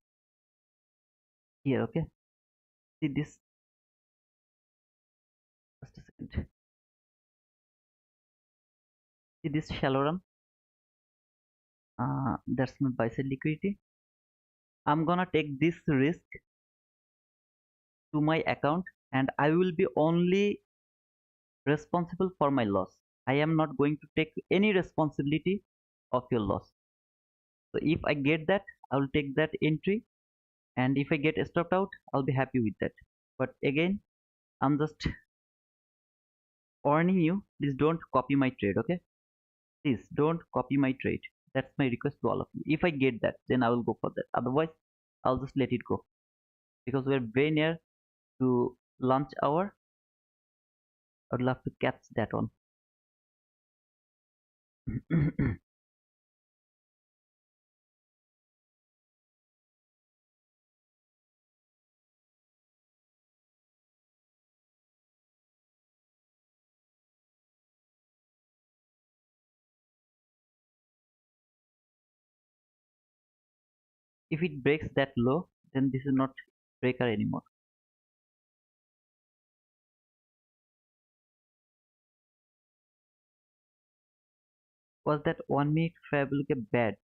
[SPEAKER 1] here, okay? See this, just a second. See this shallow run? That's my buy side liquidity. I'm gonna take this risk to my account and I will be only responsible for my loss. I am not going to take any responsibility of your loss. So if I get that, I will take that entry, and if I get stopped out, I'll be happy with that. But again, I'm just warning you, please don't copy my trade, okay? Please don't copy my trade. That's my request to all of you. If I get that, then I will go for that. Otherwise, I'll just let it go because we're very near to lunch hour. I'd love to catch that one. If it breaks that low, then this is not breaker anymore. Was that 1 minute Fairview bad?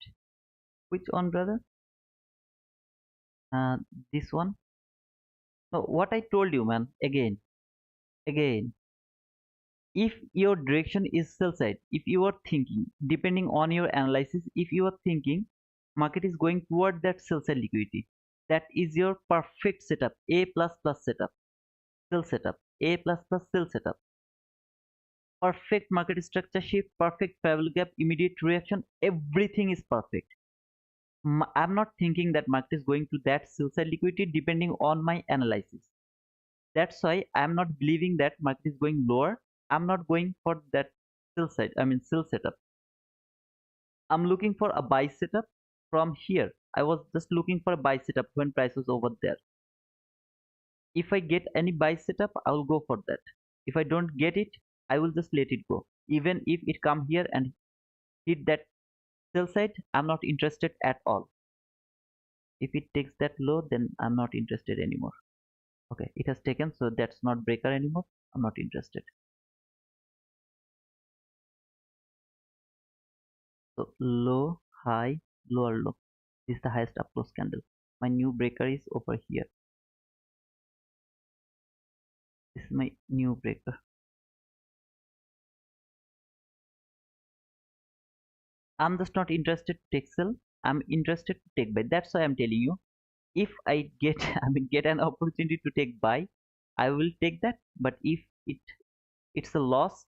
[SPEAKER 1] Which one, brother? Uh, this one? No, what I told you, man. Again. If your direction is sell side, if you are thinking, depending on your analysis, if you are thinking market is going toward that sell side liquidity, that is your perfect setup. A plus plus setup, sell setup, A plus plus sell setup. Perfect market structure shift, perfect parallel gap, immediate reaction, everything is perfect. I'm not thinking that market is going to that sell side liquidity depending on my analysis. That's why I'm not believing that market is going lower. I'm not going for that sell side, I mean sell setup. I'm looking for a buy setup from here. I was just looking for a buy setup when price was over there. If I get any buy setup, I will go for that. If I don't get it, I will just let it go. Even if it come here and hit that sell side, I'm not interested at all. If it takes that low, then I'm not interested anymore. Okay, it has taken, so that's not breaker anymore. I'm not interested. So low, high, lower low. This is the highest up close candle. My new breaker is over here. This is my new breaker. I'm just not interested to take sell. I'm interested to take buy. That's why I'm telling you. If I get get an opportunity to take buy, I will take that. But if it's a loss,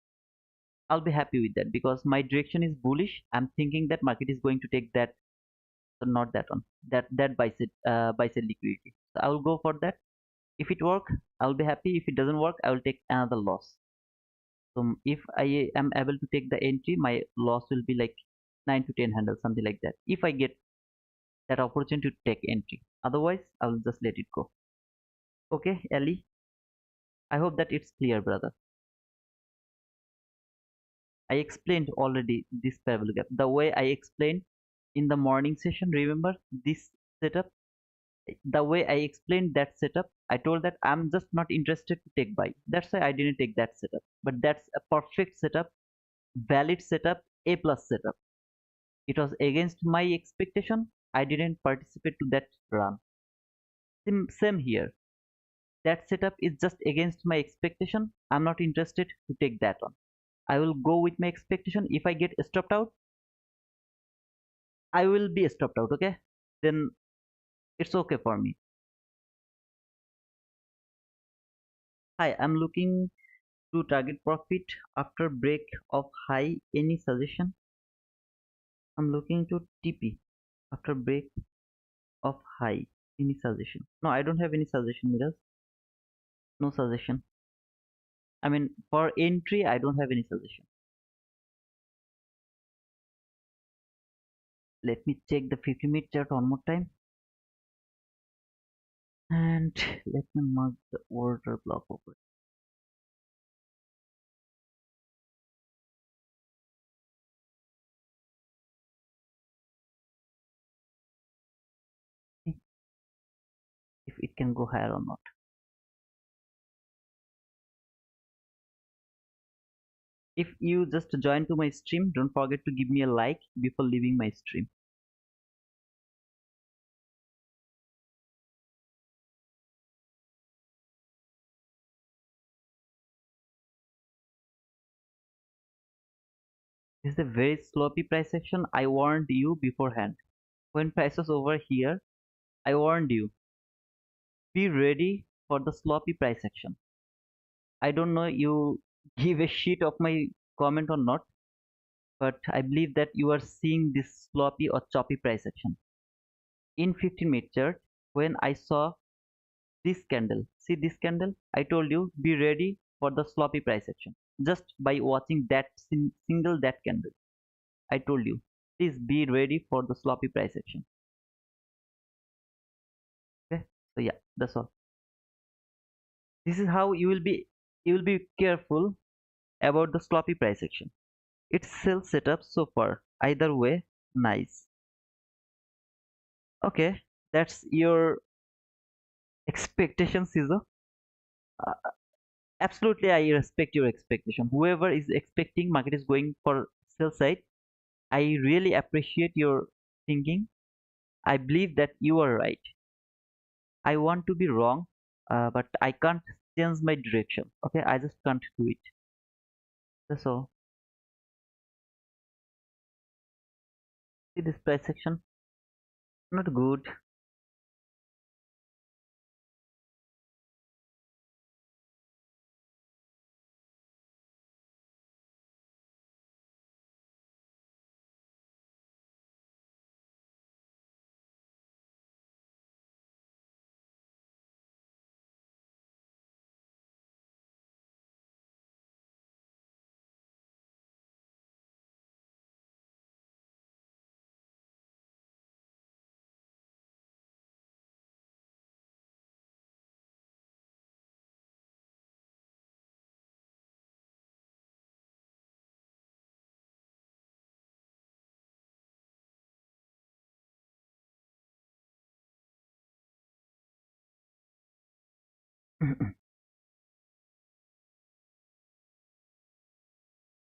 [SPEAKER 1] I'll be happy with that because my direction is bullish. I'm thinking that market is going to take that, so not that one. That buy sell liquidity. So I will go for that. If it work, I'll be happy. If it doesn't work, I will take another loss. So if I am able to take the entry, my loss will be like 9 to 10 handles, something like that. If I get that opportunity to take entry, otherwise I will just let it go. Okay, Ellie. I hope that it's clear, brother. I explained already this parallel gap. The way I explained in the morning session, remember this setup? The way I explained that setup, I told that I'm just not interested to take buy. That's why I didn't take that setup. But that's a perfect setup, valid setup, A plus setup. It was against my expectation. I didn't participate to that run. Same here. That setup is just against my expectation. I'm not interested to take that one. I will go with my expectation. If I get stopped out, I will be stopped out, okay? Then it's okay for me. Hi, I'm looking to target profit after break of high. Any suggestion? I'm looking to TP after break of high. Any suggestion? No, I don't have any suggestion, Miraz. No suggestion. I mean, for entry, I don't have any suggestion. Let me check the 50-minute chart one more time. And let me mark the order block over. it can go higher or not. If you just join to my stream, don't forget to give me a like before leaving my stream. This is a very sloppy price action. I warned you beforehand. When price was over here, I warned you. Be ready for the sloppy price action. I don't know you give a shit of my comment or not, but I believe that you are seeing this sloppy or choppy price action. In 15-minute chart, when I saw this candle, see this candle, I told you be ready for the sloppy price action. Just by watching that single that candle, I told you, please be ready for the sloppy price action. Okay, so yeah, that's all. This is how you will be careful about the sloppy price action. It's sell setup so far. Either way, nice. Okay, that's your expectation, Caesar. Uh, Absolutely, I respect your expectation. Whoever is expecting market is going for sell side, I really appreciate your thinking. I believe that you are right. I want to be wrong, but I can't change my direction. Okay, I just can't do it. That's all. See this price section? Not good.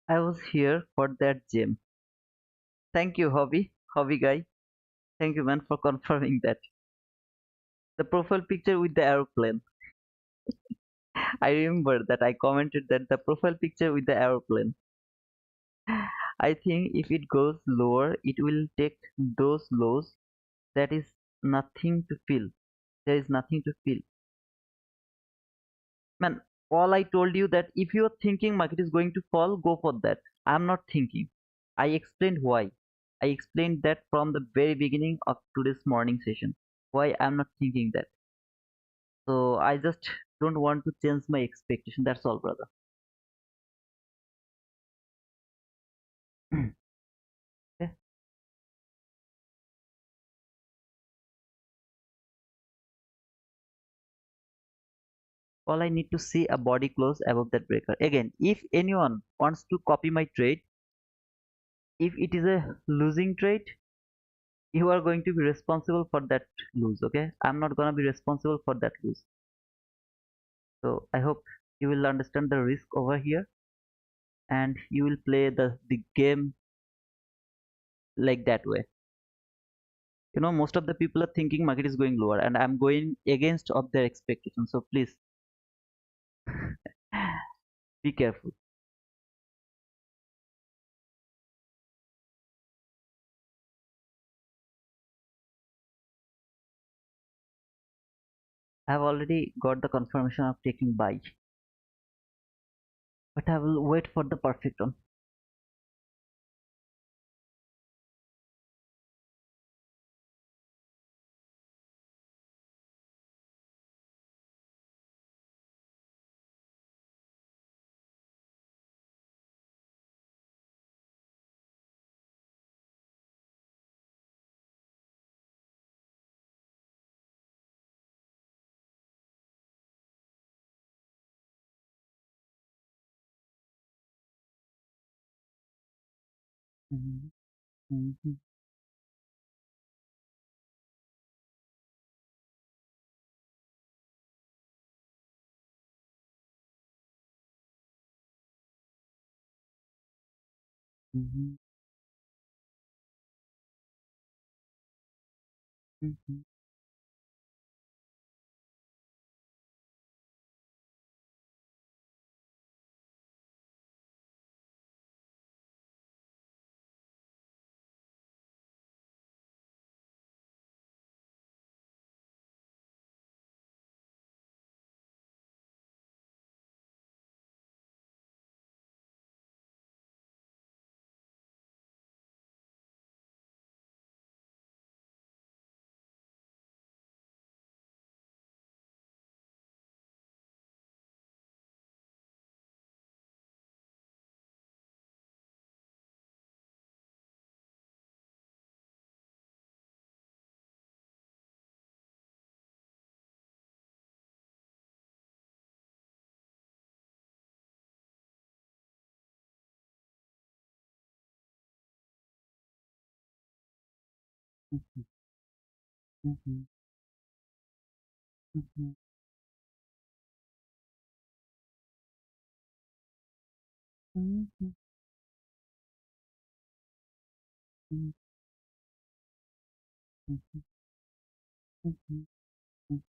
[SPEAKER 1] I was here for that gem. Thank you, hobby guy. Thank you, man, for confirming that. The profile picture with the aeroplane. I remember that I commented that the profile picture with the aeroplane. I think if it goes lower, it will take those lows. That is nothing to feel. There is nothing to feel. Man, all I told you that if you're thinking market is going to fall, go for that. I'm not thinking. I explained why. I explained that from the very beginning of today's morning session. Why I'm not thinking that. So I just don't want to change my expectation. That's all, brother. Okay? All I need to see a body close above that breaker. Again, if anyone wants to copy my trade, if it is a losing trade, you are going to be responsible for that lose. Okay, I'm not gonna be responsible for that lose. So I hope you will understand the risk over here, and you will play the game like that way. Most of the people are thinking market is going lower, and I'm going against of their expectations. So please be careful. I've already got the confirmation of taking buy, but I will wait for the perfect one. Mhm, mhm. Mhm. Mhm. Mhm. Mhm. Mhm. Mhm. Mhm. Mhm. Mhm. Mhm.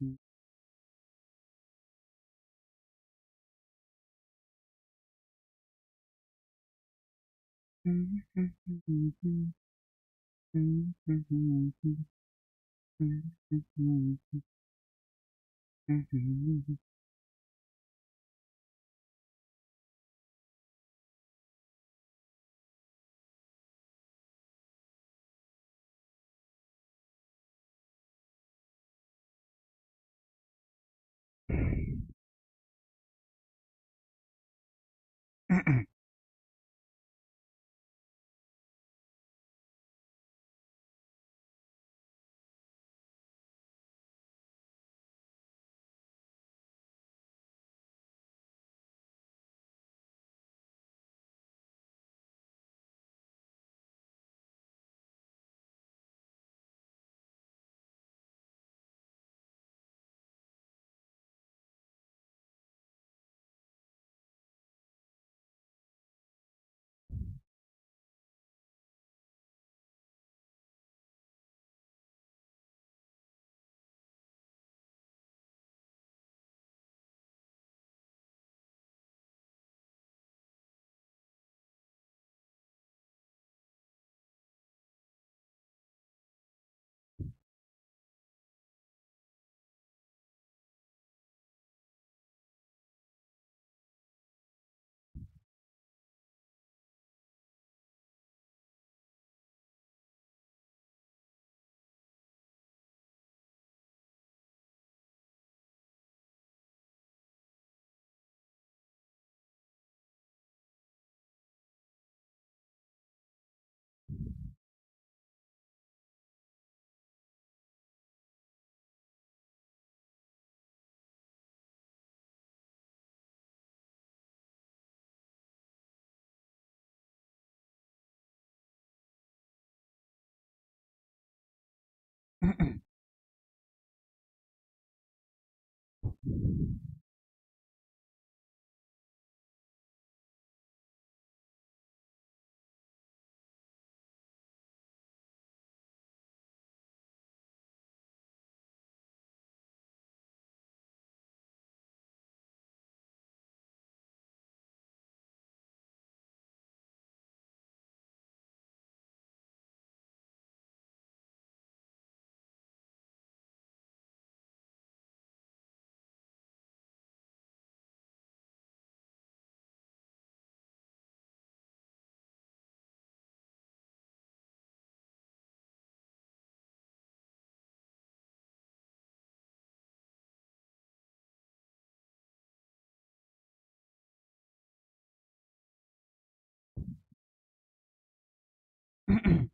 [SPEAKER 1] Mhm. Mhm. Mhm. Mhm. Mhm. Mhm.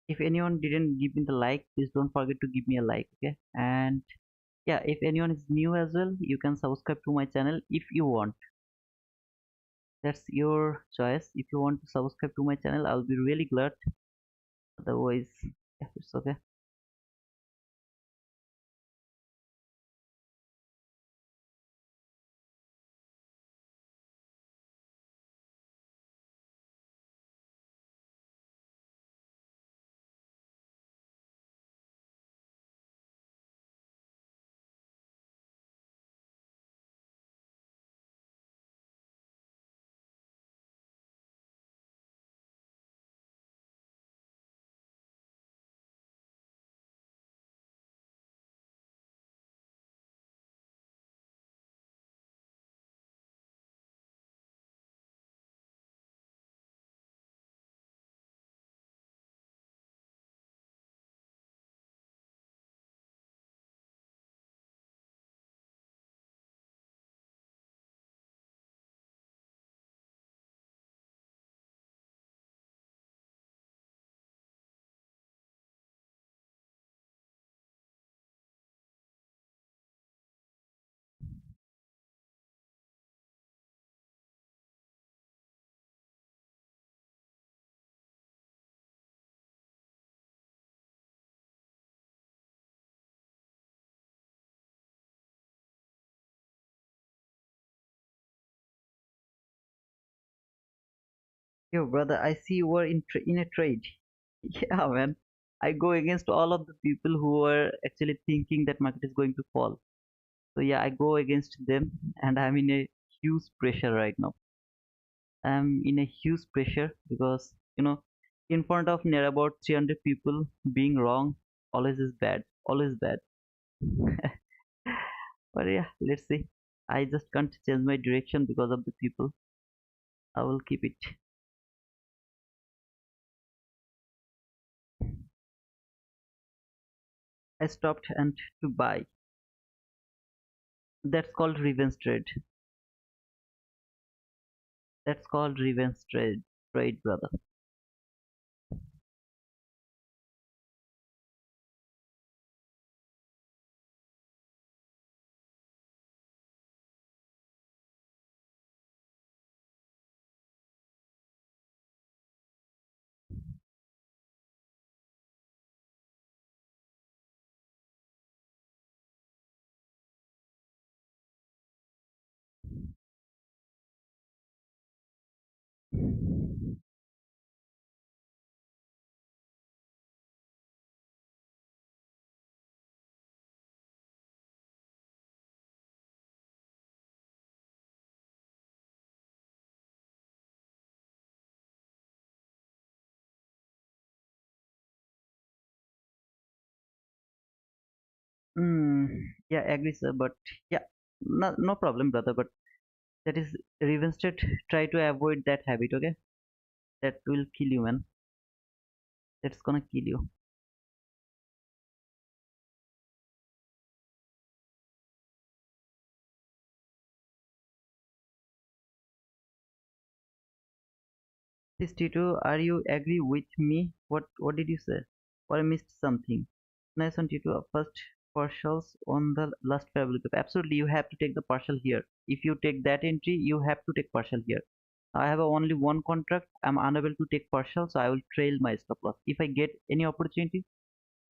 [SPEAKER 1] If anyone didn't give me the like, please don't forget to give me a like, okay? And yeah, if anyone is new as well, you can subscribe to my channel if you want. That's your choice. If you want to subscribe to my channel, I'll be really glad. Otherwise, yeah, it's okay. Yo, brother, I see you were in a trade. Yeah, man. I go against all of the people who are actually thinking that market is going to fall. So yeah, I go against them, and I'm in a huge pressure right now. I'm in a huge pressure because in front of near about 300 people, being wrong always is bad. Always bad. But yeah, let's see. I just can't change my direction because of the people. I will keep it. I stopped and to buy. That's called revenge trade. That's called revenge trade. Trade, brother. Hmm. Yeah, agree, sir. But yeah, no problem, brother. But that is revenge trade. Try to avoid that habit, okay? That will kill you, man. That's gonna kill you. 62, are you agree with me? What did you say? Or I missed something? Nice on T2, first partials on the last parabolic. Absolutely, you have to take the partial here. If you take that entry, you have to take partial here. I have only one contract. I'm unable to take partial, so I will trail my stop loss. If I get any opportunity,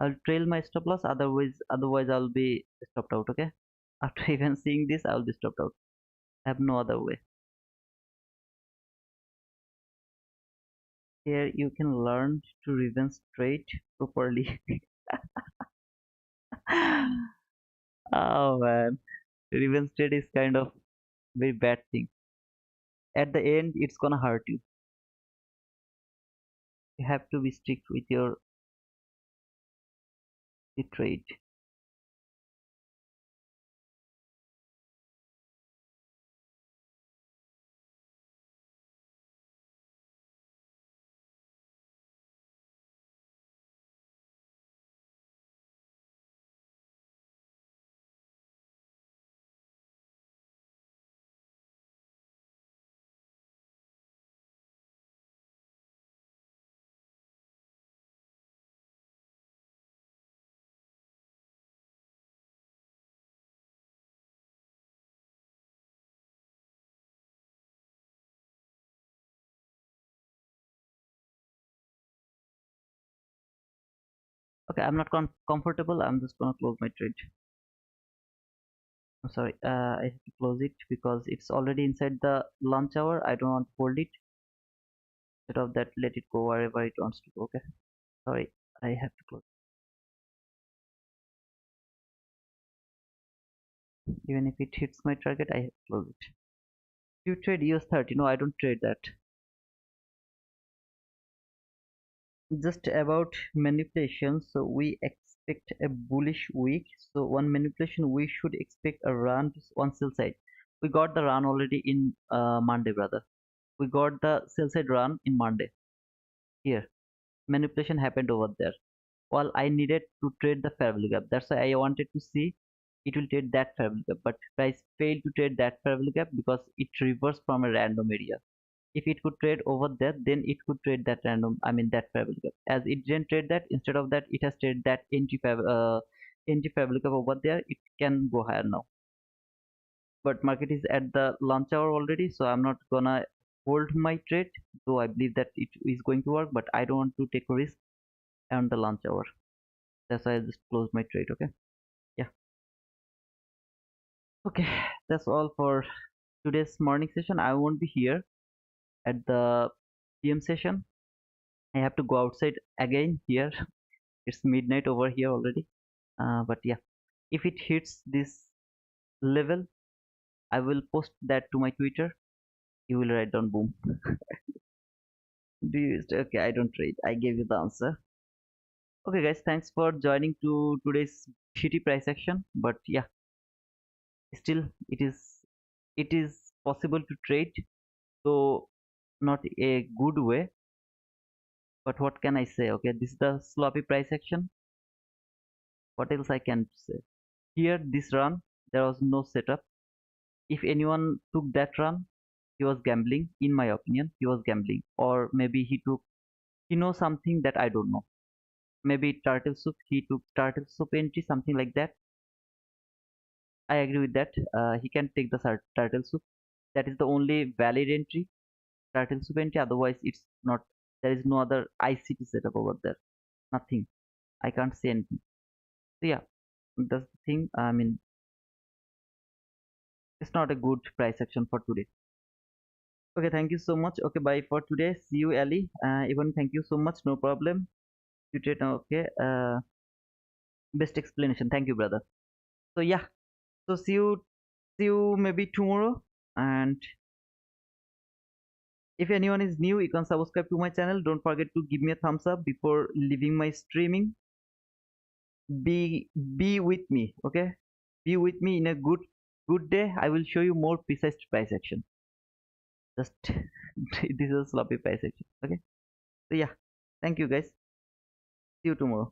[SPEAKER 1] I'll trail my stop loss. Otherwise, I'll be stopped out. Okay. After even seeing this, I'll be stopped out. I have no other way. Here you can learn to revenge trade properly. Oh man, revenge trade is kind of very bad thing. At the end, it's gonna hurt you. You have to be strict with your trade. Okay, I'm not comfortable. I'm just gonna close my trade. I'm sorry. I have to close it because it's already inside the lunch hour. I don't want to hold it. Instead of that, let it go wherever it wants to go. Okay. Sorry, I have to close. Even if it hits my target, I have to close it. You trade US 30? No, I don't trade that. Just about manipulation. So we expect a bullish week. So one manipulation, we should expect a run to one sell side. We got the run already in Monday, brother. We got the sell side run in Monday. Here, manipulation happened over there. While I needed to trade the fair value gap. That's why I wanted to see it will trade that fair value gap. But price failed to trade that fair value gap because it reversed from a random area. If it could trade over there, then it could trade that random, I mean that fair value gap. As it didn't trade that, instead of that, it has traded that entry fair value gap over there. It can go higher now. But market is at the lunch hour already, so I'm not gonna hold my trade. Though I believe that it is going to work, but I don't want to take a risk on the lunch hour. That's why I just closed my trade. Okay. Yeah. Okay. That's all for today's morning session. I won't be here at the PM session. I have to go outside again here. It's midnight over here already. But yeah, if it hits this level, I will post that to my Twitter. You will write down boom. Do you okay? I don't trade. I gave you the answer. Okay, guys, thanks for joining to today's shitty price action. But yeah, still it is possible to trade, so not a good way. But what can I say? Okay, this is the sloppy price action. What else I can say? Here, this run, there was no setup. If anyone took that run, he was gambling. In my opinion, he was gambling, or maybe he knows something that I don't know. Maybe turtle soup, he took turtle soup entry, something like that. I agree with that. He can take the turtle soup. That is the only valid entry, turtle soup entry. Otherwise, it's not. There is no other ICT setup over there. Nothing. I can't say anything. So yeah, that's the thing. I mean, it's not a good price action for today. Okay, thank you so much. Okay, bye for today. See you, Ali. Even thank you so much. No problem. You did okay. Best explanation. Thank you, brother. So yeah. So see you maybe tomorrow. And if anyone is new, you can subscribe to my channel. Don't forget to give me a thumbs up before leaving my streaming. Be with me, okay? Be with me in a good day. I will show you more precise price action. Just this is a sloppy price action. Okay. So yeah. Thank you guys. See you tomorrow.